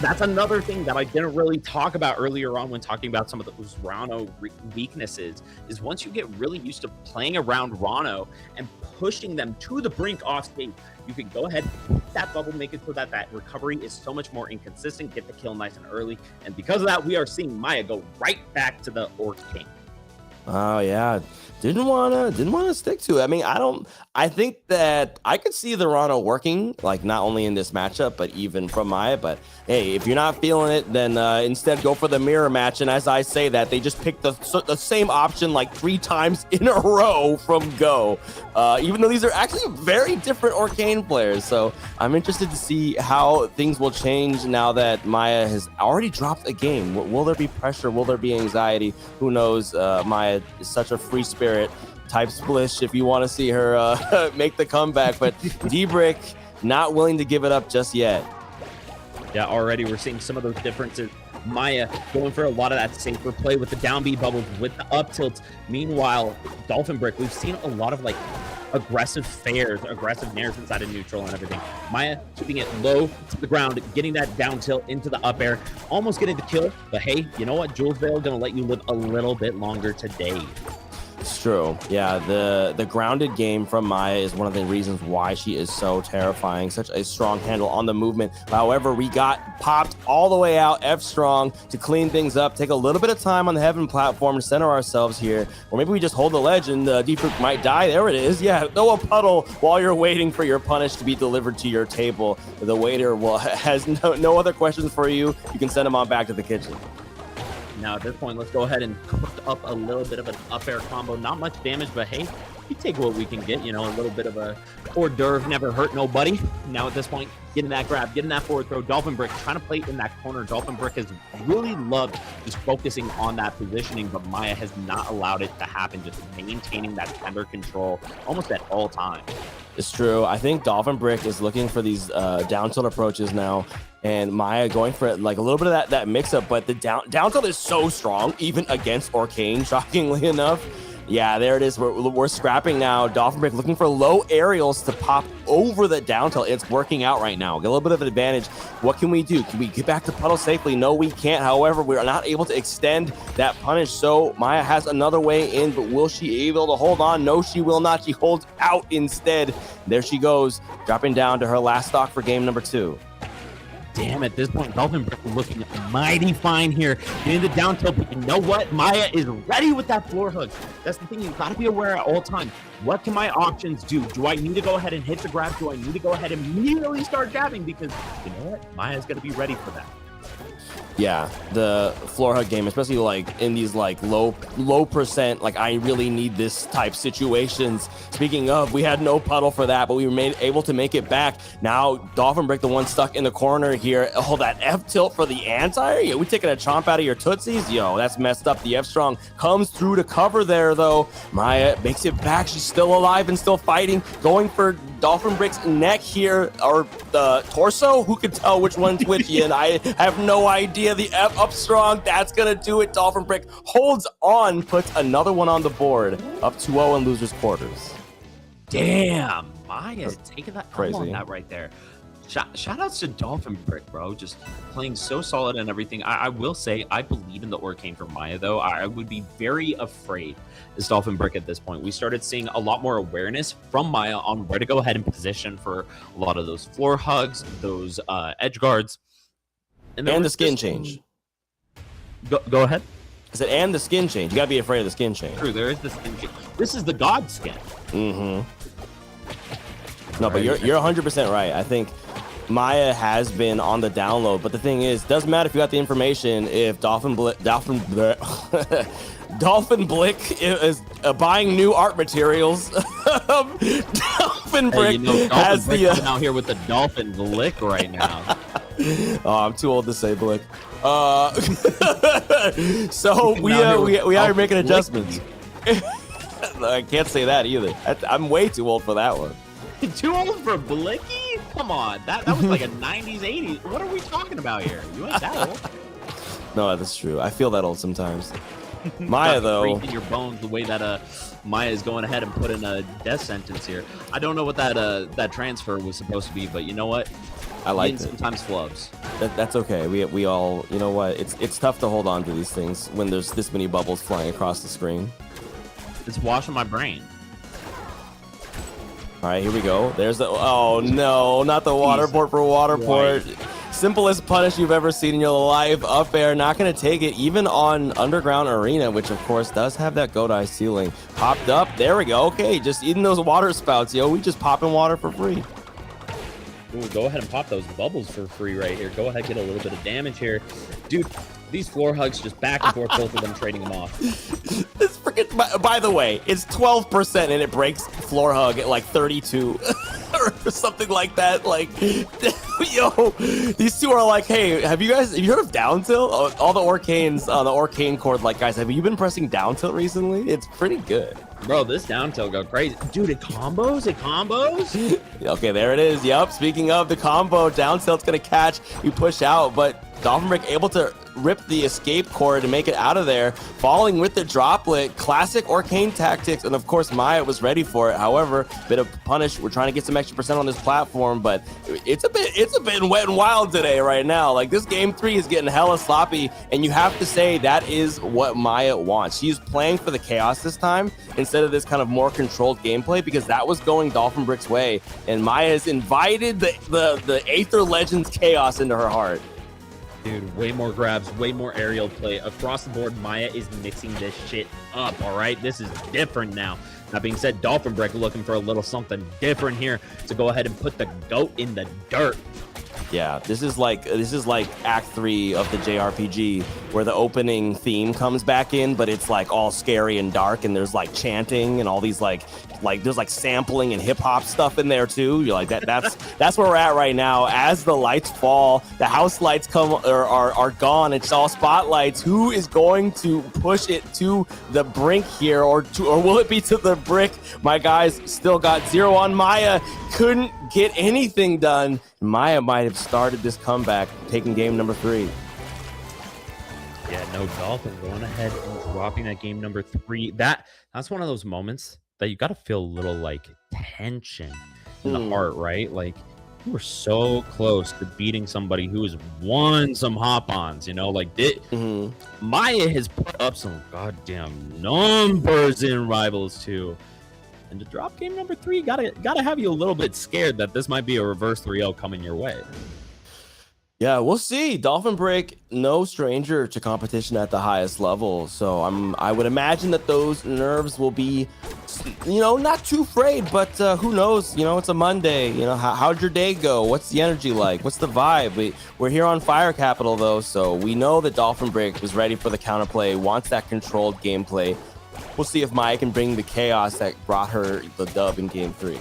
That's another thing that I didn't really talk about earlier on when talking about some of those Rano weaknesses, is once you get really used to playing around Rano and pushing them to the brink off stage, you can go ahead, that bubble, make it so that that recovery is so much more inconsistent, get the kill nice and early. And because of that, we are seeing Maya go right back to the Orc King. Oh yeah, didn't wanna stick to it. I mean, I think that I could see the Rano working, like not only in this matchup, but even from Maya. But hey, if you're not feeling it, then instead go for the mirror match. And as I say that, they just picked the same option like 3 times in a row from Go, even though these are actually very different Arcane players. So I'm interested to see how things will change now that Maya has already dropped a game. Will there be pressure? Will there be anxiety? Who knows? Maya is such a free spirit. Type Splish if you want to see her make the comeback, but Dolphinbrick not willing to give it up just yet. Yeah, already we're seeing some of those differences. Maya going for a lot of that safer play with the down B bubbles, with the up tilts. Meanwhile, Dolphinbrick, we've seen a lot of like aggressive fares, aggressive nairs inside of neutral and everything. Maya keeping it low to the ground, getting that down tilt into the up air, almost getting the kill. But hey, you know what? Jules Vale gonna let you live a little bit longer today. It's true. Yeah, the grounded game from Maya is one of the reasons why she is so terrifying. Such a strong handle on the movement. However, we got popped all the way out F strong to clean things up, take a little bit of time on the heaven platform to center ourselves here. Or maybe we just hold the ledge and Deeproot might die. There it is. Yeah, throw a puddle while you're waiting for your punish to be delivered to your table. The waiter has no other questions for you. You can send him on back to the kitchen. Now at this point, let's go ahead and cook up a little bit of an up air combo. Not much damage, but hey, we take what we can get. You know, a little bit of a hors d'oeuvre never hurt nobody. Now at this point, getting that grab, getting that forward throw. Dolphinbrick trying to play in that corner. Dolphinbrick has really loved just focusing on that positioning, but Maya has not allowed it to happen. Just maintaining that tender control almost at all times. It's true. I think Dolphinbrick is looking for these down tilt approaches now, and Maya going for it, like a little bit of that mix up, but the down tilt is so strong, even against Arcane, shockingly enough. Yeah, there it is. We're scrapping now. Dolphinbrick looking for low aerials to pop over the down tilt. It's working out right now. Get a little bit of an advantage. What can we do? Can we get back to puddle safely? No, we can't. However, we are not able to extend that punish. So Maya has another way in, but will she able to hold on? No, she will not. She holds out instead. There she goes, dropping down to her last stock for game number 2. Damn, at this point, Dolphinbrick looking mighty fine here. Getting the down tilt, but you know what? Maya is ready with that floor hook. That's the thing, you've got to be aware at all times. What can my options do? Do I need to go ahead and hit the grab? Do I need to go ahead and immediately start jabbing? Because you know what? Maya's going to be ready for that. Yeah, the floor hug game, especially like in these like low percent, like I really need this type situations. Speaking of, we had no puddle for that, but we were able to make it back. Now Dolphinbrick, the one stuck in the corner here. Oh, that F tilt for the anti? Yeah, we taking a chomp out of your tootsies? Yo, that's messed up. The F strong comes through to cover there though. Maya makes it back. She's still alive and still fighting. Going for Dolphinbrick's neck here, or the torso. Who can tell which one's which? And I have no idea. The F up strong, that's gonna do it. Dolphinbrick holds on, puts another one on the board, up 2-0 in losers quarters. Damn, Maya's taking that Crazy on that right there. Shout outs to Dolphinbrick, bro. Just playing so solid and everything. I will say I believe in the Arcane for Maya, though. I would be very afraid as Dolphinbrick at this point. We started seeing a lot more awareness from Maya on where to go ahead and position for a lot of those floor hugs, those edge guards. And the skin change. Go ahead. I said, and the skin change. You gotta be afraid of the skin change. True, there is the skin change. This is the god skin. Mm-hmm. No, but you're 100% right. I think Maya has been on the download, but the thing is, doesn't matter if you got the information. If Dolphinblick is buying new art materials, Dolphinbrick has the coming out here with the Dolphinblick right now. Oh, I'm too old to say Blick. So we are making adjustments. I can't say that either. I'm way too old for that one. Too old for Blicky? Come on, that was like a 90s, 80s. What are we talking about here? You ain't that old. No, that's true. I feel that old sometimes. Maya, though, in your bones, the way that Maya is going ahead and put in a death sentence here. I don't know what that transfer was supposed to be, but you know what? I like it. Sometimes flubs. That's okay. We all, you know what? It's tough to hold on to these things when there's this many bubbles flying across the screen. It's washing my brain. All right, here we go. There's the, oh no, not the waterport for waterport. Right. Simplest punish you've ever seen in your life. Up air, not gonna take it even on Underground Arena, which of course does have that Godai ceiling. Popped up, there we go. Okay, just eating those water spouts, yo. We just popping water for free. Ooh, go ahead and pop those bubbles for free right here. Go ahead, get a little bit of damage here. Dude, these floor hugs just back and forth, both of them trading them off. It's freaking, by the way, it's 12% and it breaks floor hug at like 32 or something like that. Like, yo, these two are like, hey, have you heard of down tilt? All the Arcanes on the Arcane chord, like, guys, have you been pressing down tilt recently? It's pretty good. Bro, this down tilt go crazy. Dude, it combos? Okay, there it is. Yep, speaking of the combo, down tilt's gonna catch. You push out, but Dolphinbrick able to rip the escape cord and make it out of there, falling with the droplet. Classic Arcane tactics, and of course Maya was ready for it. However, bit of punish. We're trying to get some extra percent on this platform, but it's a bit wet and wild today right now. Like, this game 3 is getting hella sloppy, and you have to say that is what Maya wants. She's playing for the chaos this time instead of this kind of more controlled gameplay, because that was going Dolphinbrick's way, and Maya has invited the Aether Legends chaos into her heart. Dude, way more grabs, way more aerial play. Across the board, Maya is mixing this shit up, all right? This is different now. That being said, Dolphinbrick looking for a little something different here to go ahead and put the goat in the dirt. Yeah, this is like Act 3 of the JRPG, where the opening theme comes back in, but it's like all scary and dark, and there's like chanting and all these like there's like sampling and hip hop stuff in there too. You're like that's where we're at right now. As the lights fall, the house lights are gone. It's all spotlights. Who is going to push it to the brink here, or will it be to the brick? My guys still got 0 on Maya. Couldn't get anything done. Maya might have started this comeback, taking game number 3. Yeah, no, Dolphin going ahead and dropping that game number 3. That's one of those moments that you got to feel a little like tension in the heart, right? Like, you were so close to beating somebody who has won some hop-ons, you know? Like, Maya has put up some goddamn numbers in Rivals 2. And to drop game number 3, gotta have you a little bit scared that this might be a reverse 3-0 coming your way. Yeah, we'll see. Dolphinbrick, no stranger to competition at the highest level, so I would imagine that those nerves will be, not too frayed. But who knows? It's a Monday. How'd your day go? What's the energy like? What's the vibe? We're here on Fire Capital though, so we know that Dolphinbrick was ready for the counterplay, wants that controlled gameplay. We'll see if Maya can bring the chaos that brought her the dub in game 3.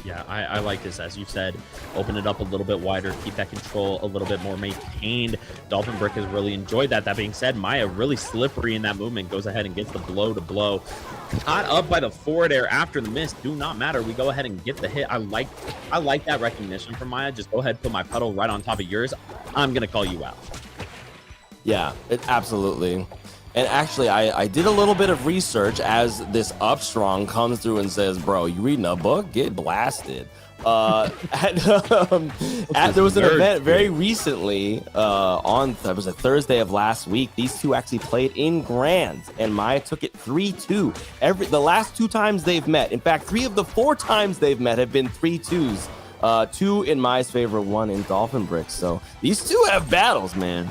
Yeah, I like this. As you said, open it up a little bit wider, keep that control a little bit more maintained. Dolphinbrick has really enjoyed that. That being said, Maya really slippery in that movement, goes ahead and gets the blow to blow. Caught up by the forward air after the miss. Do not matter. We go ahead and get the hit. I like that recognition from Maya. Just go ahead, put my puddle right on top of yours. I'm going to call you out. Yeah, absolutely. And actually, I did a little bit of research as this Upstrong comes through and says, bro, you reading a book? Get blasted. There was an event very recently on, it was a Thursday of last week. These two actually played in Grands, and Maya took it 3-2. The last 2 times they've met. In fact, 3 of the 4 times they've met have been 3-2s. 2 in Maya's favor, 1 in Dolphinbrick. So these two have battles, man.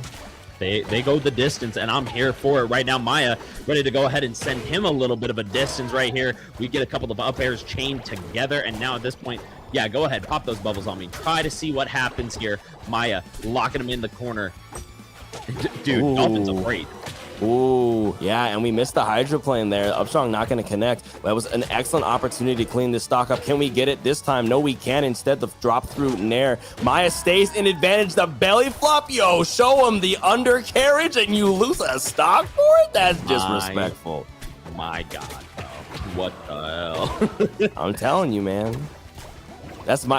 They go the distance, and I'm here for it right now. Maya ready to go ahead and send him a little bit of a distance right here. We get a couple of up airs chained together, and now at this point, yeah, go ahead, pop those bubbles on me. Try to see what happens here. Maya locking him in the corner. Dude, Dolphins are great. Ooh, yeah, and we missed the hydroplane there. Upstrong not going to connect. That was an excellent opportunity to clean this stock up. Can we get it this time? No, we can. Instead, the drop through Nair. Maya stays in advantage. The belly flop. Yo, show him the undercarriage, and you lose a stock for it? That's disrespectful. My God, bro. What the hell? I'm telling you, man.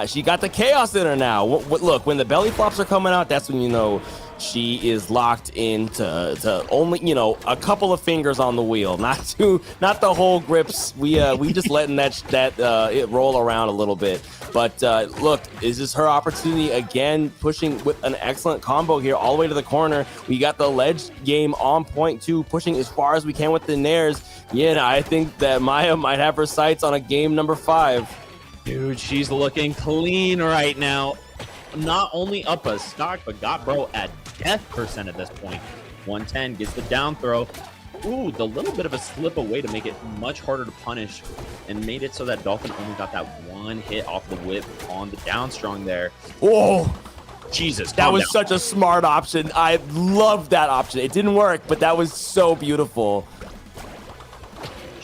She got the chaos in her now. Look, when the belly flops are coming out, that's when you know she is locked into only, a couple of fingers on the wheel, not the whole grips. We just letting it roll around a little bit. But look, is this her opportunity again, pushing with an excellent combo here all the way to the corner. We got the ledge game on point too, pushing as far as we can with the nairs. Yeah, I think that Maya might have her sights on a game number 5. Dude, she's looking clean right now. Not only up a stock, but got bro at death percent at this point. 110 gets the down throw. Ooh, the little bit of a slip away to make it much harder to punish, and made it so that Dolphin only got that 1 hit off the whip on the down strong there. Oh, Jesus, that was such a smart option. I love that option. It didn't work, but that was so beautiful.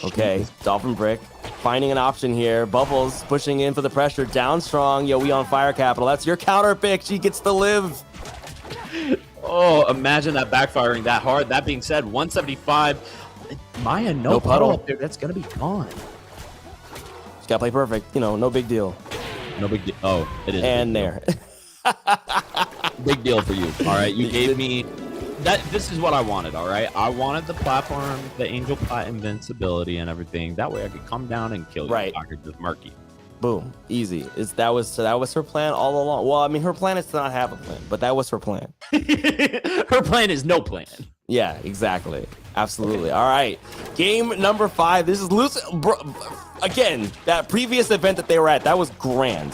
Okay, Dolphinbrick finding an option here. Bubbles pushing in for the pressure. Down strong. Yo, we on Fire Capital. That's your counter pick. She gets to live. Oh, imagine that backfiring that hard. That being said, 175. Maya, no puddle up there. That's going to be gone. She's got to play perfect. No big deal. No big deal. Oh, it is. And there. big deal for you. All right, you gave me that. This is what I wanted. All right, I wanted the platform, the angel plat invincibility, and everything. That way, I could come down and kill you. Right. I could just murk you. Boom, easy. That was her plan all along. Well, I mean, her plan is to not have a plan, but that was her plan. Her plan is no plan. Yeah, exactly. Absolutely. All right. Game number 5. This is loose. Again, that previous event that they were at, that was grand.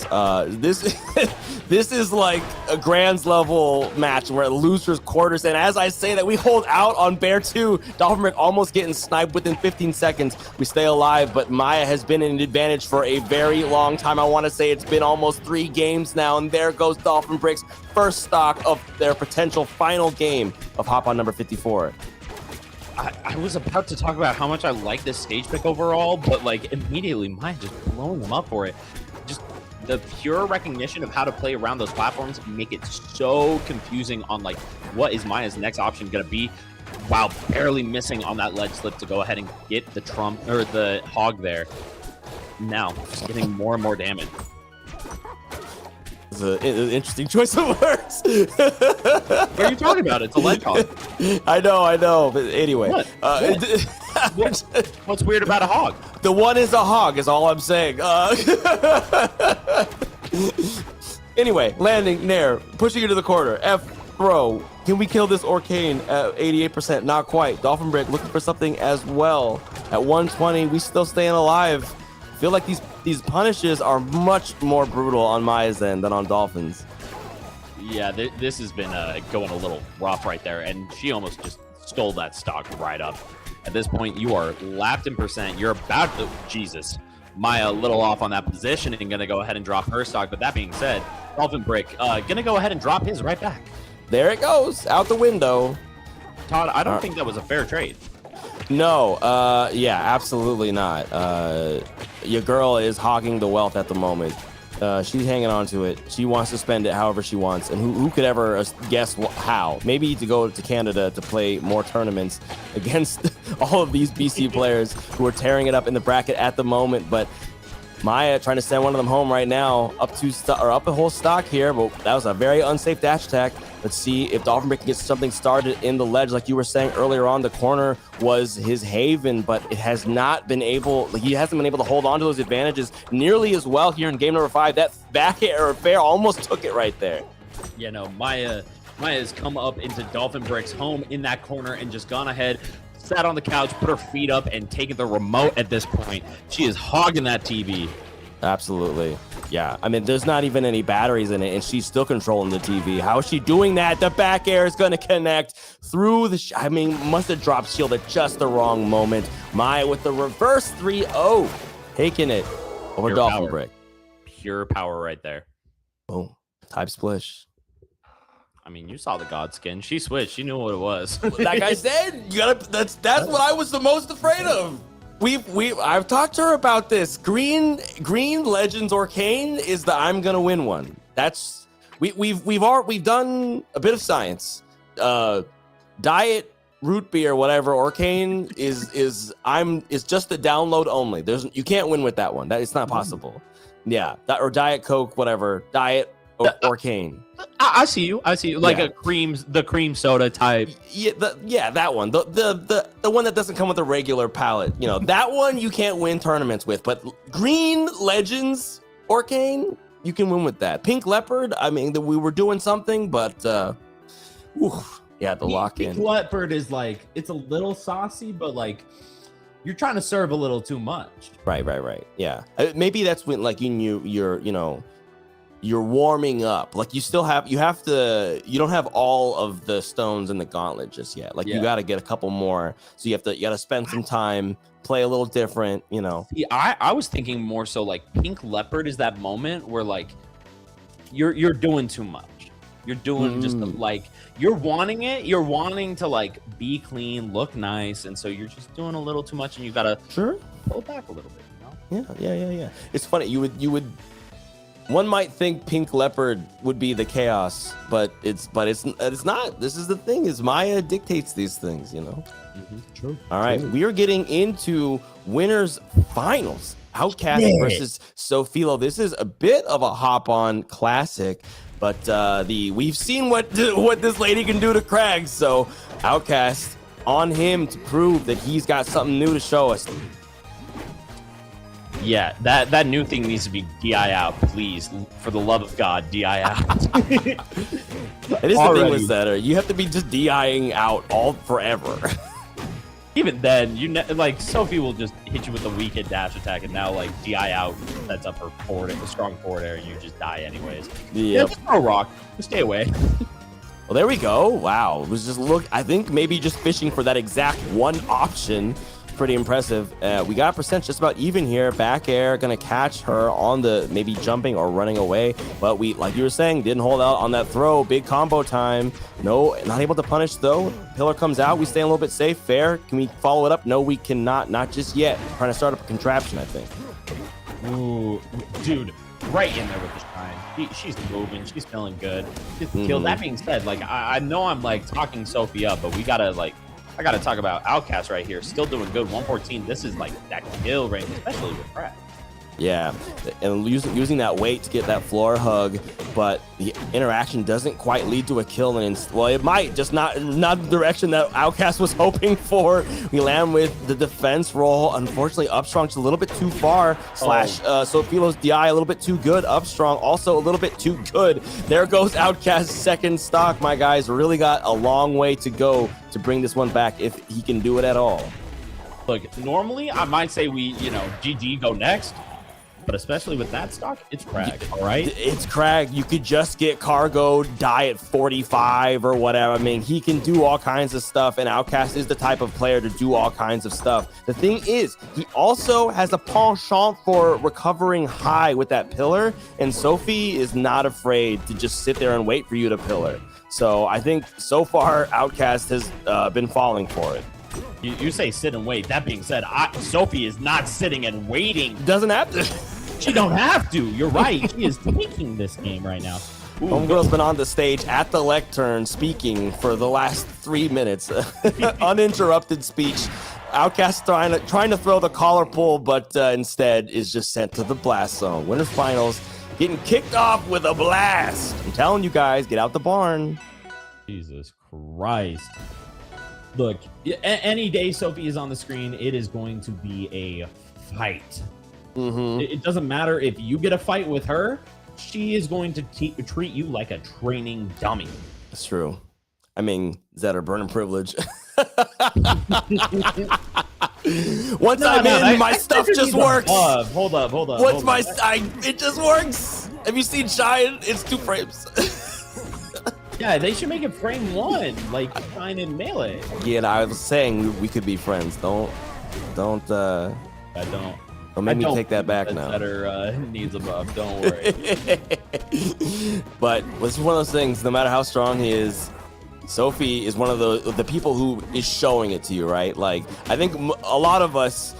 This this is like a grands level match where losers quarters. And as I say that, we hold out on Bear 2. Dolphinbrick almost getting sniped within 15 seconds. We stay alive, but Maya has been in an advantage for a very long time. I want to say it's been almost 3 games now. And there goes Dolphinbrick's first stock of their potential final game of Hop On number 54. I was about to talk about how much I like this stage pick overall, but like immediately Maya just blowing them up for it. Just the pure recognition of how to play around those platforms make it so confusing on like what is Maya's next option going to be, while barely missing on that ledge slip to go ahead and get the trump or the hog there. Now just getting more and more damage. It's an interesting choice of words. What are you talking about? It's a ledge hog. I know. But anyway, What? What's weird about a hog? The one is a hog, is all I'm saying. Anyway, landing Nair, pushing into the corner. F throw. Can we kill this Orcane at 88%? Not quite. Dolphinbrick looking for something as well. At 120, we still staying alive. I feel like these punishes are much more brutal on Maya's end than on Dolphin's. Yeah, this has been going a little rough right there, and she almost just stole that stock right up. At this point, you are lapped in percent. You're about to... Jesus. Maya a little off on that position and going to go ahead and drop her stock. But that being said, Dolphinbrick going to go ahead and drop his right back. There it goes, out the window. Todd, I don't think that was a fair trade. No, yeah, absolutely not. Your girl is hogging the wealth at the moment. She's hanging on to it. She wants to spend it however she wants. And who could ever guess how? Maybe to go to Canada to play more tournaments against all of these BC players who are tearing it up in the bracket at the moment. But Maya trying to send one of them home right now, up a whole stock here. But that was a very unsafe dash attack. Let's see if Dolphinbrick can get something started in the ledge. Like you were saying earlier on, the corner was his haven, but it has not been able, he hasn't been able to hold on to those advantages nearly as well here in game number 5. That back air fair almost took it right there. Yeah, no, Maya has come up into Dolphinbrick's home in that corner and just gone ahead, sat on the couch, put her feet up, and taken the remote at this point. She is hogging that TV. Absolutely. Yeah, I mean, there's not even any batteries in it, and she's still controlling the TV. How is she doing that? The back air is going to connect through the... I mean, must have dropped shield at just the wrong moment. Maya with the reverse 3-0. Taking it over Dolphinbrick. Pure power right there. Boom. Type splish. I mean, you saw the god skin. She switched. She knew what it was. Like I said, you gotta... That's what I was the most afraid of. I've talked to her about this. Green Legends Orcane is the I'm gonna win one. That's we've done a bit of science. Diet root beer, whatever. Orcane is just the download only. You can't win with that one. It's not possible. Yeah, or Diet Coke, whatever. Diet Orcane. I see you. Like the cream soda type. Yeah, that one. The one that doesn't come with a regular palette. You know, that one you can't win tournaments with. But Green Legends Orcane, you can win with that. Pink Leopard, I mean, we were doing something, but the lock in. Pink Leopard is like, it's a little saucy, but like you're trying to serve a little too much. Right. Yeah, maybe that's when like you're warming up. Like you don't have all of the stones in the gauntlet just yet. Like you got to get a couple more. So you got to spend some time, play a little different, See, I was thinking more so like Pink Leopard is that moment where like you're doing too much. You're doing just like you're wanting to like be clean, look nice, and so you're just doing a little too much and you got to pull back a little bit, Yeah. It's funny. You would one might think Pink Leopard would be the chaos, but it's not. This is the thing: is Maya dictates these things, True. All right, we are getting into winners finals. Outcast versus Sophilo. This is a bit of a hop-on classic, but we've seen what this lady can do to Crag. So Outcast on him to prove that he's got something new to show us. Yeah, that new thing needs to be DI out, please. For the love of God, DI out. It is the thing with Zetter. You have to be just DIing out all forever. Even then, like Sophie will just hit you with a weak hit dash attack, and now like DI out sets up her forward, a strong forward air, and you just die anyways. Yeah, just throw a rock, just stay away. Well, there we go. Wow, it was just I think maybe just fishing for that exact one option. Pretty impressive. We got a percent just about even here. Back air gonna catch her on the maybe jumping or running away, but we, like you were saying, didn't hold out on that throw. Big combo time. No, not able to punish though. Pillar comes out. We stay a little bit safe. Fair. Can we follow it up? No, we cannot. Not just yet. Trying to start up a contraption, I think. Ooh, dude, right in there with the shine. She's moving. She's feeling good. Gets the kill. That being said, like I know I'm like talking Sophie up, but we gotta like. I got to talk about Outcast right here. Still doing good. 114. This is like that kill range, especially with Crag. Yeah, and using that weight to get that floor hug, but the interaction doesn't quite lead to a kill. And well, it might, just not the direction that Outcast was hoping for. We land with the defense roll. Unfortunately, Upstrong just a little bit too far. Sophilo's DI a little bit too good. Upstrong also a little bit too good. There goes Outcast's second stock. My guys really got a long way to go to bring this one back if he can do it at all. Look, normally I might say we, GG go next. But especially with that stock, it's Crag, all right? It's Crag. You could just get cargo, die at 45 or whatever. I mean, he can do all kinds of stuff, and Outcast is the type of player to do all kinds of stuff. The thing is, he also has a penchant for recovering high with that pillar, and Sophie is not afraid to just sit there and wait for you to pillar. So I think so far, Outcast has been falling for it. You say sit and wait. That being said, Sophie is not sitting and waiting. Doesn't have to. She don't have to. You're right. She is taking this game right now. Homegirl's been on the stage at the lectern speaking for the last 3 minutes. Uninterrupted speech. Outcast trying to throw the collar pull, but instead is just sent to the blast zone. Winners finals getting kicked off with a blast. I'm telling you guys, get out the barn. Jesus Christ. Look, any day Sophie is on the screen, it is going to be a fight. It doesn't matter if you get a fight with her, she is going to treat you like a training dummy. That's true. I mean, is that her burning privilege? Once I'm in, my stuff just works. Hold up. It just works. Have you seen Shine? It's 2 frames. Yeah, they should make it frame 1, like Shine in Melee. Yeah, and I was saying we could be friends. Don't make me take that back now. Better needs a buff. Don't worry. But this is one of those things. No matter how strong he is, Sophie is one of the people who is showing it to you, right? Like I think a lot of us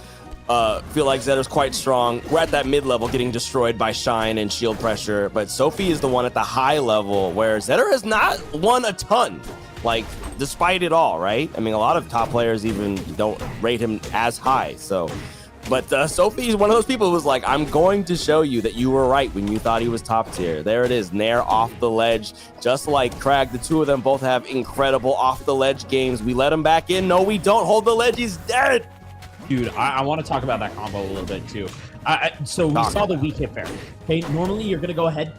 feel like Zetter's quite strong. We're at that mid level, getting destroyed by Shine and shield pressure. But Sophie is the one at the high level where Zetter has not won a ton. Like despite it all, right? I mean, a lot of top players even don't rate him as high. So. But Sophie is one of those people who was like, I'm going to show you that you were right when you thought he was top tier. There it is, Nair off the ledge. Just like Crag, the two of them both have incredible off the ledge games. We let him back in. No, we don't. Hold the ledge. He's dead. Dude, I want to talk about that combo a little bit too. So we saw the weak hit fair. Okay, normally you're gonna go ahead,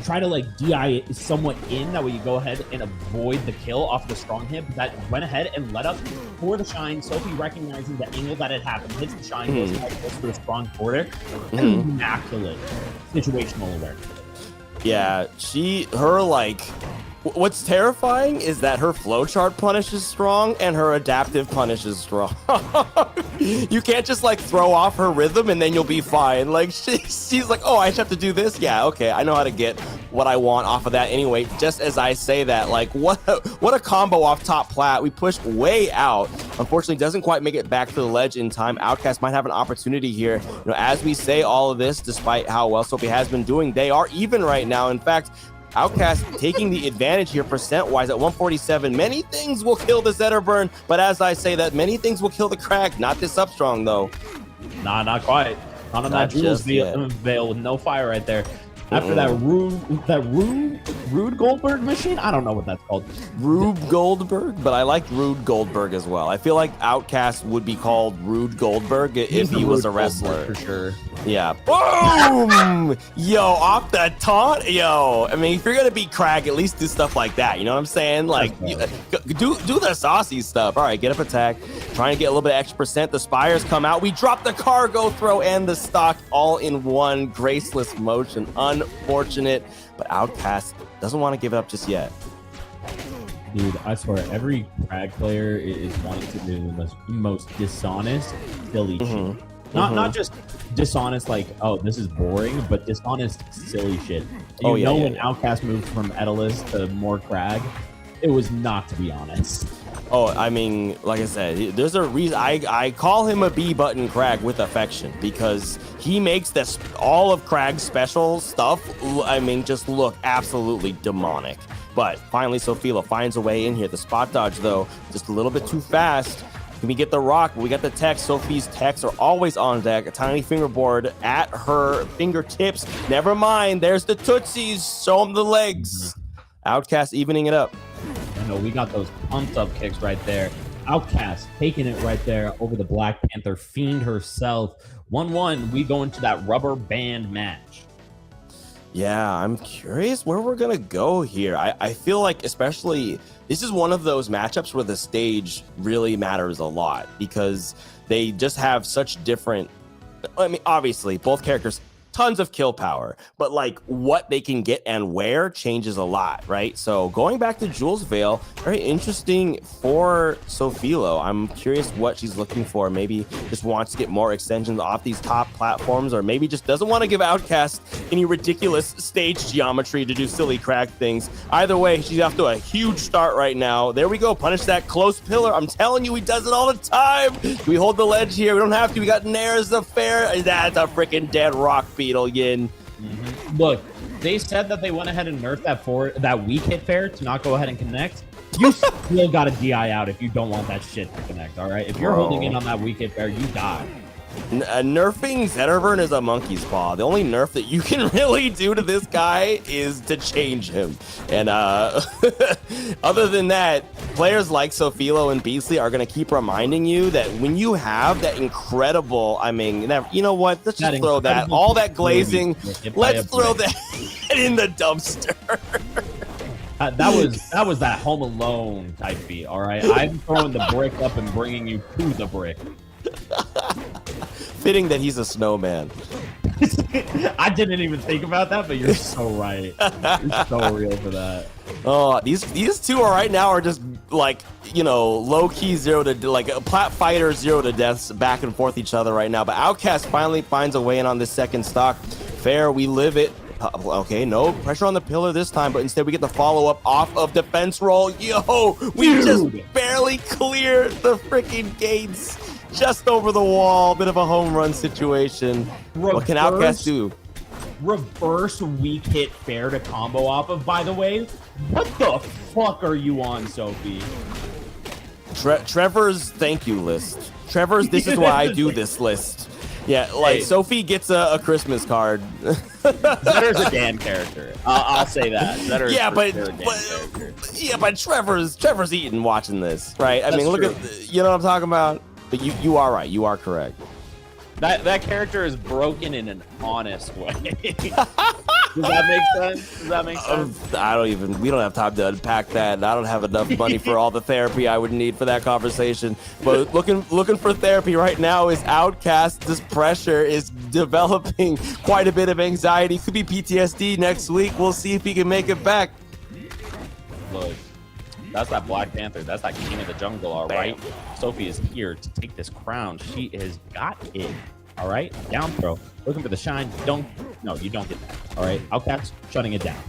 try to like DI it somewhat in. That way you go ahead and avoid the kill off the strong hit. But that went ahead and let up for the Shine. Sophie recognizing the angle that had happened, hits the Shine, goes for the strong border. Immaculate situational awareness. Yeah, what's terrifying is that her flowchart punish is strong and her adaptive punish is strong. You can't just like throw off her rhythm and then you'll be fine. Like she's like, oh, I just have to do this. Yeah, okay, I know how to get what I want off of that anyway. Just as I say that, like what a combo off top plat. We pushed way out. Unfortunately, doesn't quite make it back to the ledge in time. Outcast might have an opportunity here. You know, as we say all of this, despite how well Sophie has been doing, they are even right now. In fact, Outcast taking the advantage here percent-wise at 147. Many things will kill the Zetterburn, but as I say that, many things will kill the Crag. Not this Upstrong, though. Nah, not quite. Not on Not that Jules just yet. veil with no fire right there. After that Rude Goldberg machine? I don't know what that's called. Rube Goldberg, but I like Rude Goldberg as well. I feel like Outcast would be called Rude Goldberg if he was a wrestler. For sure. Yeah. Boom! Yo, off the taunt. Yo, I mean, if you're gonna beat Crag, at least do stuff like that. You know what I'm saying? Like, do the saucy stuff. All right, get up attack. Trying to get a little bit of extra percent. The Spires come out. We drop the cargo throw and the stock all in one graceless motion. Unfortunate, but Outcast doesn't want to give it up just yet. Dude, I swear, every Crag player is wanting to do the most dishonest, silly shit. Not just dishonest, like, oh, this is boring, but dishonest, silly shit. When Outcast moved from Edelus to more Crag, it was not to be honest. Oh, I mean, like I said, there's a reason I call him a B button Crag with affection because he makes this all of Crag's special stuff. I mean, just look absolutely demonic. But finally, Sophilo finds a way in here. The spot dodge, though, just a little bit too fast. Can we get the rock? We got the tech. Sophie's techs are always on deck. A tiny fingerboard at her fingertips. Never mind. There's the Tootsies. Show them the legs. Outcast evening it up. I know we got those pumped up kicks right there. Outcast taking it right there over the Black Panther Fiend herself. 1-1. We go into that rubber band match. Yeah, I'm curious where we're gonna go here. I feel like especially this is one of those matchups where the stage really matters a lot because they just have such different. I mean, obviously, both characters tons of kill power, but like what they can get and where changes a lot, right? So going back to Jules Vale, very interesting for Sophilo. I'm curious what she's looking for. Maybe just wants to get more extensions off these top platforms, or maybe just doesn't want to give Outcast any ridiculous stage geometry to do silly Crag things. Either way, she's off to a huge start right now. There we go. Punish that close pillar. I'm telling you, he does it all the time. We hold the ledge here. We don't have to. We got Nair's the fair. That's a freaking dead rock beat. Yin. Look, they said that they went ahead and nerfed that weak hit fair to not go ahead and connect. You still got to DI out if you don't want that shit to connect, all right? If you're holding in on that weak hit fair, you die. Nerfing Zettervern is a monkey's paw. The only nerf that you can really do to this guy is to change him. And other than that, players like Sophilo and Beastly are going to keep reminding you that when you have that incredible, I mean, you know what? Let's just throw that, all that glazing, let's throw that in the dumpster. That was that Home Alone type beat, all right? I'm throwing the brick up and bringing you to the brick. Fitting that he's a snowman. I didn't even think about that, but you're so right. You're so real for that. Oh, these two right now are just like, you know, low key zero to like a plat fighter 0 to deaths back and forth each other right now. But Outcast finally finds a way in on this second stock. Fair, we live it. Okay, no pressure on the pillar this time, but instead we get the follow-up off of defense roll. Yo, we just barely cleared the freaking gates. Just over the wall, bit of a home run situation. What can Outcast do? Reverse weak hit fair to combo off of, by the way. What the fuck are you on, Sophie? Trevor's thank you list. Trevor's this is why I do this list. Yeah, like Sophie gets a Christmas card. Zetter's a Dan character. I'll say that. Zetter's but Trevor's eating watching this, right? I mean, look at you know what I'm talking about. But you are right. You are correct. That character is broken in an honest way. Does that make sense? Does that make sense? We don't have time to unpack that. I don't have enough money for all the therapy I would need for that conversation. But looking for therapy right now is Outcast. This pressure is developing quite a bit of anxiety. Could be PTSD next week. We'll see if he can make it back. Look, that's that Black Panther. That's that King of the Jungle, all right? Sophie is here to take this crown. She has got it, all right? Down throw. Looking for the shine. No, you don't get that, all right? Outcast shutting it down.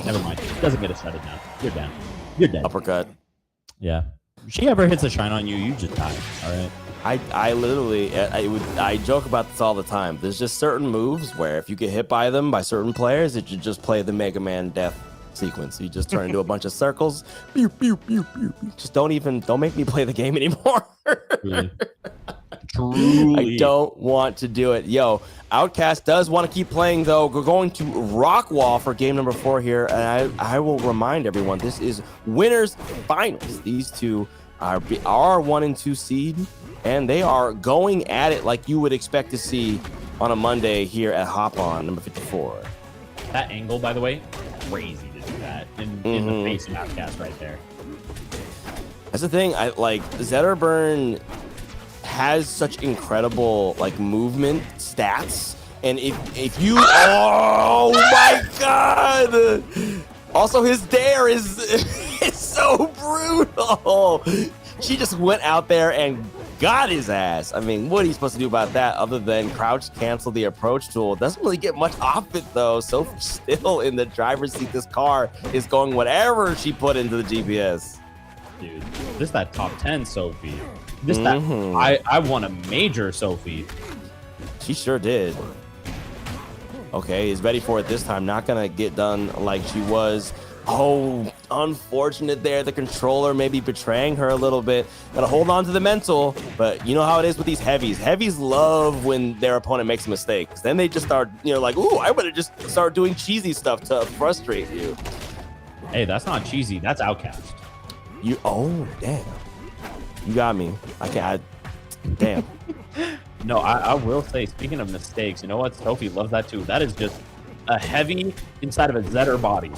Never mind. Doesn't get to shut it down. You're down. You're dead. Uppercut. Yeah. If she ever hits a shine on you, you just die, all right? I literally, I joke about this all the time. There's just certain moves where if you get hit by them by certain players, it should just play the Mega Man death sequence. You just turn into a bunch of circles. Pew, pew, pew, pew, pew. Just don't make me play the game anymore. Truly. I don't want to do it. Yo, Outcast does want to keep playing, though. We're going to Rockwall for game number 4 here. And I will remind everyone, this is winners finals. These two are 1 and 2 seed, and they are going at it like you would expect to see on a Monday here at Hop On number 54. That angle, by the way, crazy to do that in the face of Outcast right there. That's the thing. I like Zetterburn has such incredible like movement stats, and if you oh my god, also his dare is so brutal. She just went out there and got his ass. I mean, what are you supposed to do about that other than crouch cancel the approach tool? Doesn't really get much off it though. Sophie's still in the driver's seat. This car is going whatever she put into the GPS. Dude, this that top 10 Sophie. This that I won a major Sophie. She sure did. Okay, is ready for it this time. Not gonna get done like she was. Oh, unfortunate there. The controller maybe betraying her a little bit. Gotta hold on to the mental, but you know how it is with these heavies. Heavies love when their opponent makes a mistake. Then they just start, like, ooh, I better just start doing cheesy stuff to frustrate you. Hey, that's not cheesy. That's Outcast. Oh, damn. You got me. Damn. No, I will say, speaking of mistakes, you know what? Sophie loves that too. That is just a heavy inside of a Zetter body.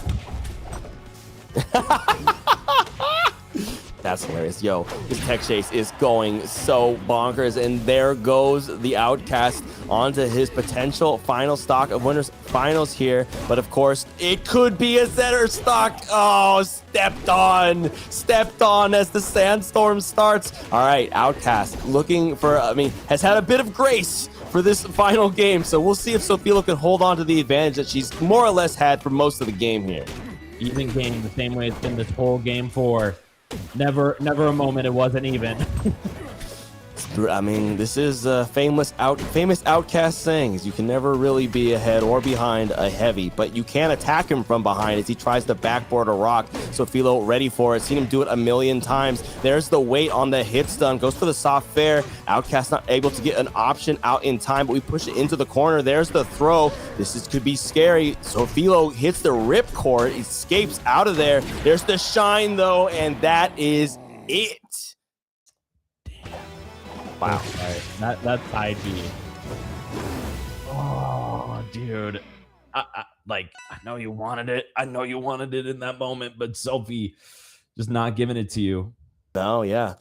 That's hilarious. Yo, this tech chase is going so bonkers, and there goes the Outcast onto his potential final stock of winners finals here. But of course, it could be a Zetter stock. Oh, stepped on as the sandstorm starts. All right, Outcast looking for, has had a bit of grace for this final game. So we'll see if Sophilo can hold on to the advantage that she's more or less had for most of the game here. Even game, the same way it's been this whole game 4. Never a moment it wasn't even. This is a famous Outcast saying is you can never really be ahead or behind a heavy, but you can attack him from behind as he tries to backboard a rock. Sophilo ready for it. Seen him do it a million times. There's the weight on the hit stun. Goes for the soft fair. Outcast not able to get an option out in time, but we push it into the corner. There's the throw. Could be scary. Sophilo hits the ripcord. Escapes out of there. There's the shine though, and that is it. Wow. Sorry. That's ID. Oh, dude. I know you wanted it. I know you wanted it in that moment, but Sophie just not giving it to you. Oh, yeah.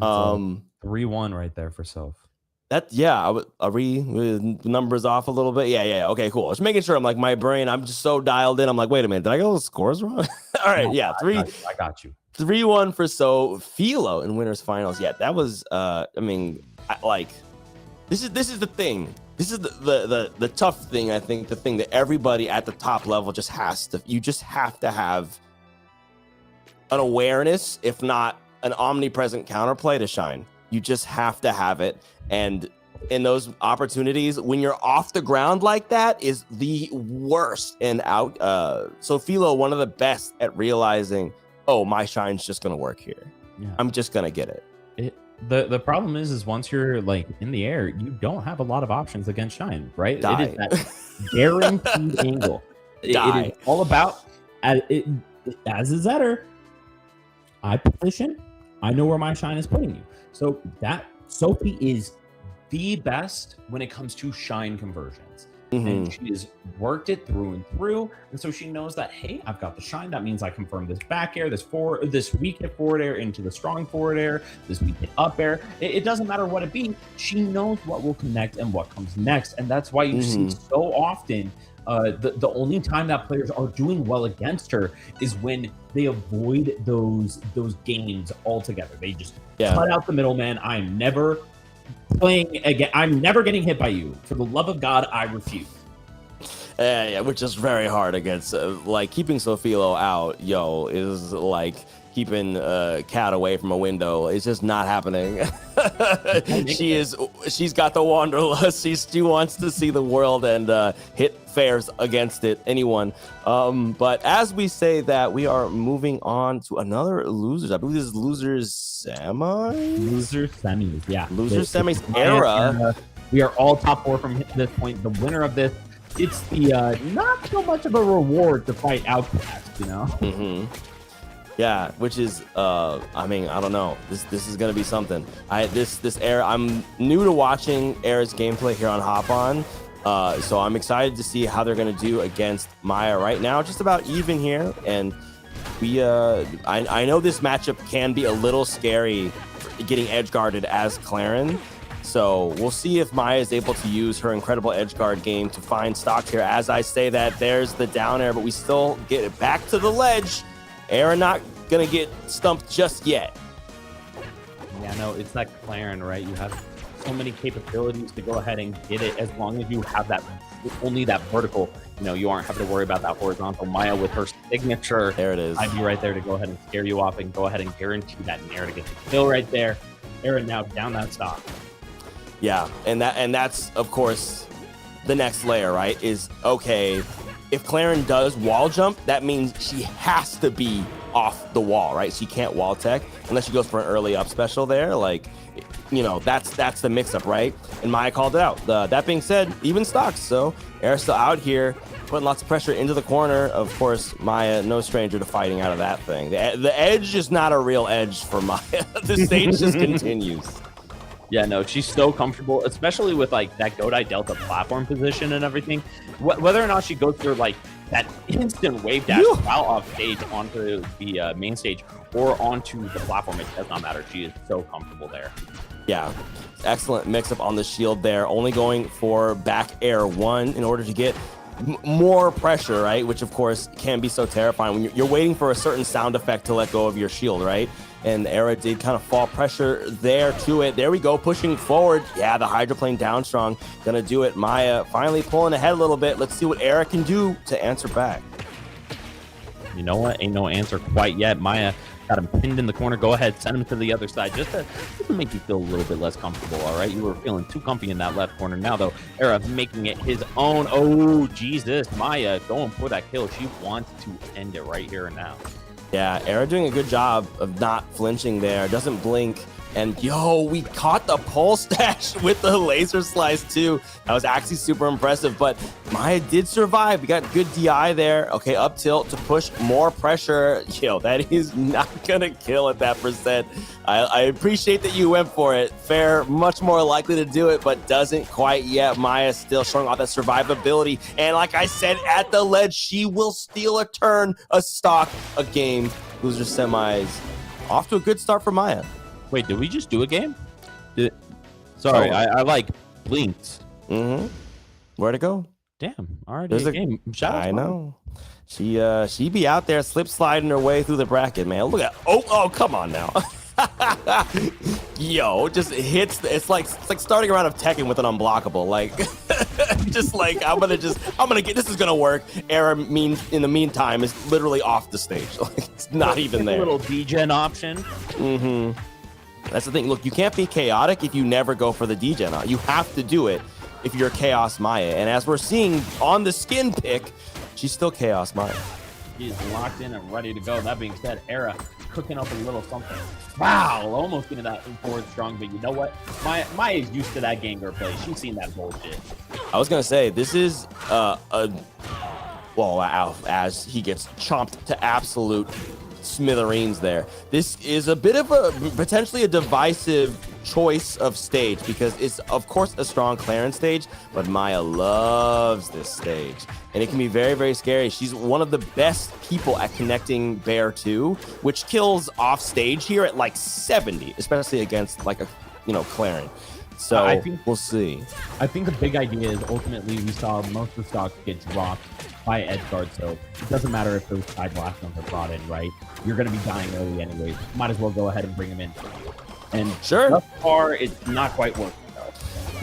3-1 right there for Soph. Are we numbers off a little bit? Yeah. Okay, cool. Just making sure. I'm like, my brain, I'm just so dialed in. I'm like, wait a minute, did I go the scores wrong? All right, No, yeah. I got you. 3-1 for Sophilo in winners finals. Yeah, that was this is the thing. This is the tough thing, I think, the thing that everybody at the top level just have to have an awareness, if not an omnipresent counterplay to shine. You just have to have it. And in those opportunities, when you're off the ground like that, is the worst. And Sophilo, one of the best at realizing, oh, my shine's just gonna work here. Yeah. I'm just gonna get it. The problem is once you're like in the air, you don't have a lot of options against shine, right? Die. It is that guaranteed angle. It is all about as a Zetter. I position. I know where my shine is putting you. So that Sophie is the best when it comes to shine conversions. And she has worked it through and through. And so she knows that, hey, I've got the shine. That means I confirm this back air, this weak hit forward air into the strong forward air, this weak hit up air. It doesn't matter what it be. She knows what will connect and what comes next. And that's why you see so often the only time that players are doing well against her is when they avoid those games altogether. They just cut out the middleman. I'm never playing again. I'm never getting hit by you. For the love of God, I refuse. Yeah, which is very hard against keeping Sophilo out. Is like keeping a cat away from a window. It's just not happening. She's got the wanderlust. She wants to see the world and hit fairs against it, anyone. But as we say that, we are moving on to another losers. I believe this is losers semi. Loser semis, yeah. Loser semis era. We are all top 4 from this point. The winner of this, it's the not so much of a reward to fight Outcast, you know. Mm-hmm. Yeah, which is I mean, I don't know. This is gonna be something. This era, I'm new to watching Era's gameplay here on Hop On. So I'm excited to see how they're gonna do against Maya right now. Just about even here, and we I know this matchup can be a little scary, getting edge guarded as Claren. So we'll see if Maya is able to use her incredible edge guard game to find stock here. As I say that, there's the down air, but we still get it back to the ledge. Era not gonna get stumped just yet. Yeah, no, it's like Claren, right? You have so many capabilities to go ahead and get it as long as you have that, only that vertical. You know, you aren't having to worry about that horizontal. Maya with her signature. There it is. I'd be right there to go ahead and scare you off and go ahead and guarantee that Nair to get the kill right there. Era now down that stock. Yeah, and that's of course the next layer, right? Is okay. If Claren does wall jump, that means she has to be off the wall, right? She can't wall tech unless she goes for an early up special there. Like, you know, that's the mix-up, right? And Maya called it out. That being said, even stocks. So Era's still out here putting lots of pressure into the corner. Of course, Maya, no stranger to fighting out of that thing. The edge is not a real edge for Maya. The stage just continues. Yeah, no, she's so comfortable, especially with like that Godai Delta platform position and everything. Whether or not she goes through like that instant wave dash while off stage onto the main stage or onto the platform, it does not matter. She is so comfortable there. Yeah, excellent mix-up on the shield there. Only going for back air 1 in order to get more pressure, right? Which of course can be so terrifying when you're waiting for a certain sound effect to let go of your shield, right? And Era did kind of fall pressure there to it. There we go, pushing forward. Yeah, the hydroplane down strong. Gonna do it. Maya finally pulling ahead a little bit. Let's see what Era can do to answer back. You know what? Ain't no answer quite yet. Maya got him pinned in the corner. Go ahead, send him to the other side just to make you feel a little bit less comfortable, all right? You were feeling too comfy in that left corner. Now, though, Era making it his own. Oh, Jesus. Maya going for that kill. She wants to end it right here and now. Yeah, Era doing a good job of not flinching there. Doesn't blink. And yo, we caught the pulse dash with the laser slice too. That was actually super impressive, but Maya did survive. We got good DI there. Okay, up tilt to push more pressure. Yo, that is not gonna kill at that percent. I appreciate that you went for it. Fair, much more likely to do it, but doesn't quite yet. Maya still showing off that survivability. And like I said, at the ledge, she will steal a turn, a stock, a game. Loser semis. Off to a good start for Maya. Wait, did we just do a game? Sorry, I like blinked. Mm-hmm. Where'd it go? Damn, already a game. Shout out I know. She be out there slip sliding her way through the bracket, man. Look at oh come on now. Yo, just hits. It's like starting a round of Tekken with an unblockable. Like, just like I'm gonna get. This is gonna work. Era in the meantime is literally off the stage. Like, it's not even there. A little degen option. Mm-hmm. That's the thing. Look, you can't be chaotic if you never go for the degen. You have to do it if you're Chaos Maya. And as we're seeing on the skin pick, she's still Chaos Maya. She's locked in and ready to go. That being said, Era cooking up a little something. Wow, almost getting that forward strong, but you know what? Maya's used to that Gengar play. She's seen that bullshit. I was gonna say this is as he gets chomped to absolute smithereens there. This is a bit of a potentially a divisive choice of stage because it's of course a strong Claren stage, but Maya loves this stage and it can be very, very scary. She's one of the best people at connecting Bear 2, which kills off stage here at like 70, especially against like a Claren. So we'll see. I think the big idea is ultimately we saw most of the stocks get dropped by edge guard, so it doesn't matter if those side blast ones are brought in, right? You're going to be dying early anyways. Might as well go ahead and bring them in. And sure, thus far, it's not quite working.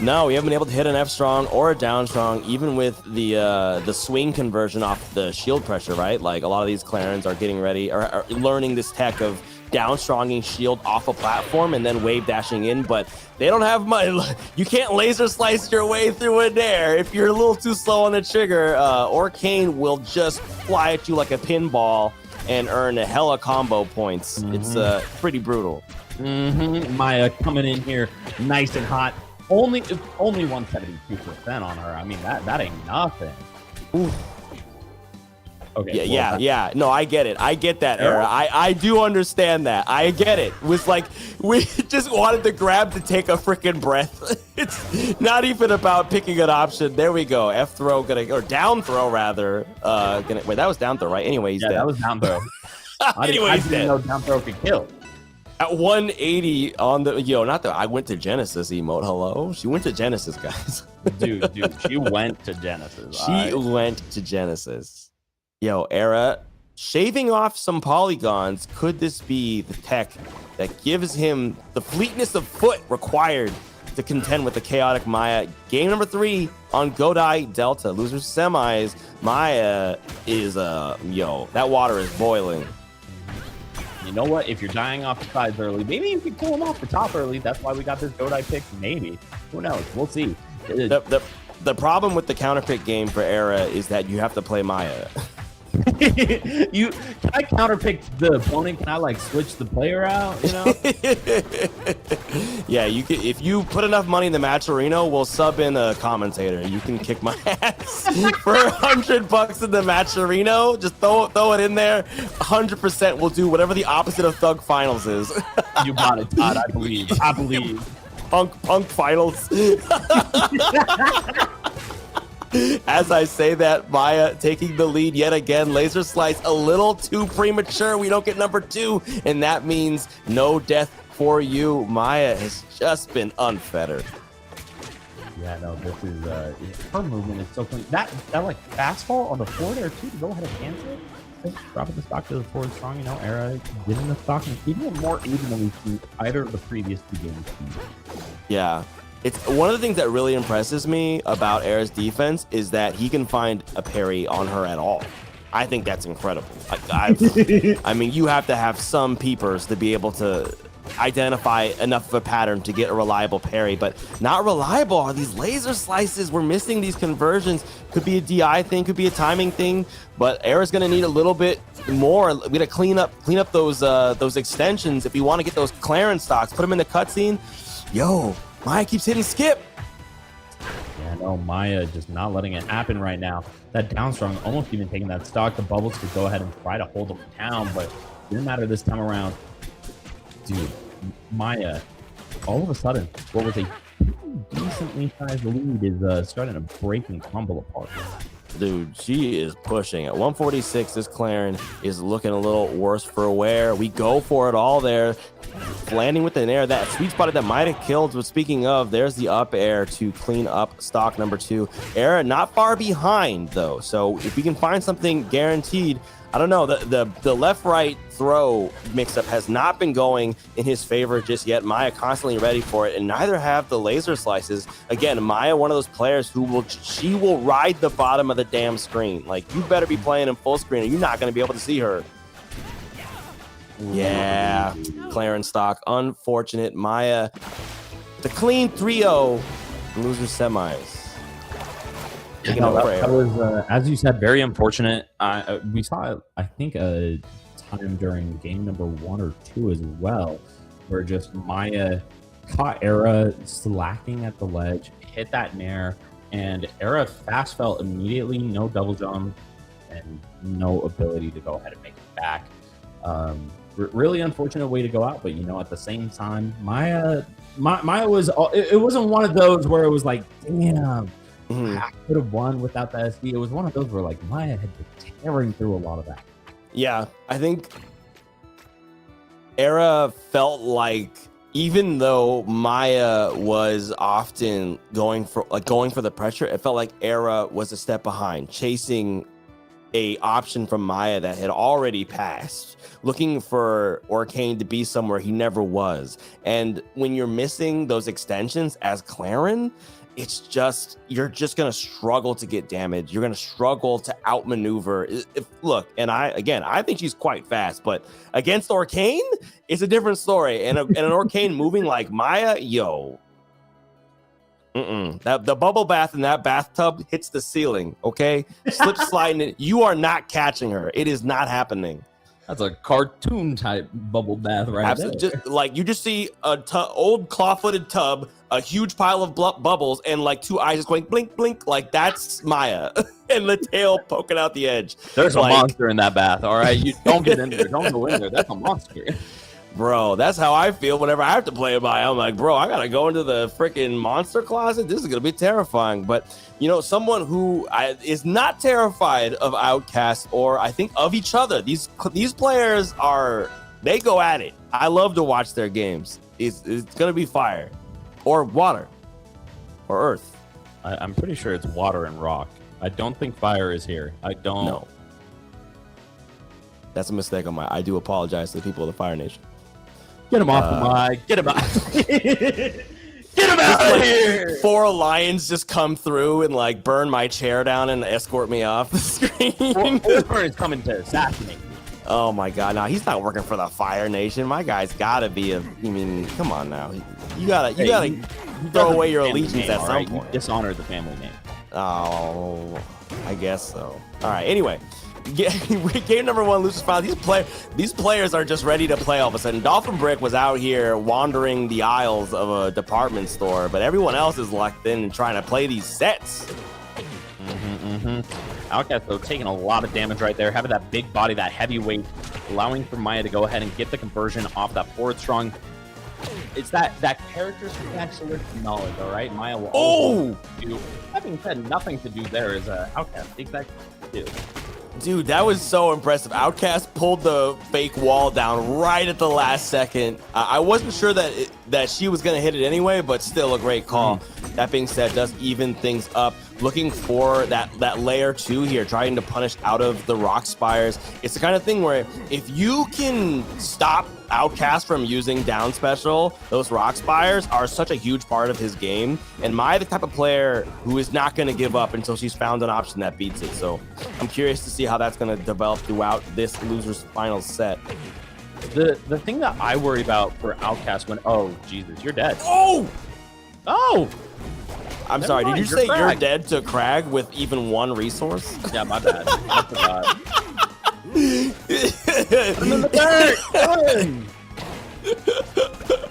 No, we haven't been able to hit an F strong or a down strong, even with the swing conversion off the shield pressure, right? Like a lot of these Clarins are getting ready or are learning this tech of down stronging shield off a platform and then wave dashing in, but they don't have much. You can't laser slice your way through a nair. If you're a little too slow on the trigger, Orcane will just fly at you like a pinball and earn a hella combo points. It's pretty brutal. Maya coming in here nice and hot. Only 172% on her. I mean, that ain't nothing. Ooh. Okay. Yeah. No, I get it. I get that, Era. I do understand that. I get it. It was like we just wanted the grab to take a freaking breath. It's not even about picking an option. There we go. F throw or down throw rather. Wait, that was down throw, right? Anyway, he's dead. That was down throw. I didn't know down throw could kill. At 180 on the I went to Genesis emote. Hello, she went to Genesis, guys. dude, she went to Genesis. She went to Genesis. Yo, Era, shaving off some polygons. Could this be the tech that gives him the fleetness of foot required to contend with the chaotic Maya? Game number 3 on Godai Delta. Losers semis. Maya is that water is boiling. You know what? If you're dying off the sides early, maybe you can pull him off the top early. That's why we got this Godai pick. Maybe. Who knows? We'll see. The problem with the counter pick game for Era is that you have to play Maya. Can I counterpick the opponent? Can I like switch the player out? You know? Yeah, you can. If you put enough money in the match arena, we'll sub in a commentator. You can kick my ass for $100 in the match arena. Just throw it in there. 100% will do whatever the opposite of Thug Finals is. You got it, Todd. I believe. Punk Finals. As I say that, Maya taking the lead yet again. Laser slice a little too premature. We don't get number 2, and that means no death for you. Maya has just been unfettered. Yeah, no, this is her movement is so clean. That like fastball on the floor there too to go ahead and cancel it. Just dropping the stock to the forward strong, Era getting the stock and keeping it more evenly through either of the previous 2 games. Yeah. It's one of the things that really impresses me about Era's defense is that he can find a parry on her at all. I think that's incredible. I mean, you have to have some peepers to be able to identify enough of a pattern to get a reliable parry, but not reliable are these laser slices. We're missing these conversions. Could be a DI thing, could be a timing thing, but Era's gonna need a little bit more. We gotta clean up those extensions if you want to get those Clarence stocks. Put them in the cutscene. Yo, Maya keeps hitting skip. Yeah, no, Maya just not letting it happen right now. That down strong, almost even taking that stock. The bubbles could go ahead and try to hold them down, but it didn't matter this time around. Dude, Maya, all of a sudden, what was a decently sized lead is starting to break and crumble apart. Dude, she is pushing. At 146, this Clarin is looking a little worse for wear. We go for it all there. Landing with an air. That sweet spot that might have killed. But speaking of, there's the up air to clean up stock number 2. Era not far behind, though. So if we can find something guaranteed, I don't know. The left-right throw mix-up has not been going in his favor just yet. Maya constantly ready for it, and neither have the laser slices. Again, Maya, one of those players who will ride the bottom of the damn screen. Like, you better be playing in full screen, or you're not going to be able to see her. Yeah, Clarence stock. Unfortunate. Maya, the clean 3-0 loser semis. That was, as you said, very unfortunate. We saw, I think, a time during game number 1 or 2 as well, where just Maya caught Era slacking at the ledge, hit that nair, and Era fast fell immediately, no double jump, and no ability to go ahead and make it back. Really unfortunate way to go out, but at the same time, Maya was. It wasn't one of those where it was like, damn. I could have won without the SD. It was one of those where like Maya had been tearing through a lot of that. Yeah, I think Era felt like even though Maya was often going for the pressure, it felt like Era was a step behind, chasing a option from Maya that had already passed, looking for Orcane to be somewhere he never was. And when you're missing those extensions as Clarin, it's just, you're just going to struggle to get damage. You're going to struggle to outmaneuver. Look, and I think she's quite fast, but against Orcane, it's a different story. And an Orcane moving like Maya, yo. That the bubble bath in that bathtub hits the ceiling, okay? Slip sliding it. You are not catching her. It is not happening. That's a cartoon type bubble bath right there. Just, like, you just see a old claw-footed tub, a huge pile of bubbles, and like two eyes just going blink, blink. Like, that's Maya, and the tail poking out the edge. There's like, a monster in that bath. All right, you don't get in there. Don't go in there. That's a monster. Bro, that's how I feel whenever I have to play Maya. I'm like, bro, I gotta go into the freaking monster closet. This is gonna be terrifying. But you know, someone who is not terrified of Outcast, or I think of each other. These players they go at it. I love to watch their games. It's gonna be fire, or water, or earth. I'm pretty sure it's water and rock. I don't think fire is here. I don't. No. That's a mistake on I do apologize to the people of the Fire Nation. Get him off the mic. Get him out. Get him out of here. 4 lions just come through and like burn my chair down and escort me off the screen. Forsburn is coming to assassinate me. Oh my god, no, he's not working for the Fire Nation. My guy's gotta be come on now. You gotta throw away your allegiance at some point. You dishonor the family name. Oh, I guess so. All right, anyway. Game number 1, losers final. These players are just ready to play all of a sudden. Dolphinbrick was out here wandering the aisles of a department store, but everyone else is locked in and trying to play these sets. Outcast, though, taking a lot of damage right there, having that big body, that heavy weight, allowing for Maya to go ahead and get the conversion off that forward strong. It's that character actually knowledge, all right? Maya will always do. Having said, nothing to do there is Outcast. Exactly. Dude, that was so impressive. Outcast pulled the fake wall down right at the last second. I wasn't sure that she was going to hit it anyway, but still a great call. That being said, does even things up. Looking for that layer 2 here, trying to punish out of the rock spires. It's the kind of thing where if you can stop Outcast from using down special, those rock spires are such a huge part of his game. And Maya, the type of player who is not going to give up until she's found an option that beats it. So I'm curious to see how that's going to develop throughout this loser's final set. The thing that I worry about for Outcast oh Jesus, you're dead. Oh! I'm Never sorry, mind, did you you're say you're back. dead to Crag with even 1 resource? Yeah, my bad. I forgot.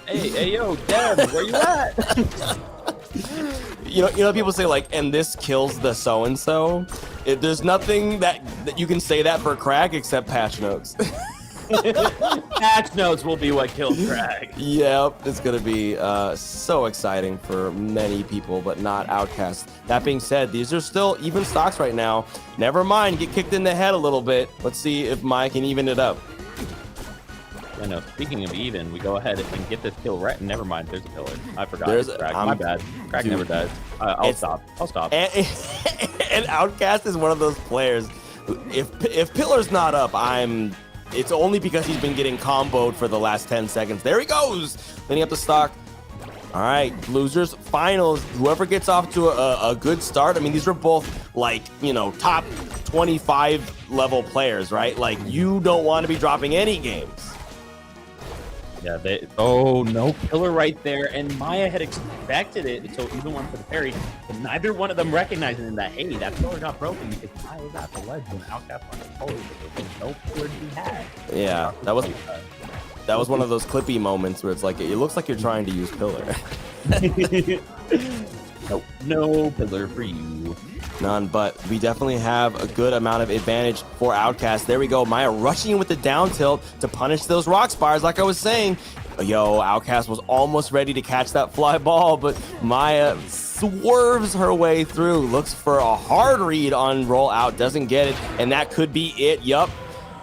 Hey, yo, Deb, where you at? You know, people say like, and this kills the so-and-so. There's nothing that you can say that for Crag except patch notes. Patch notes will be what kills Crag. Yep, it's going to be so exciting for many people, but not Outcast. That being said, these are still even stocks right now. Never mind, get kicked in the head a little bit. Let's see if Maya can even it up. I know, speaking of even, we go ahead and get this kill right. Never mind, there's a pillar. I forgot. There's Crag. My bad. Crag never dies. I'll stop. And Outcast is one of those players. If Pillar's not up, it's only because he's been getting comboed for the last 10 seconds. There he goes, cleaning up the stock. All right, losers finals. Whoever gets off to a good start. I mean, these are both like, you know, top 25 level players, right? Like, you don't want to be dropping any games. Yeah, no pillar right there, and Maya had expected it, so even one for the parry, but neither one of them recognizing that, hey, that pillar got broken because Maya was at the ledge when Outcast went forward, but there was no pillar to be had. Yeah, that was one of those clippy moments where it's like, it looks like you're trying to use pillar. No pillar for you. None, but we definitely have a good amount of advantage for Outcast. There we go. Maya rushing in with the down tilt to punish those rock spires. Like I was saying, Outcast was almost ready to catch that fly ball, but Maya swerves her way through, looks for a hard read on roll out, doesn't get it, and that could be it. Yup,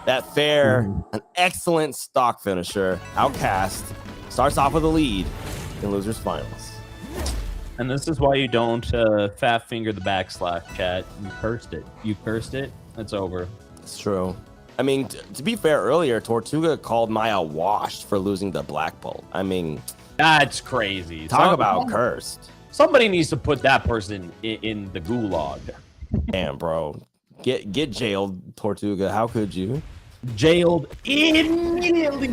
that fair, an excellent stock finisher. Outcast starts off with a lead in losers finals. And this is why you don't fat finger the backslash, chat. You cursed it. You cursed it. It's over. It's true. I mean, to be fair, earlier Tortuga called Maya washed for losing the Black Bolt. I mean, that's crazy. Talk about cursed. Somebody needs to put that person in the gulag. Damn, bro. Get jailed, Tortuga. How could you? Jailed immediately.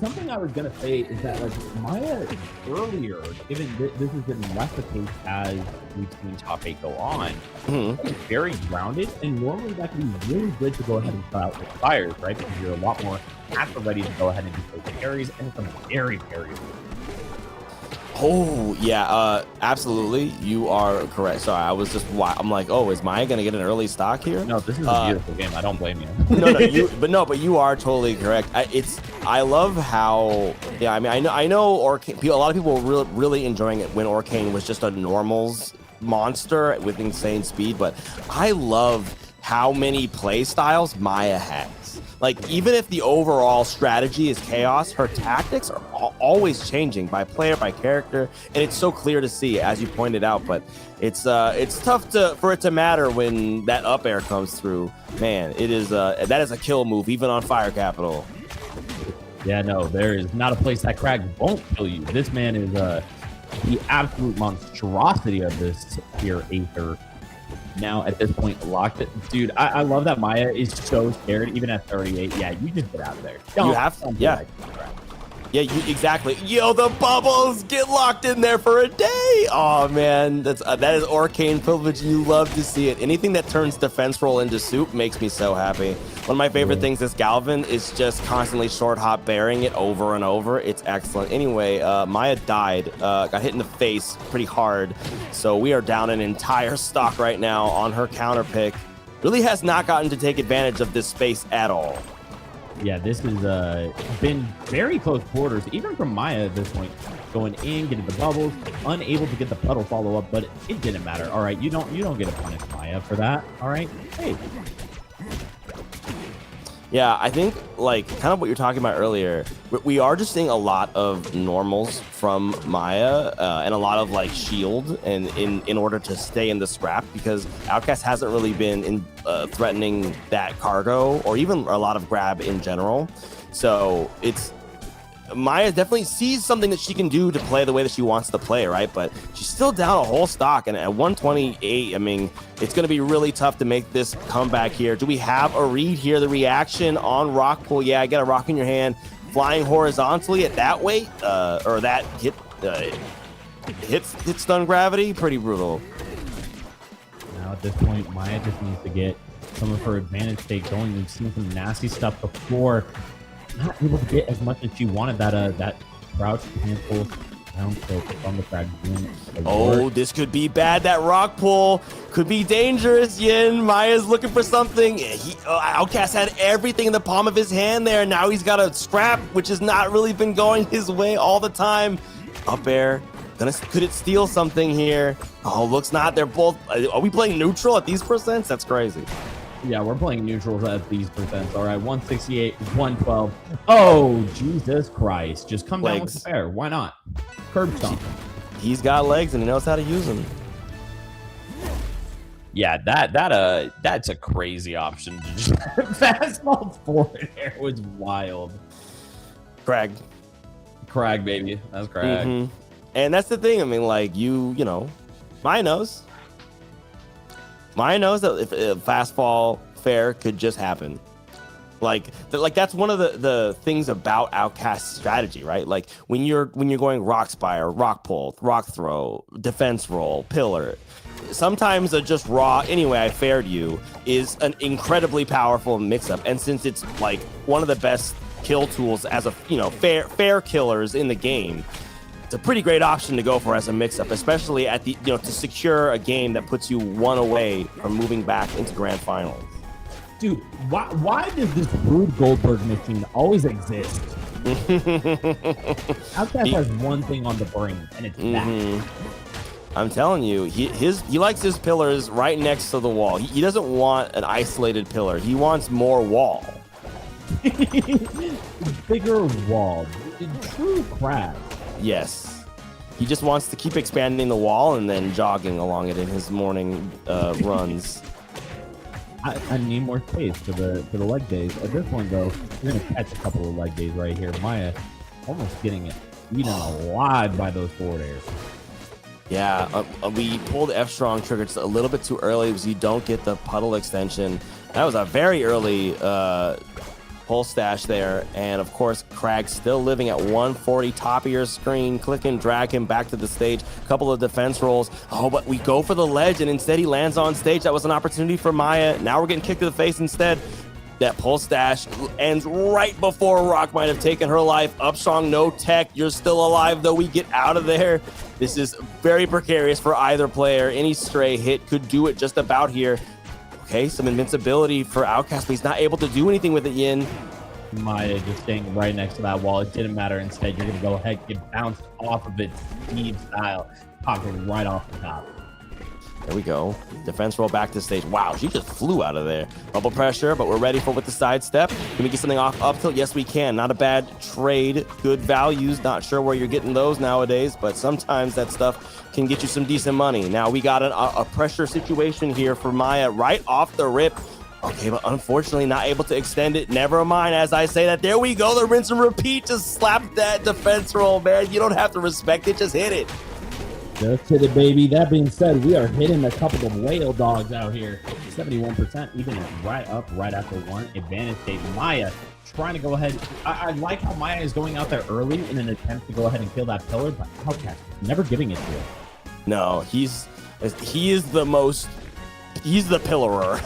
Something I was gonna say is that like Maya earlier, given this has been less the case as we've seen top 8 go on, it's very grounded, and normally that can be really good to go ahead and try out with fires, right? Because you're a lot more at the ready to go ahead and do those carries, and it's a very Oh, yeah, absolutely. You are correct. Sorry, I was just, I'm like, oh, is Maya going to get an early stock here? No, this is a beautiful game. I don't blame you. but you are totally correct. I love how, yeah, I mean, I know Orcane, a lot of people were really enjoying it when Orcane was just a normals monster with insane speed, but I love how many play styles Maya has. Like, even if the overall strategy is chaos, her tactics are always changing by player, by character, and it's so clear to see, as you pointed out. But it's tough for it to matter when that up air comes through. Man, that is a kill move, even on Fire Capital. Yeah, no, there is not a place that Crag won't kill you. This man is the absolute monstrosity of this here Aether. Now at this point locked it, dude. I love that Maya is so scared even at 38. Yeah, you just get out of there. You have to, yeah. Yeah, exactly. Yo, the bubbles get locked in there for a day. Oh man, that is Orcane privilege. You love to see it. Anything that turns defense roll into soup makes me so happy. One of my favorite things is Galvin is just constantly short hop bearing it over and over. It's excellent. Anyway, Maya died, got hit in the face pretty hard, so we are down an entire stock right now on her counter pick. Really has not gotten to take advantage of this space at all. Yeah, this has been very close quarters, even from Maya at this point. Going in, getting the bubbles, unable to get the puddle follow up, but it didn't matter. All right, you don't get to punish Maya for that. All right, hey. Yeah, I think like kind of what you're talking about earlier, we are just seeing a lot of normals from Maya and a lot of like shield and in order to stay in the scrap, because Outcast hasn't really been threatening that cargo or even a lot of grab in general. So it's Maya definitely sees something that she can do to play the way that she wants to play, right? But she's still down a whole stock, and at 128, I mean, it's going to be really tough to make this comeback here. Do we have a read here? The reaction on rock pull? Yeah, I got a rock in your hand, flying horizontally at that weight, or that hit stun gravity, pretty brutal. Now at this point, Maya just needs to get some of her advantage state going. We've seen some nasty stuff before. Not able to get as much as she wanted. That crouch cancel down tilt from the frag. Oh, this could be bad. That rock pull could be dangerous. Yin, Maya's looking for something. Outcast had everything in the palm of his hand there. Now he's got a scrap, which has not really been going his way all the time. Up air. Could it steal something here? Oh, looks not. They're both. Are we playing neutral at these percents? That's crazy. Yeah, we're playing neutrals at these percents. All right, 168, 112. Oh, Jesus Christ. Just come down with the fair. Why not? Curb stomp. He's got legs and he knows how to use them. Yeah, that's a crazy option. Fastball forward air was wild. Crag, baby. That's Crag. Mm-hmm. And that's the thing. I mean, like, you know, Maya knows. Maya knows that if a fastball fair could just happen. Like that's one of the things about Outcast strategy, right? Like when you're going rock spire, rock pull, rock throw, defense roll, pillar, sometimes a just raw anyway I faired you is an incredibly powerful mix-up. And since it's like one of the best kill tools as a fair killers in the game, it's a pretty great option to go for as a mix-up, especially at the to secure a game that puts you one away from moving back into grand finals. Dude, why does this Rude Goldberg machine always exist? Outcast has one thing on the brain, and it's that. I'm telling you, he likes his pillars right next to the wall. He doesn't want an isolated pillar. He wants more wall. Bigger wall. True crab. Yes. He just wants to keep expanding the wall and then jogging along it in his morning runs. I need more space for the leg days. At this point, though, we're gonna catch a couple of leg days right here. Maya almost getting it eaten alive by those forward airs. Yeah, we pulled F strong trigger just a little bit too early because you don't get the puddle extension. That was a very early pull stash there, and of course Crag still living at 140, top of your screen. Click and drag him back to the stage. A couple of defense rolls. Oh, but we go for the ledge, and instead he lands on stage. That was an opportunity for Maya. Now we're getting kicked to the face instead. That pull stash ends right before Rock might have taken her life. Upstrong, no tech. You're still alive, though. We get out of there. This is very precarious for either player. Any stray hit could do it just about here. Okay, some invincibility for Outcast, but he's not able to do anything with it, Yin. Maya just staying right next to that wall. It didn't matter. Instead, you're going to go ahead, get bounced off of it, Steve style, popping right off the top. There we go. Defense roll back to stage. Wow, she just flew out of there. Bubble pressure, but we're ready for with the sidestep. Can we get something off up tilt? Yes, we can. Not a bad trade. Good values. Not sure where you're getting those nowadays, but sometimes that stuff can get you some decent money. Now we got a pressure situation here for Maya right off the rip. Okay, but unfortunately not able to extend it. Never mind. As I say that, there we go. The rinse and repeat. Just slap that defense roll, man. You don't have to respect it. Just hit it. Just hit it, baby. That being said, we are hitting a couple of whale dogs out here. 71%, even right up right after one advantage state. Maya trying to go ahead. I like how Maya is going out there early in an attempt to go ahead and kill that pillar, but Outcast never giving it to him. No, he is the pillarer.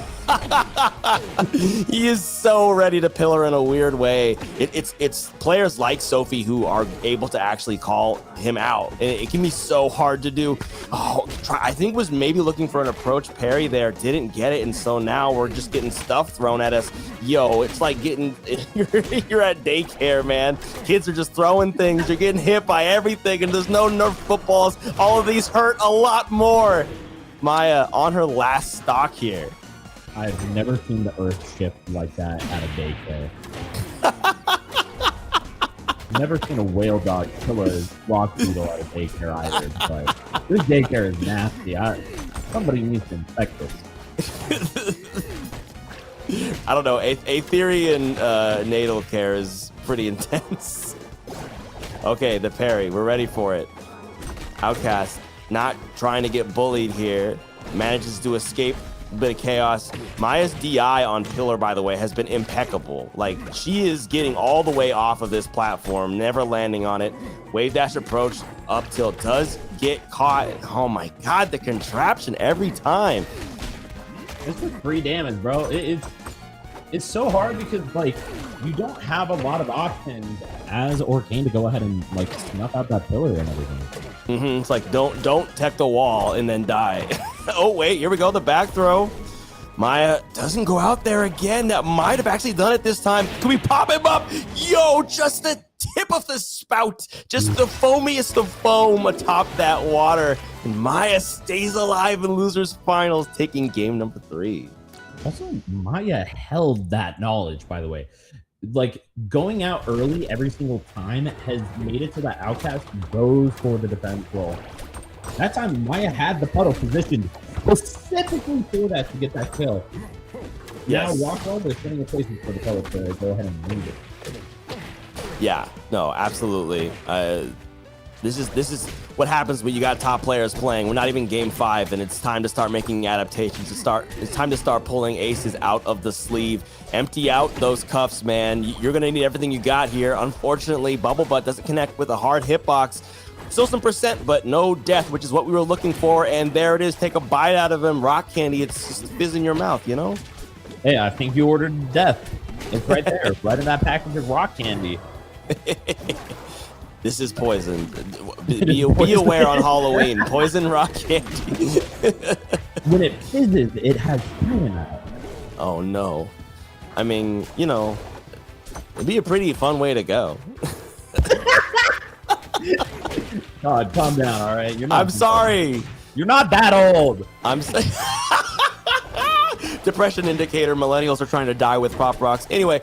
He is so ready to pillar in a weird way. It's players like Sophie who are able to actually call him out. It can be so hard to do. I think was maybe looking for an approach parry there, didn't get it, and so now we're just getting stuff thrown at us. Yo, it's like getting you're at daycare, man. Kids are just throwing things. You're getting hit by everything, and there's no Nerf footballs. All of these hurt a lot more. Maya on her last stock here. I've never seen the earth shift like that at a daycare. Never seen a whale dog kill a rock beetle at a daycare either. But this daycare is nasty. Somebody needs to inspect this. I don't know. Aetherian natal care is pretty intense. Okay, the parry. We're ready for it. Outcast not trying to get bullied here. Manages to escape a bit of chaos. Maya's DI on pillar, by the way, has been impeccable. Like, she is getting all the way off of this platform, never landing on it. Wave dash approach, up tilt, does get caught. Oh my god, the contraption every time. This is free damage, bro. It's so hard because, like, you don't have a lot of options as Orcane to go ahead and, like, snuff out that pillar and everything. It's like, don't tech the wall and then die. Oh, wait, here we go, the back throw. Maya doesn't go out there again. That might have actually done it this time. Can we pop him up? Yo, just the tip of the spout. Just the foamiest of foam atop that water. And Maya stays alive in Losers Finals, taking game number 3. Also, Maya held that knowledge, by the way. Like, going out early every single time has made it so that Outcast goes for the defense roll. That time, Maya had the puddle positioned specifically for that to get that kill. Yes. Now, walk over, setting the places for the puddle to go ahead and move it. Yeah, no, absolutely. This is what happens when you got top players playing. We're not even game 5, and it's time to start making adaptations. It's time to start pulling aces out of the sleeve. Empty out those cuffs, man. You're gonna need everything you got here. Unfortunately, Bubble Butt doesn't connect with a hard hitbox. Still some percent, but no death, which is what we were looking for. And there it is. Take a bite out of him. Rock candy. It's just fizz in your mouth, you know? Hey, I think you ordered death. It's right there, right in that package of rock candy. This is poison. Be aware on Halloween. Poison rock candy. When it fizzes, it has cyanide. Oh, no. I mean, you know, it'd be a pretty fun way to go. God, calm down, all right? I'm sorry. You're not that old. I'm saying. Depression indicator. Millennials are trying to die with pop rocks. Anyway,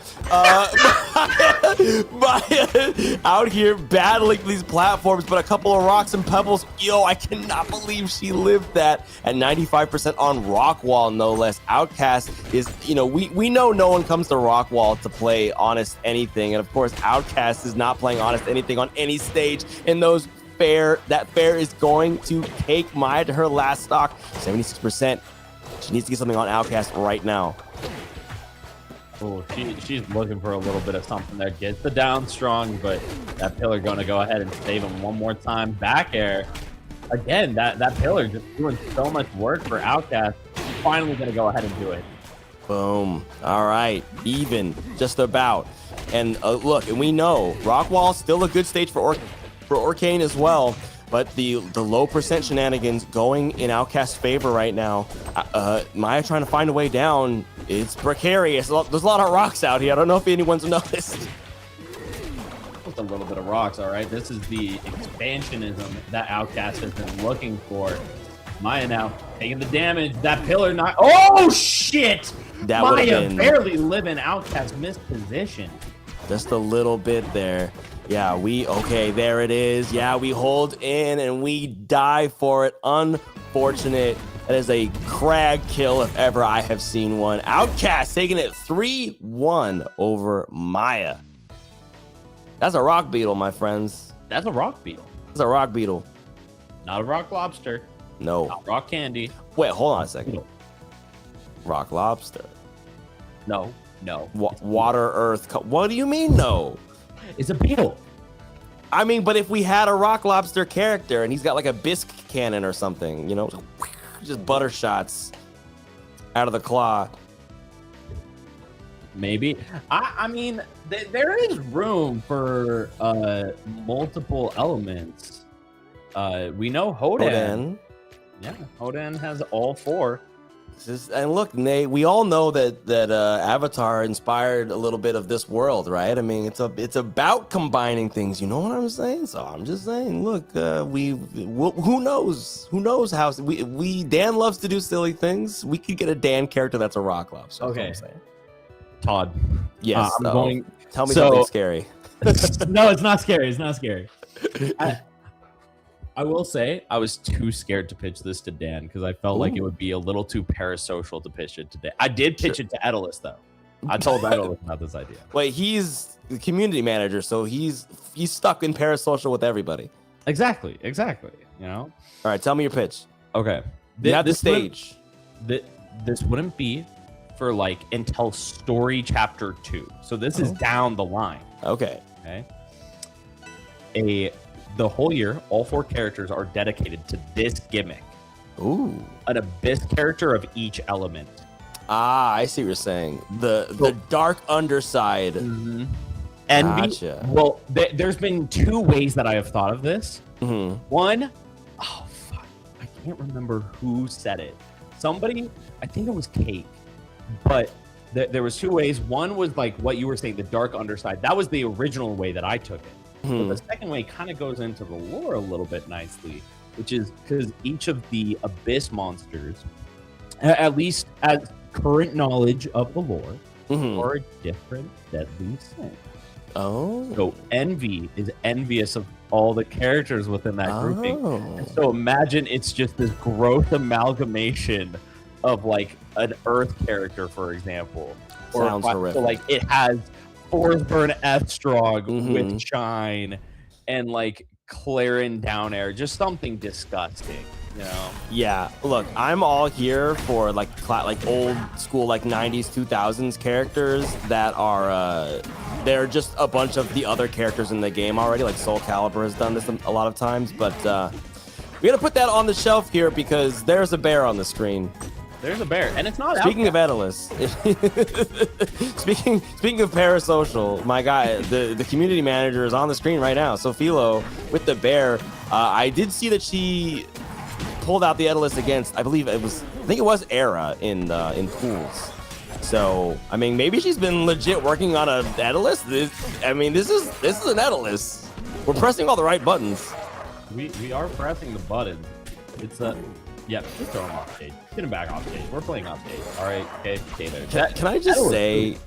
Maya out here battling these platforms, but a couple of rocks and pebbles. Yo, I cannot believe she lived that at 95% on rock wall, no less. Outcast is, you know, we know no one comes to rock wall to play honest anything, and of course, Outcast is not playing honest anything on any stage. And that fair is going to take Maya to her last stock, 76%. She needs to get something on Outcast right now. Oh, she's looking for a little bit of something there. Gets the down strong, but that pillar going to go ahead and save him one more time. Back air. Again, that pillar just doing so much work for Outcast. Finally going to go ahead and do it. Boom. All right. Even. Just about. And look, and we know Rockwall's still a good stage for Orcane as well. But the low percent shenanigans going in Outcast's favor right now. Maya trying to find a way down. It's precarious. There's a lot of rocks out here. I don't know if anyone's noticed. Just a little bit of rocks, all right? This is the expansionism that Outcast has been looking for. Maya now taking the damage. That pillar not. Oh, shit! That would have Maya been barely living. Outcast missed position. just a little bit there. Yeah, okay, there it is. Yeah, we hold in and we die for it. Unfortunate. That is a crag kill if ever I have seen one. Outcast taking it 3-1 over Maya. That's a rock beetle, my friends. That's a rock beetle. That's a rock beetle. Not a rock lobster. No. Not rock candy. Wait, hold on a second. Rock lobster. No. Water, earth. What do you mean, no? It's a beetle. I mean, but if we had a rock lobster character and he's got like a bisque cannon or something, you know, just butter shots out of the claw. Maybe. I mean, there is room for multiple elements. We know Hodan. Yeah, Hodan has all four. And look, Nate, we all know that Avatar inspired a little bit of this world, right? I mean, it's about combining things. You know what I'm saying? So I'm just saying, look, who knows how Dan loves to do silly things. We could get a Dan character that's a rock lobster. Okay, That's what I'm saying. Todd. Yes. I'm going. Tell me something scary. No, it's not scary. It's not scary. I will say I was too scared to pitch this to Dan because I felt like it would be a little too parasocial to pitch it to Dan. I did pitch it to Edelus though. I told Edelus about this idea. Wait, he's the community manager, so he's stuck in parasocial with everybody. Exactly. You know. All right, tell me your pitch. Okay. You have the stage. This wouldn't be for like until story chapter 2. So this is down the line. Okay. The whole year, all 4 characters are dedicated to this gimmick. Ooh. An abyss character of each element. Ah, I see what you're saying. The dark underside. Mm-hmm. Envy. Gotcha. Well, there's been 2 ways that I have thought of this. Mm-hmm. One, oh fuck, I can't remember who said it. Somebody, I think it was Cake, but there was 2 ways. One was like what you were saying, the dark underside. That was the original way that I took it. But the second way kind of goes into the lore a little bit nicely, which is because each of the abyss monsters, at least as current knowledge of the lore, are a different deadly sin. Oh. So Envy is envious of all the characters within that grouping. And so imagine it's just this gross amalgamation of like an Earth character, for example. Sounds horrific. So like it has Forsburn F Strong with Shine and like Clarin Down Air, just something disgusting, you know? Yeah, look, I'm all here for like old school like 90s 2000s characters that are they're just a bunch of the other characters in the game already. Like Soul Calibur has done this a lot of times, but we gotta put that on the shelf here because there's a bear on the screen. There's a bear, and it's not. Speaking of Edelus, speaking of parasocial, my guy, the community manager is on the screen right now. Sophilo with the bear. I did see that she pulled out the Edelus against, I think it was Era in pools. So I mean, maybe she's been legit working on a Edelus. This is an Edelus. We're pressing all the right buttons. We are pressing the button. It's a. Yeah, just throw him off stage. Get him back off stage. We're playing off stage. All right, okay, there. Can I just say,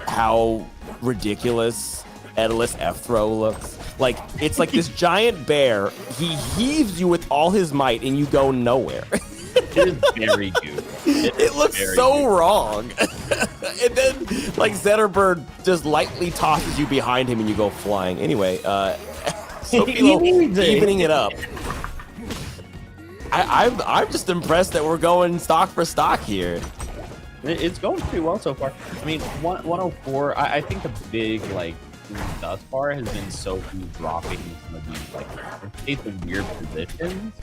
how ridiculous Edalus F throw looks? Like, it's like this giant bear. He heaves you with all his might, and you go nowhere. It is very good. It looks so wrong. And then, like, Zetterbird just lightly tosses you behind him, and you go flying. Anyway, Sophilo evening it up. I'm just impressed that we're going stock for stock here. It's going pretty well so far. I mean, 104. I think the big like thus far has been Sophie dropping some of these like states of weird positions.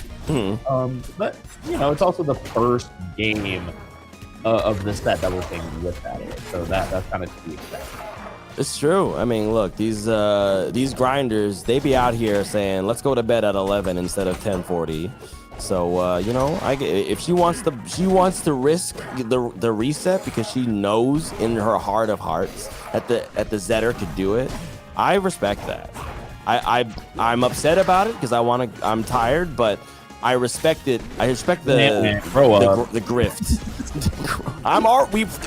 But you know, it's also the first game of the set that we're playing with that, so that's kind of to be expected. It's true. I mean, look, these grinders, they be out here saying, "Let's go to bed at 11 instead of 10:40." So you know, if she wants to risk the reset because she knows in her heart of hearts that the Zetter could do it, I respect that. I'm upset about it because I'm tired, but I respect it. I respect the grift.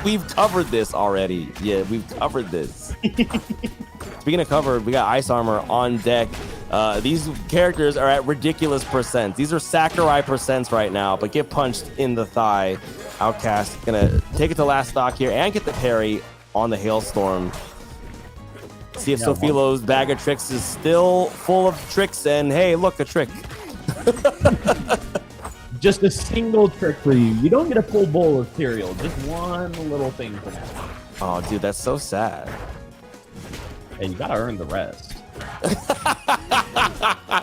We've covered this already. Yeah, we've covered this. Speaking of covered, we got Ice Armor on deck. These characters are at ridiculous percents. These are Sakurai percents right now, but get punched in the thigh. Outcast gonna take it to last stock here and get the parry on the Hailstorm. See if Sophilo's bag of tricks is still full of tricks, and hey, look, a trick. Just a single trick for you. You don't get a full bowl of cereal. Just one little thing for now. Oh, dude, that's so sad. Hey, you gotta earn the rest.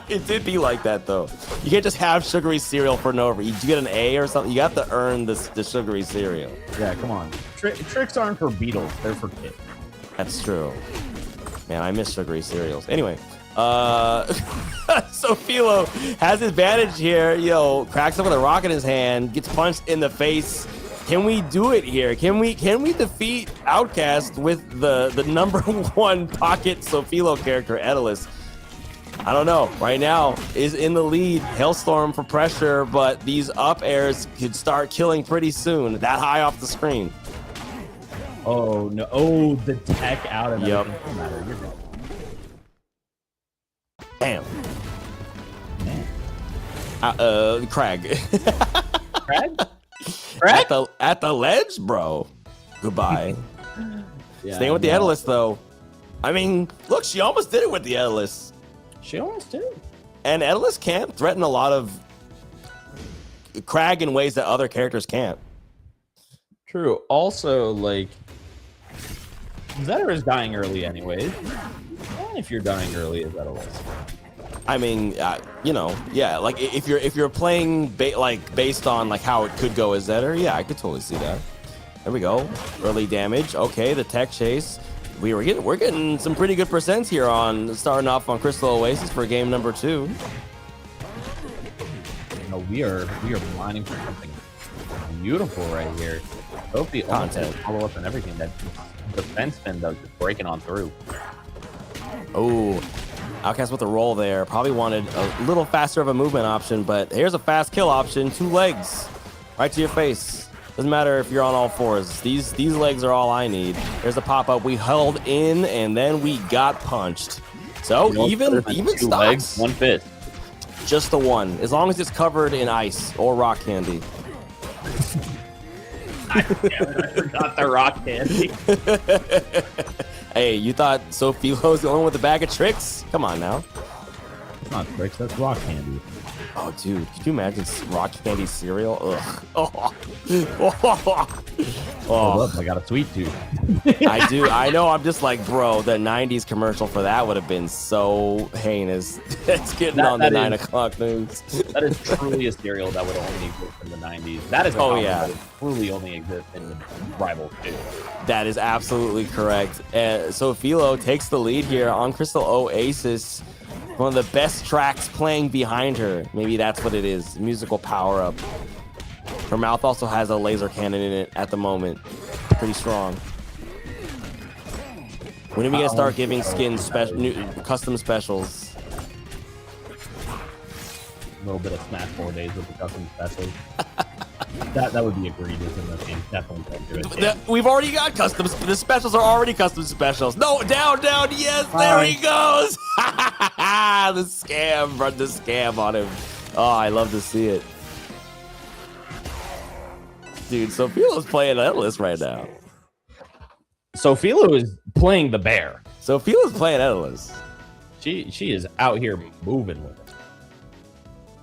It did be like that though. You can't just have sugary cereal for no reason. You get an A or something. You have to earn the sugary cereal. Yeah, come on. Tricks aren't for beetles. They're for kids. That's true. Man, I miss sugary cereals. Anyway, Sophilo has his advantage here. Cracks up with a rock in his hand, gets punched in the face. Can we do it here? Can we defeat Outcast with the number one pocket Sophilo character, Edalus? I don't know. Right now is in the lead. Hailstorm for pressure, but these up airs could start killing pretty soon. That high off the screen. Oh no! Oh, the tech out of yep. Doesn't matter. You're good. Damn. Crag. Crag? At the ledge, bro. Goodbye. Staying with the Edalus, though. I mean, look, she almost did it with the Edalus. She almost did. And Edalus can't threaten a lot of Crag in ways that other characters can't. True. Also, like, Zetter is dying early anyways. And if you're dying early as Edalus. I mean, yeah. Like if you're playing based on like how it could go as Zetter, yeah, I could totally see that. There we go. Early damage. Okay, the tech chase. We're getting some pretty good percents here on starting off on Crystal Oasis for game number 2. We are mining for something beautiful right here. Sophie content follow up and everything. That defenseman though just breaking on through. Oh. Outcast with a roll there. Probably wanted a little faster of a movement option, but here's a fast kill option. 2 legs. Right to your face. Doesn't matter if you're on all fours. These legs are all I need. There's a pop-up. We held in, and then we got punched. So even 2 stocks. legs, 1 fist. Just the one. As long as it's covered in ice or rock candy. I forgot the rock candy. Hey, you thought Sophilo's the only one with a bag of tricks? Come on now. It's not tricks, that's rock candy. Oh, dude, could you imagine rock candy cereal? Ugh. Oh. Hold up, I got a sweet tooth. I do. I know. I'm just like, bro, the 90s commercial for that would have been so heinous. It's getting on the 9 o'clock news. That is truly a cereal that would only exist in the 90s. That is a that would truly only exist in the Rivals 2. That is absolutely correct. Sophilo takes the lead here on Crystal Oasis. One of the best tracks playing behind her. Maybe that's what it is. Musical power-up. Her mouth also has a laser cannon in it at the moment. Pretty strong. When are we gonna start giving skins custom specials? A little bit of Smash 4 days with the custom specials. That would be egregious in this game. Definitely don't do it. We've already got customs. The specials are already custom specials. No, down. Yes, there he goes. The scam, run the scam on him. Oh, I love to see it. Dude, Sophilo's playing Endless right now. Sophilo is playing the bear. Sophilo's playing Endless. She is out here moving with it.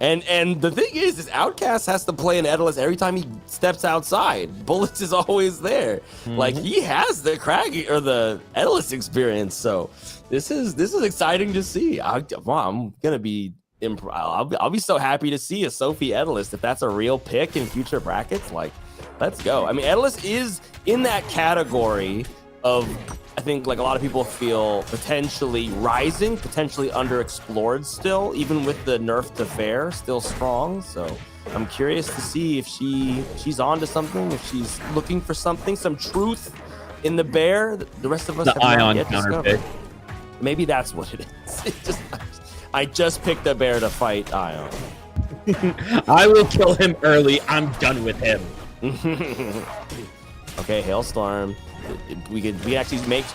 And the thing is Outcast has to play an Endless every time he steps outside. Bullets is always there. Like he has the Craggy or the Endless experience. So this is exciting to see. I'm gonna be I'll be so happy to see a Sophie Endless if that's a real pick in future brackets. Like, let's go. I mean, Endless is in that category of, I think, like a lot of people feel potentially rising, potentially underexplored still, even with the nerf to fair still strong. So I'm curious to see if she's onto something, if she's looking for something, some truth in the bear that the rest of us the have not Ion yet counter discovered. pick. Maybe that's what it is. I just picked a bear to fight Ion. I will kill him early. I'm done with him. Okay, Hailstorm. We could actually make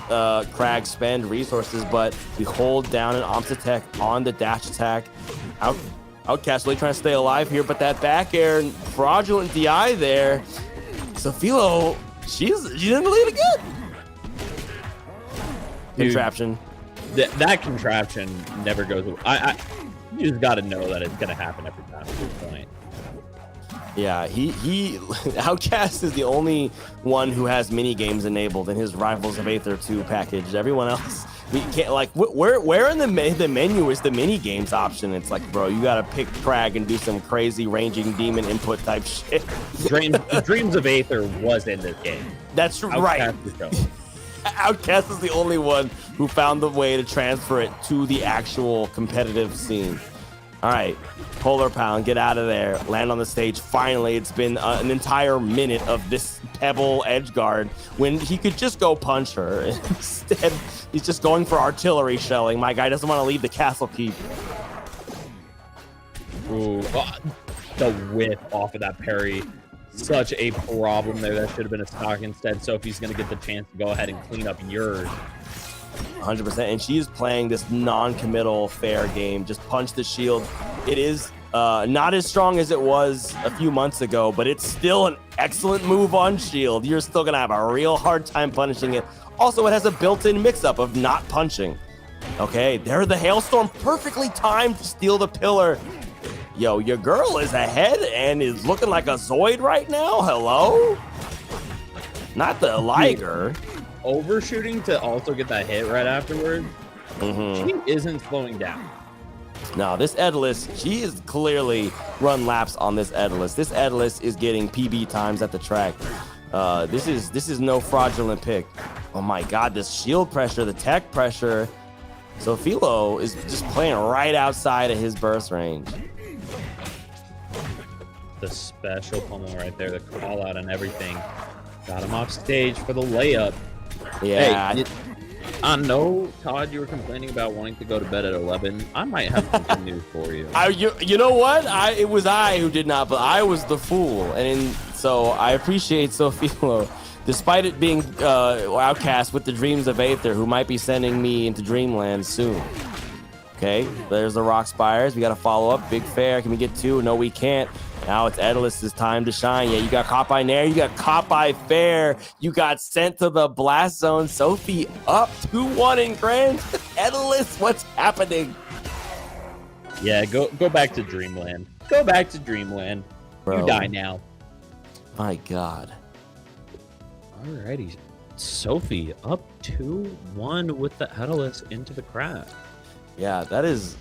Crag spend resources, but we hold down an Omps attack on the dash attack. Outcast really trying to stay alive here, but that back air fraudulent DI there. Sophilo, she's in the lead again. Dude, Contraption. That contraption never goes away. You just got to know that it's gonna happen every time at this point. Yeah, he Outcast is the only one who has mini games enabled in his Rivals of Aether 2 package. Everyone else, we can't, like, where in the menu is the mini games option? It's like, bro, you gotta pick Crag and do some crazy ranging demon input type shit. Dreams of Aether was in this game. That's right. Outcast is the only one who found the way to transfer it to the actual competitive scene. All right, Polar Pound, get out of there. Land on the stage. Finally, it's been an entire minute of this Pebble edge guard when he could just go punch her. Instead, he's just going for artillery shelling. My guy doesn't want to leave the castle keep. Ooh, the whip off of that parry. Such a problem there. That should have been a stock. Instead, Sophie's going to get the chance to go ahead and clean up yours. 100%. And she is playing this non-committal fair game. Just punch the shield. It is not as strong as it was a few months ago, but it's still an excellent move on shield. You're still going to have a real hard time punishing it. Also, it has a built-in mix-up of not punching. Okay, there the Hailstorm, perfectly timed to steal the pillar. Yo, your girl is ahead and is looking like a Zoid right now. Hello? Not the Liger. Overshooting to also get that hit right afterwards. She isn't slowing down. No, this Edless, she is clearly run laps on this Edless. This Edless is getting PB times at the track. This is no fraudulent pick. Oh my God, this shield pressure, the tech pressure. Sophilo is just playing right outside of his burst range. The special pummel right there, the call out and everything. Got him off stage for the layup. Yeah. Hey, I know, Todd, you were complaining about wanting to go to bed at 11. I might have some news for you. You know what? It was I who did not, but I was the fool. So I appreciate Sophilo, despite it being Outcast with the Dreams of Aether, who might be sending me into Dreamland soon. Okay, there's the Rock Spires. We got to follow up. Big fair. Can we get two? No, we can't. Now it's Edless's time to shine. Yeah, you got caught by Nair. You got caught by Fair. You got sent to the blast zone. Sophie up 2-1 in Grand. Edless, what's happening? Yeah, go back to Dreamland. Go back to Dreamland. Bro. You die now. My God. Alrighty. Sophie up 2-1 with the Edless into the crowd. Yeah, that is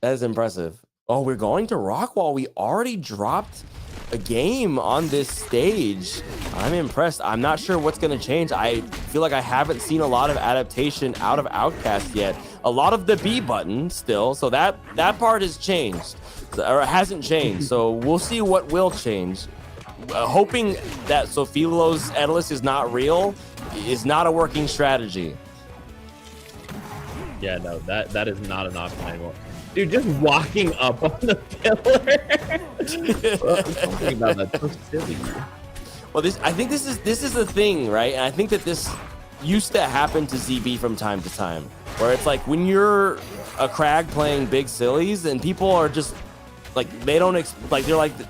impressive. Oh, we're going to Rockwall. We already dropped a game on this stage. I'm impressed. I'm not sure what's going to change. I feel like I haven't seen a lot of adaptation out of Outcast yet. A lot of the B button still, so that part has changed, or hasn't changed. So we'll see what will change. Hoping that Sophilo's Edless is not real is not a working strategy. Yeah, no, that is not an option anymore. Dude, just walking up on the pillar. Something about that so silly. Well, I think this is the thing, right? And I think that this used to happen to ZB from time to time, where it's like when you're a crag playing big sillies, and people are just like they're like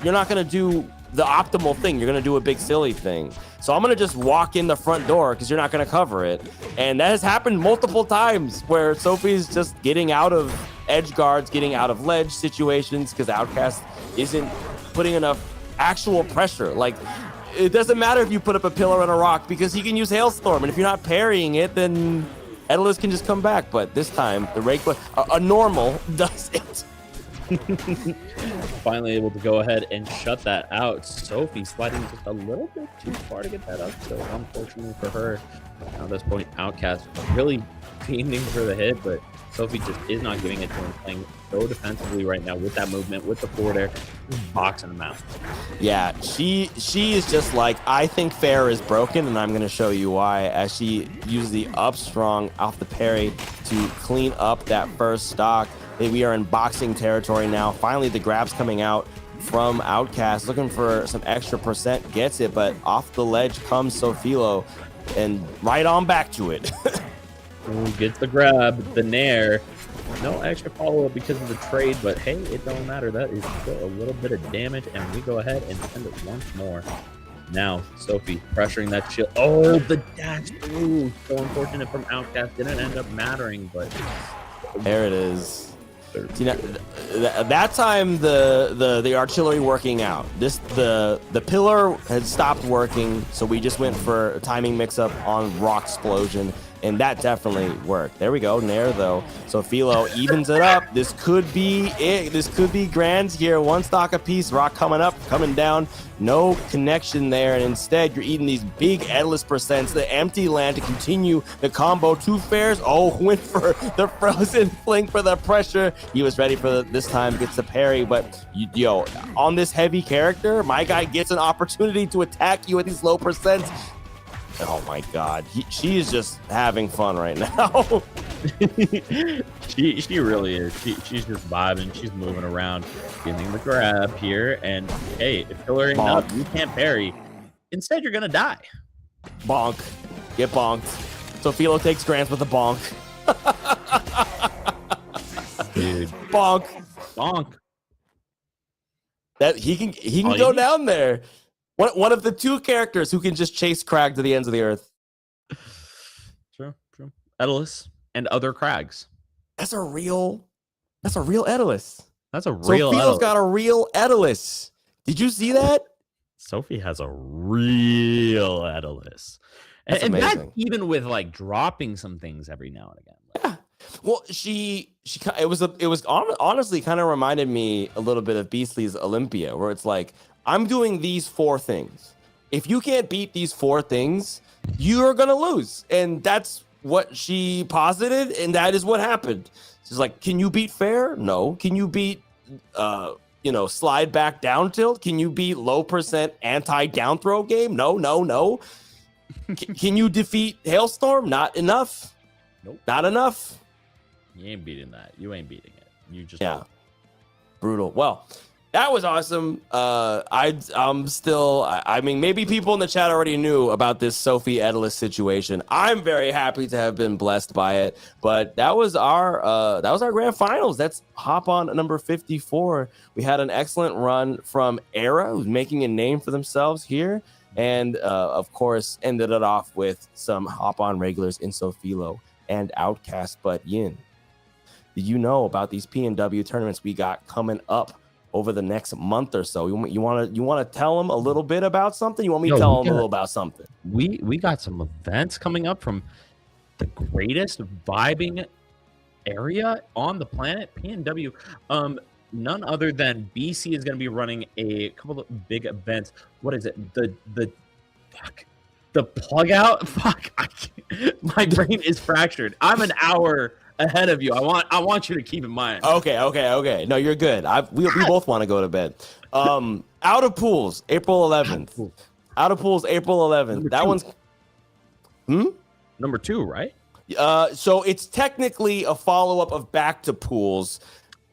you're not gonna do the optimal thing. You're gonna do a big silly thing. So I'm gonna just walk in the front door because you're not gonna cover it, and that has happened multiple times where Sophie's just getting out of edge guards, getting out of ledge situations because Outcast isn't putting enough actual pressure. Like, it doesn't matter if you put up a pillar and a rock because he can use Hailstorm, and if you're not parrying it, then Edalus can just come back. But this time, the rake, a normal does it. Finally able to go ahead and shut that out. Sophie sliding just a little bit too far to get that up, so unfortunately for her. Now at this point, Outcast really fiending for the hit, but Sophie just is not giving it to him, playing so defensively right now with that movement, with the forward air, just boxing him out. Yeah, she is just like, I think fair is broken, and I'm going to show you why, as she uses the up strong off the parry to clean up that first stock. We are in boxing territory now. Finally, the grab's coming out from Outcast, looking for some extra percent, gets it, but off the ledge comes Sophilo, and right on back to it. Ooh, gets the grab, the nair. No extra follow-up because of the trade, but hey, it don't matter. That is still a little bit of damage, and we go ahead and send it once more. Now, Sophie pressuring that shield. Oh, the dash through. So unfortunate from Outcast. Didn't end up mattering, but there it is. You know, that time the artillery working out. The pillar had stopped working, so we just went for a timing mix-up on Rock Explosion, and that definitely worked. There we go, Nair though. So Philo evens it up. This could be it. This could be grand here. One stock apiece. Rock coming up, coming down. No connection there, and instead you're eating these big endless percents. The empty land to continue the combo. Two fairs. Oh, went for the frozen fling for the pressure. He was ready for this time. Gets the parry, but yo, on this heavy character, my guy gets an opportunity to attack you at these low percents. Oh my God, she is just having fun right now. she really is. She's just vibing. She's moving around, getting the grab here. And hey, if pillar ain't up, you can't parry. Instead, you're gonna die. Bonk, get bonked. So Philo takes grants with a bonk. Dude, bonk, bonk. That he can go down there. One of the two characters who can just chase Crag to the ends of the earth. True. Edalus and other Crags. That's a real Edalus. That's a real Sophilo's got a real Edalus. Did you see that? Sophie has a real Edalus. And that's even with like dropping some things every now and again. Yeah. Well, it was honestly kind of reminded me a little bit of Beastly's Olympia, where it's like, I'm doing these 4 things. If you can't beat these 4 things, you're going to lose. And that's what she posited, and that is what happened. She's like, can you beat fair? No. Can you beat, slide back down tilt? Can you beat low percent anti-down throw game? No. Can you defeat Hailstorm? Not enough. Nope. Not enough. You ain't beating that. You ain't beating it. You just... Yeah. Brutal. Well... That was awesome. I mean, maybe people in the chat already knew about this Sophie Edalus situation. I'm very happy to have been blessed by it. But that was our grand finals. That's hop on number 54. We had an excellent run from Era, who's making a name for themselves here, and of course ended it off with some hop on regulars in Sophilo and Outcast. But Yin, did you know about these PNW tournaments we got coming up over the next month or so? You want to tell them a little bit about something? You want me to tell them a little about something? We got some events coming up from the greatest vibing area on the planet, PNW. None other than BC is going to be running a couple of big events. What is it? The plug out. My brain is fractured. I'm an hour ahead of you. I want you to keep in mind. Okay. No, you're good. We both want to go to bed. Out of Pools, April 11th. Out of Pools, April 11th. That one's number 2, right? So it's technically a follow-up of Back to Pools.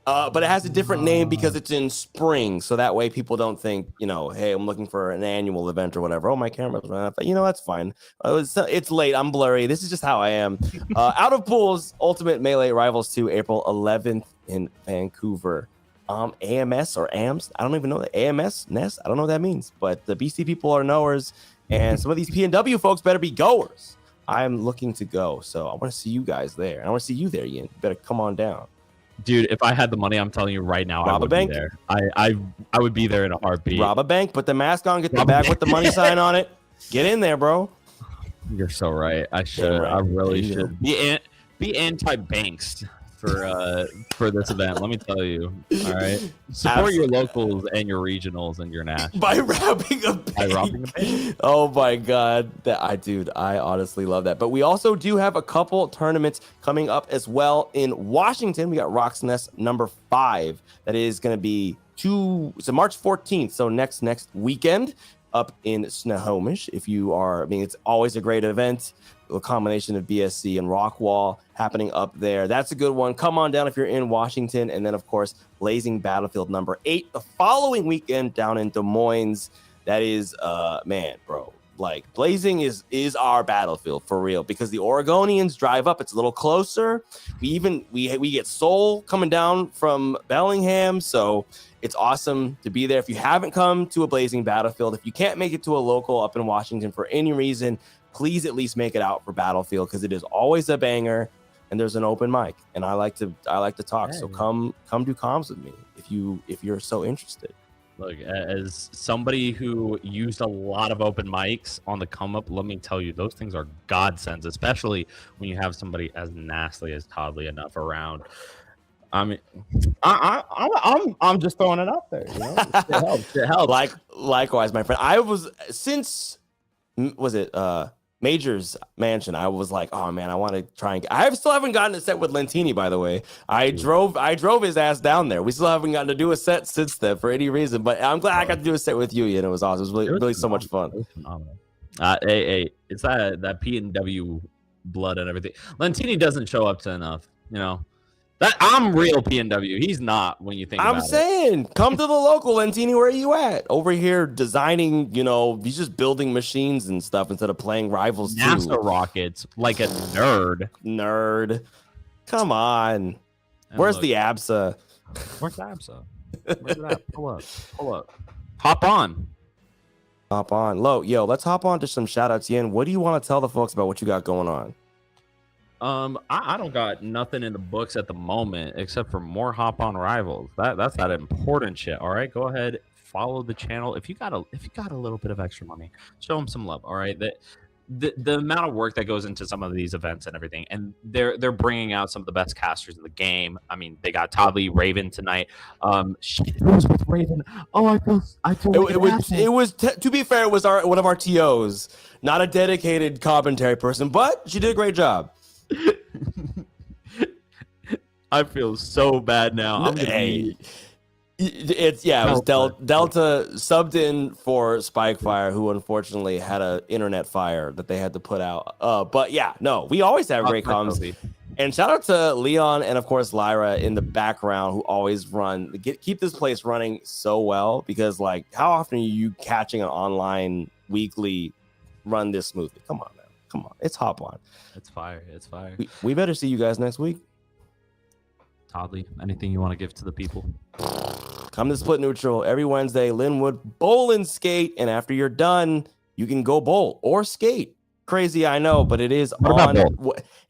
But it has a different name because it's in spring, so that way people don't think, hey, I'm looking for an annual event or whatever. Oh, my camera's running out. But, that's fine. It's late. I'm blurry. This is just how I am. Out of Pools, Ultimate Melee Rivals 2, April 11th in Vancouver. AMS or AMS? I don't even know that. AMS? Nest? I don't know what that means. But the BC people are knowers, and some of these PNW folks better be goers. I'm looking to go, so I want to see you guys there. And I want to see you there, Ian. You better come on down. Dude, if I had the money, I'm telling you right now, I would be there. I would be there in a heartbeat. Rob a bank, put the mask on, get the bag with the money sign on it. Get in there, bro. You're so right. I should. Right. I really should be anti-banks for this event. Let me tell you. All right, support your locals and your regionals and your nationals by robbing a bank. Oh my god, I honestly love that. But we also do have a couple tournaments coming up as well in Washington. We got Rock's Nest number 5. That is going to be March 14th. So next weekend up in Snohomish. It's always a great event. A combination of BSC and Rockwall happening up there. That's a good one. Come on down if you're in Washington. And then, of course, Blazing Battlefield number 8 the following weekend down in Des Moines. That is, bro. Like, Blazing is our battlefield for real because the Oregonians drive up. It's a little closer. We get Seoul coming down from Bellingham. So it's awesome to be there. If you haven't come to a Blazing Battlefield, if you can't make it to a local up in Washington for any reason, please at least make it out for Battlefield because it is always a banger and there's an open mic and I like to talk. Yeah, so come do comms with me if you're so interested. Look, as somebody who used a lot of open mics on the come up, let me tell you, those things are godsends, especially when you have somebody as nasty as Toddly enough around. I mean, I'm just throwing it out there. It helps. Likewise, my friend. I was Major's Mansion. I was like, oh man, I want to try and I still haven't gotten a set with Lentini, by the way. I drove his ass down there. We still haven't gotten to do a set since then for any reason, but I'm glad I got to do a set with you, and it was awesome. It was really so much fun. It was phenomenal. Hey, it's that P&W blood and everything. Lentini doesn't show up to enough, That I'm real PNW. He's not when you think about it. I'm saying, come to the local, Lentini. Where are you at? Over here designing, he's just building machines and stuff instead of playing Rivals 2. NASA rockets, like a Nerd. Come on. And where's the ABSA? Where's the ABSA? Where's that? Pull up. Hop on. Let's hop on to some shout outs, Ian. What do you want to tell the folks about what you got going on? I don't got nothing in the books at the moment except for more Hop On Rivals. That's that important shit. All right, go ahead, follow the channel. If you got a little bit of extra money, show them some love. All right, the amount of work that goes into some of these events and everything, and they're bringing out some of the best casters in the game. I mean, they got Toddly, Raven tonight. It was with Raven. Oh, I feel it was to be fair, it was one of our TOs, not a dedicated commentary person, but she did a great job. I feel so bad now. It was Delta subbed in for Spikefire, who unfortunately had an internet fire that they had to put out. But yeah, no, we always have great comms. And shout out to Leon and of course Lyra in the background who always keep this place running so well, because like, how often are you catching an online weekly run this smoothly? Come on. It's Hop On. It's fire. We better see you guys next week. Toddly, anything you want to give to the people? Come to Split Neutral every Wednesday. Linwood, bowl and skate. And after you're done, you can go bowl or skate. Crazy, I know, but it is on.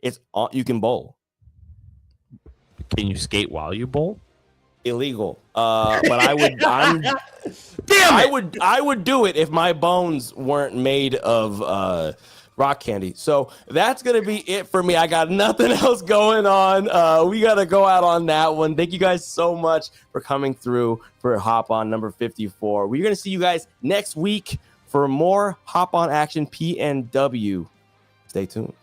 It's on. You can bowl. Can you skate while you bowl? Illegal. But I would. I would do it if my bones weren't made of rock candy. So that's gonna be it for me. I got nothing else going on. We gotta go out on that one. Thank you guys so much for coming through for Hop On number 54. We're gonna see you guys next week for more Hop On action PNW. Stay tuned.